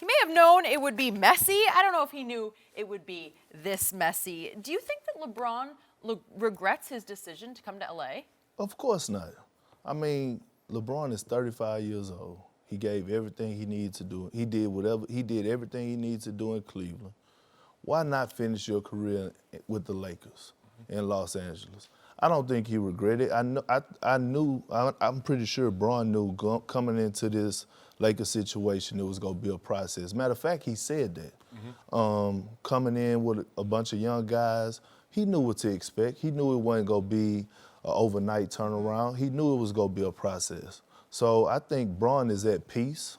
He may have known it would be messy. I don't know if he knew it would be this messy. Do you think that LeBron regrets his decision to come to LA? Of course not. I mean, LeBron is 35 years old. He gave everything he needed to do. He did everything he needed to do in Cleveland. Why not finish your career with the Lakers in Los Angeles? I don't think he regretted it. I'm pretty sure Bron knew coming into this Lakers situation it was going to be a process. Matter of fact, he said that. Coming in with a bunch of young guys, he knew what to expect. He knew it wasn't going to be an overnight turnaround. He knew it was going to be a process. So I think Bron is at peace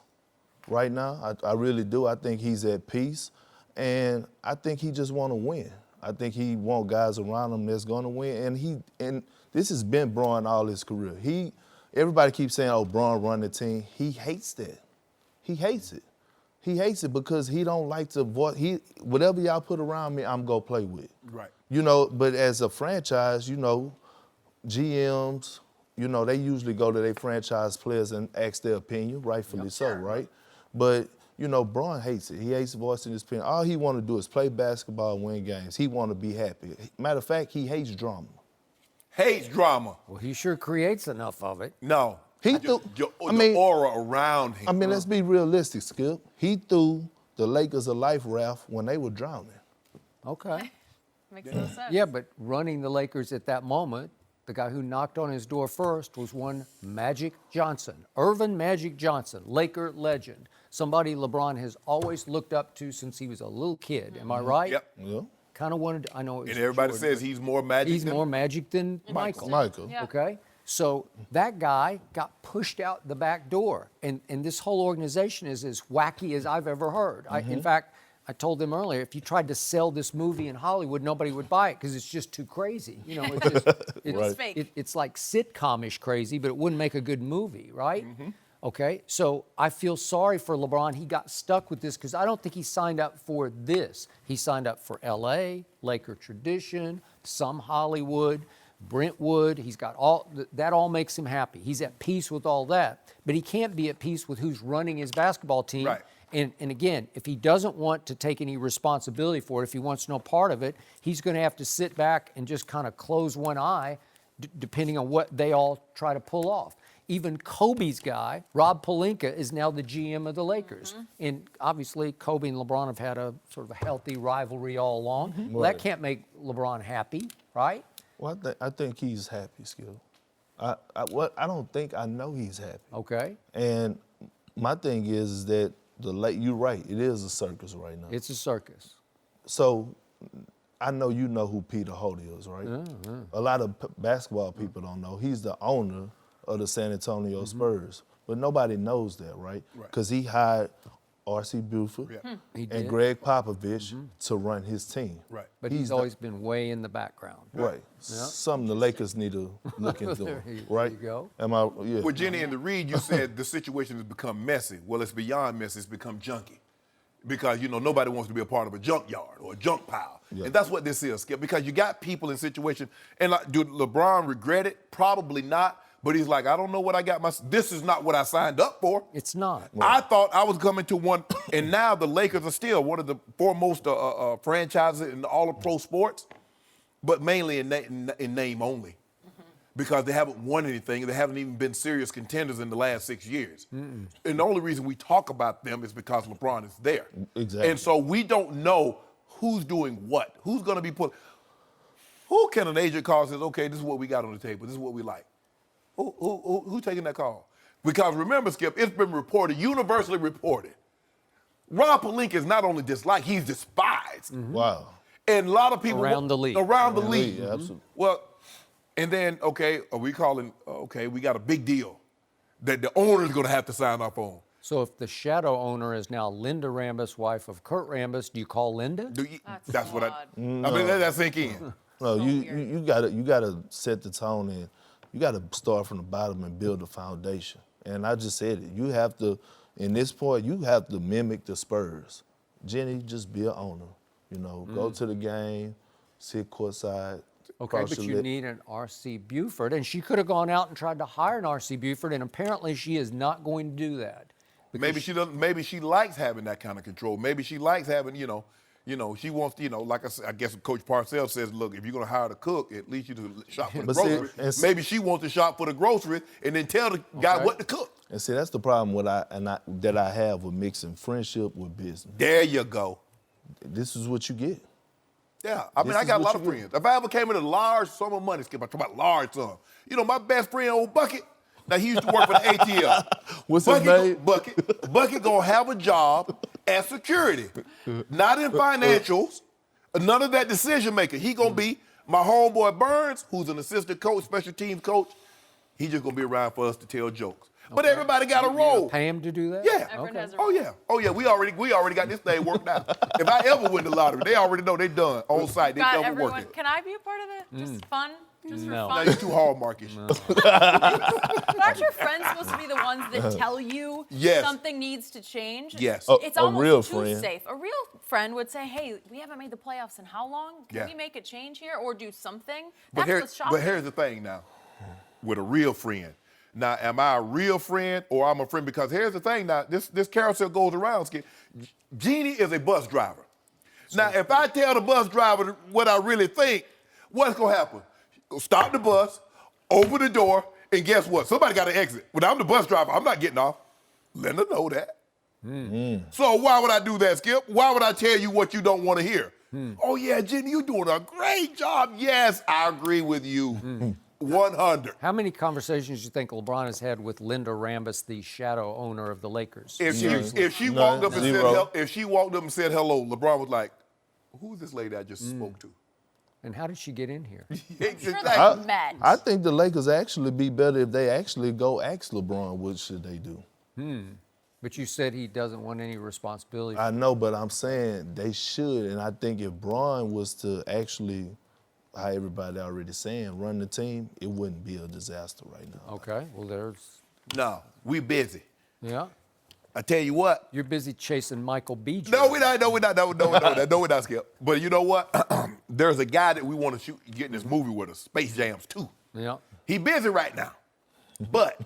right now. I really do. I think he's at peace. And I think he just want to win. I think he want guys around him that's going to win. And this has been Bron all his career. Everybody keeps saying, oh, Bron run the team. He hates that. He hates it. He hates it because he don't like to whatever y'all put around me, I'm going to play with. Right. You know, but as a franchise, you know, GMs, you know, they usually go to their franchise players and ask their opinion, rightfully so, right? But you know, Bron hates it. He hates voicing his opinion. All he want to do is play basketball and win games. He want to be happy. Matter of fact, he hates drama. Hates drama. Well, he sure creates enough of it. No. The aura around him. I mean, let's be realistic, Skip. He threw the Lakers a life raft when they were drowning. Okay. Makes no sense. Yeah, but running the Lakers at that moment, the guy who knocked on his door first was one Magic Johnson. Irvin Magic Johnson, Laker legend. Somebody LeBron has always looked up to since he was a little kid. Am I right? Yep. Yeah. Kind of wanted, I know it was And everybody Jordan, says but he's more magic he's than more magic than Michael. Yeah. Okay? So that guy got pushed out the back door. And this whole organization is as wacky as I've ever heard. In fact, I told them earlier, if you tried to sell this movie in Hollywood, nobody would buy it because it's just too crazy. You know, It's fake. it's like sitcom-ish crazy, but it wouldn't make a good movie, right? Okay, so I feel sorry for LeBron. He got stuck with this because I don't think he signed up for this. He signed up for L.A., Laker tradition, some Hollywood, Brentwood. He's got that all makes him happy. He's at peace with all that, but he can't be at peace with who's running his basketball team. Right. And again, if he doesn't want to take any responsibility for it, if he wants no part of it, he's going to have to sit back and just kind of close one eye depending on what they all try to pull off. Even Kobe's guy, Rob Pelinka, is now the GM of the Lakers. And obviously, Kobe and LeBron have had a sort of a healthy rivalry all along. Well, that can't make LeBron happy, right? Well, I think he's happy, Skip. I don't think I know he's happy. Okay. And my thing is that you're right. It is a circus right now. It's a circus. So I know you know who Peter Holt is, right? A lot of basketball people don't know. He's the owner of the San Antonio Spurs. But nobody knows that, right? Because he hired R.C. Buford and Greg Popovich to run his team. Right. But he's always been way in the background. Right. Something the Lakers need to look into, right? There you go. Yeah. Well, Jenny, in the read, you said the situation has become messy. Well, it's beyond messy. It's become junky. Because, nobody wants to be a part of a junkyard or a junk pile. Yeah. And that's what this is, Skip. Because you got people in situations, and do LeBron regret it? Probably not. But he's like, I don't know what I got. This is not what I signed up for. It's not. I thought I was coming to one, and now the Lakers are still one of the foremost franchises in all of pro sports, but mainly in name only. Because they haven't won anything. They haven't even been serious contenders in the last 6 years. And the only reason we talk about them is because LeBron is there. Exactly. And so we don't know who's doing what. Who's going to be put. Who can an agent call and says, okay, this is what we got on the table. This is what we like. Who's taking that call? Because remember, Skip, it's been reported, universally reported. Rob Pelinka is not only disliked, he's despised. Wow. And a lot of people around the league. Around the league. Yeah, absolutely. Well, and then, okay, are we calling, we got a big deal that the owner's going to have to sign off on. So if the shadow owner is now Linda Rambis, wife of Kurt Rambis, do you call Linda? That's what odd. I mean, let that sink in. No, you gotta set the tone and you gotta start from the bottom and build a foundation. And I just said it. You have to, in this point, you have to mimic the Spurs. Jenny, just be an owner. Go to the game, sit courtside. Okay, but you need an R.C. Buford, and she could have gone out and tried to hire an R.C. Buford, and apparently she is not going to do that. Maybe she doesn't. Maybe she likes having that kind of control. Maybe she likes having, she wants, like I said, I guess Coach Parcells says, look, if you're going to hire the cook, at least you do shop for the groceries. Maybe she wants to shop for the groceries and then tell the guy what to cook. And see, that's the problem that I have with mixing friendship with business. There you go. This is what you get. Yeah, I mean, I got a lot of friends. If I ever came in a large sum of money, Skip, I talk about large sum. My best friend, old Bucket, now he used to work for the ATL. What's his name? Bucket gonna have a job as security, not in financials, none of that decision making. He gonna be my homeboy Burns, who's an assistant coach, special teams coach. He just gonna be around for us to tell jokes. But everybody got a role. Pay him to do that? Yeah. Everyone has a Oh yeah. We already got this thing worked out. If I ever win the lottery, they already know they done on site. They done working. Can I be a part of it? Just fun? Just for No. fun? No, you're too hallmarkish. But aren't your friends supposed to be the ones that tell you Yes. something needs to change? Yes. It's A almost real too friend. safe. A real friend would say, hey, we haven't made the playoffs in how long? Can Yeah. we make a change here or do something? But That's what's shocking. but here's the thing now, with a real friend. Now, am I a real friend or I'm a friend? Because here's the thing now, this carousel goes around, Skip. Jeannie is a bus driver. Now, if I tell the bus driver what I really think, what's going to happen? Stop the bus, open the door, and guess what? Somebody got to exit. When I'm the bus driver, I'm not getting off. Let her know that. So why would I do that, Skip? Why would I tell you what you don't want to hear? Oh, yeah, Jeannie, you're doing a great job. Yes, I agree with you. 100. How many conversations do you think LeBron has had with Linda Rambis, the shadow owner of the Lakers? If she walked up and said hello, LeBron was like, who's this lady I just spoke to? And how did she get in here? Sure they've met. I think the Lakers actually be better if they actually go ask LeBron what should they do. But you said he doesn't want any responsibility. I know, but I'm saying they should. And I think if Bron was to actually, how everybody already saying, run the team, it wouldn't be a disaster right now. Okay, well, there's... No, we busy. Yeah? I tell you what. You're busy chasing Michael B. No, we're not, Skip. But you know what? There's a guy that we want to get in this movie with us, Space Jams 2. Yeah. He busy right now. But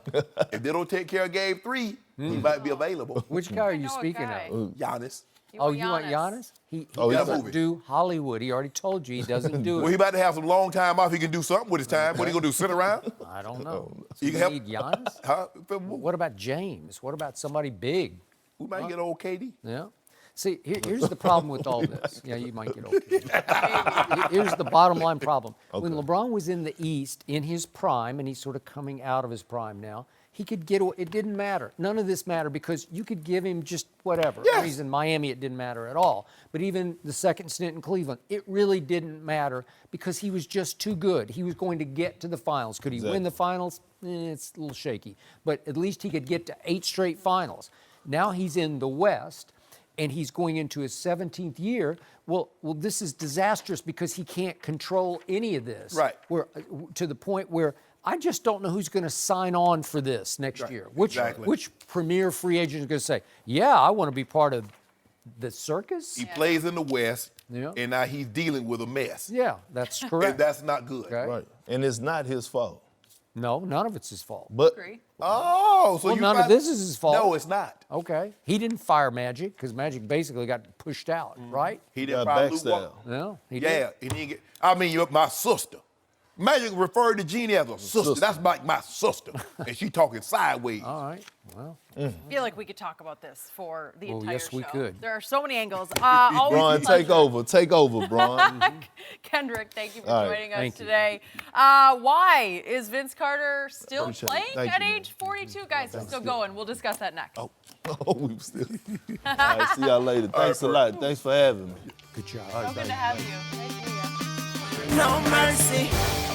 if they don't take care of Game 3, he might be available. Which guy are you know a speaking guy. of? Giannis. You Oh, want you want Giannis? Giannis? He Oh, doesn't movie. do Hollywood. He already told you he doesn't do Well, he it. about to have some long time off. He can do something with his time. What are you gonna do? Sit around? I don't know. So You you can help- need Giannis? Huh? What about James? What about somebody big? We might get old KD. Yeah. See, here's the problem with all this. Yeah, you might get okay. Here's the bottom line problem. When LeBron was in the East, in his prime, and he's sort of coming out of his prime now, he could get away. It didn't matter. None of this mattered because you could give him just whatever. Yes. He's in Miami, it didn't matter at all. But even the second stint in Cleveland, it really didn't matter because he was just too good. He was going to get to the finals. Could he win the finals? It's a little shaky. But at least he could get to 8 straight finals. Now he's in the West, and he's going into his 17th year. Well, this is disastrous because he can't control any of this. Right. To the point where I just don't know who's going to sign on for this next year. Which premier free agent is going to say, yeah, I want to be part of the circus? He plays in the West, Yeah. and now he's dealing with a mess. Yeah, that's And correct. that's not good. Okay. Right. And it's not his fault. No, none of it's his fault. But Agree. Oh, so Well, you none of this is his fault. No, it's not. Okay. He didn't fire Magic because Magic basically got pushed out, right? He didn't got fire Luke backstab. Walton. No, he Yeah, didn't. and he get. I mean, you're my sister. Magic referred to Jeannie as a sister. That's like my sister, and she talking sideways. All right. Well, I feel like we could talk about this for the entire yes, show. we could. There are so many angles. Always Braun, a pleasure. take over, Braun. Kendrick, thank you for All right. joining us Thank you. today. Why is Vince Carter still Appreciate it. playing Thank at you, man. age 42? Guys, he's still going. We'll discuss that next. Oh, we were still. All right, see y'all later. Thanks a lot. Thanks for having me. good job. So good to have you. Nice to meet you. No mercy.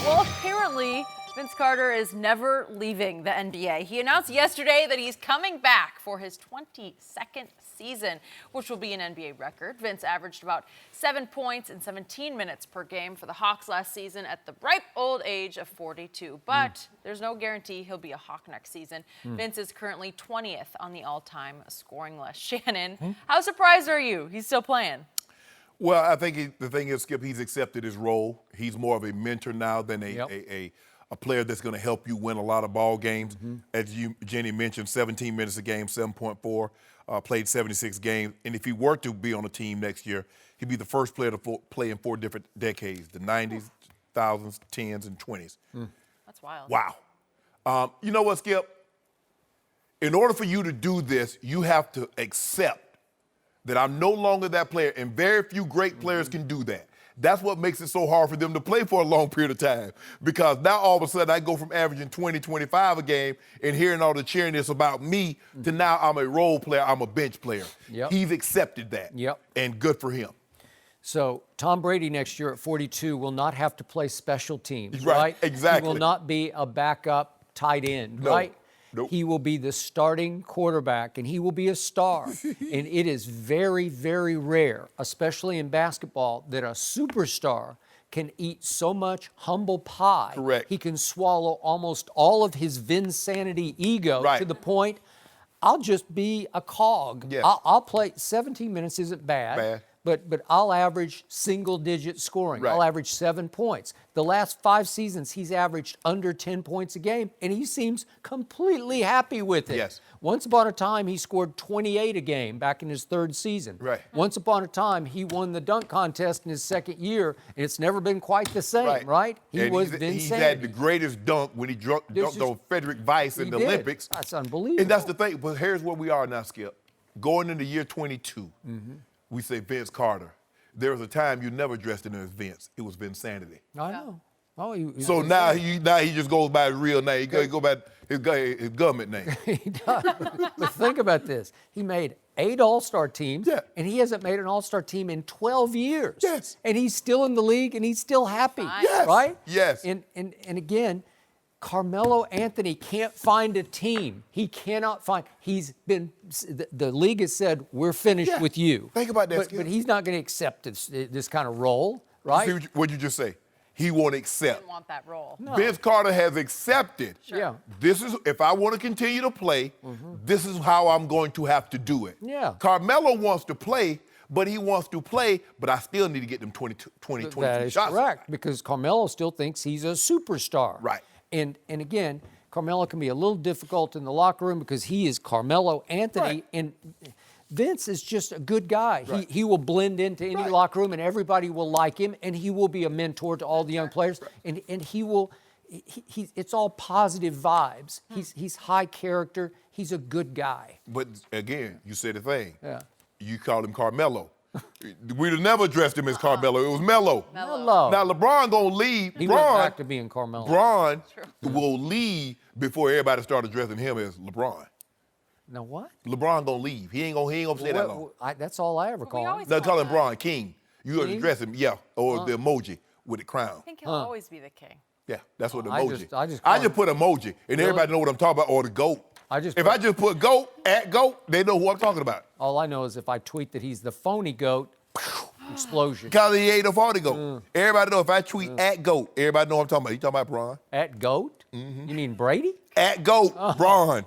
Well, apparently, Vince Carter is never leaving the NBA. He announced yesterday that he's coming back for his 22nd season, which will be an NBA record. Vince averaged about 7 points and 17 minutes per game for the Hawks last season at the ripe old age of 42. But there's no guarantee he'll be a Hawk next season. Vince is currently 20th on the all-time scoring list. Shannon, how surprised are you? He's still playing. Well, I think the thing is, Skip, he's accepted his role. He's more of a mentor now than a player that's going to help you win a lot of ball games. As Jenny mentioned, 17 minutes a game, 7.4, played 76 games. And if he were to be on a team next year, he'd be the first player to play in 4 different decades, the 90s, 2000s, 10s, and 20s. That's wild. Wow. You know what, Skip? In order for you to do this, you have to accept that I'm no longer that player, and very few great players can do that. That's what makes it so hard for them to play for a long period of time, because now all of a sudden I go from averaging 20, 25 a game and hearing all the cheeriness about me to now I'm a role player, I'm a bench player. Yep. He's accepted that, and good for him. So Tom Brady next year at 42 will not have to play special teams, Right, right? exactly. He will not be a backup tight end, No. right? Nope. He will be the starting quarterback, and he will be a star. And it is very, very rare, especially in basketball, that a superstar can eat so much humble pie. Correct. He can swallow almost all of his Vinsanity ego Right. to the point, I'll just be a cog. Yes. I'll play 17 minutes isn't bad. But I'll average single-digit scoring. Right. I'll average 7 points. The last 5 seasons, he's averaged under 10 points a game, and he seems completely happy with it. Yes. Once upon a time, he scored 28 a game back in his 3rd season. Right. Once upon a time, he won the dunk contest in his 2nd year, and it's never been quite the same, right? He And was he's had the greatest dunk when he dunked on Frederick Weiss in the Olympics. That's unbelievable. And that's the thing. But here's where we are now, Skip. Going into year 22, we say Vince Carter. There was a time you never dressed him as Vince. It was Vinsanity. I know. Oh, So now he just goes by his real name. He go by his government name. He does. But think about this. He made 8 All-Star teams, and he hasn't made an All-Star team in 12 years. Yes. And he's still in the league, and he's still happy. Yes. Right? Yes. And again, Carmelo Anthony can't find a team. He cannot find. He's been. The league has said we're finished with you. Think about that, Skip. But he's not going to accept this kind of role, right? See what'd you just say? He won't accept. Didn't want that role. Vince Carter has accepted. Yeah. This is, if I want to continue to play, this is how I'm going to have to do it. Yeah. Carmelo wants to play, but I still need to get them 22 That is shots. correct, because Carmelo still thinks he's a superstar. Right. And again, Carmelo can be a little difficult in the locker room because he is Carmelo Anthony. Right. And Vince is just a good guy. Right. He will blend into any locker room, and everybody will like him, and he will be a mentor to all the young players, and he will. It's all positive vibes. He's high character. He's a good guy. But again, you said the thing. Yeah. You called him Carmelo. We'd have never addressed him as Carmelo. It was Melo. Melo. Now LeBron gonna leave. He went back to being Carmelo. LeBron will leave before everybody start addressing him as LeBron. Now what? LeBron gonna leave. He ain't gonna stay that long. That's all I ever call him. No, call him LeBron King. You address him, or the emoji with the crown. I think he'll always be the king. Yeah, that's what the emoji. I just put emoji, and everybody know what I'm talking about, or the GOAT. If I just put GOAT, at GOAT, they know who I'm talking about. All I know is if I tweet that he's the phony GOAT, explosion. Because he ain't the phony GOAT. Everybody know if I tweet at GOAT, everybody know what I'm talking about. You talking about Bron? At GOAT? You mean Brady? At GOAT, Bron.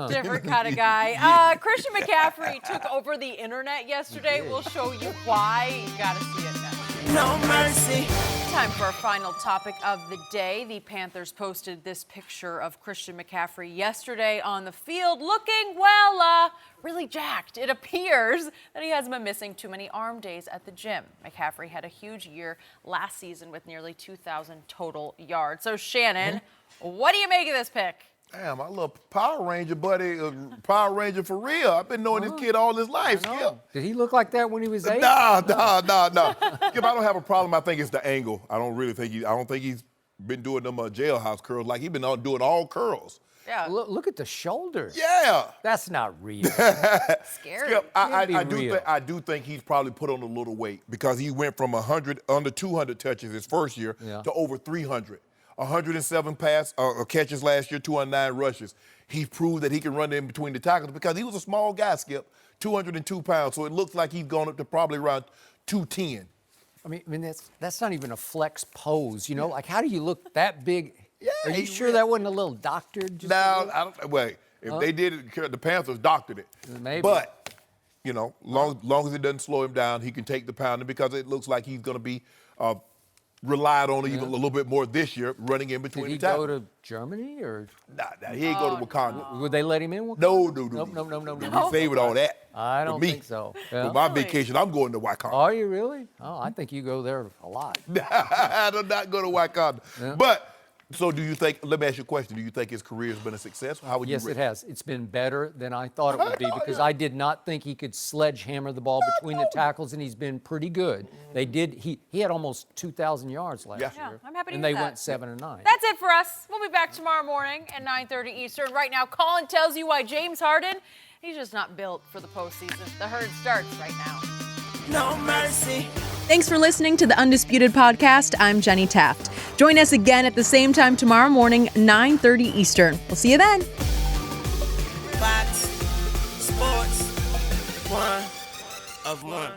Different kind of guy. Christian McCaffrey took over the internet yesterday. We'll show you why. You got to see it next. No mercy. Time for our final topic of the day. The Panthers posted this picture of Christian McCaffrey yesterday on the field looking, well, really jacked. It appears that he has been missing too many arm days at the gym. McCaffrey had a huge year last season with nearly 2,000 total yards. So, Shannon, what do you make of this pick? Damn, my little Power Ranger buddy, Power Ranger for real. I've been knowing this kid all his life, Skip. Did he look like that when he was 8? No. Skip, I don't have a problem. I think it's the angle. I don't think he's been doing them jailhouse curls like he's been doing all curls. Yeah. Look at the shoulders. Yeah. That's not real. Scary. Skip, I do think he's probably put on a little weight because he went from under 200 touches his first year to over 300. 107 catches last year, 209 rushes. He proved that he can run in between the tackles because he was a small guy, Skip, 202 pounds. So it looks like he's gone up to probably around 210. I mean that's not even a flex pose, you know? Like, how do you look that big? Yeah. Are you sure that wasn't a little doctored? No, I don't. Wait, if they did it, the Panthers doctored it. Maybe. But, long as it doesn't slow him down, he can take the pounding because it looks like he's going to be relied on even a little bit more this year, running in between the tackles. Did he go to Germany or? Nah, he ain't go to Wakanda. Would they let him in? No. No. He favored all that. I don't think so. Yeah. For my vacation, I'm going to Wakanda. Are you really? Oh, I think you go there a lot. I do not go to Wakanda. Yeah. But, so do you think, let me ask you a question, do you think his career has been a success? How would you rate it? Yes, it has. It's been better than I thought it would be because I did not think he could sledgehammer the ball between the tackles, and he's been pretty good. He had almost 2,000 yards last year. I'm happy to and hear they that. went 7 and 9. That's it for us. We'll be back tomorrow morning at 9:30 Eastern. Right now, Colin tells you why James Harden, he's just not built for the postseason. The herd starts right now. No mercy. Thanks for listening to the Undisputed podcast. I'm Jenny Taft. Join us again at the same time tomorrow morning, 9:30 Eastern. We'll see you then. Fox Sports, one of one.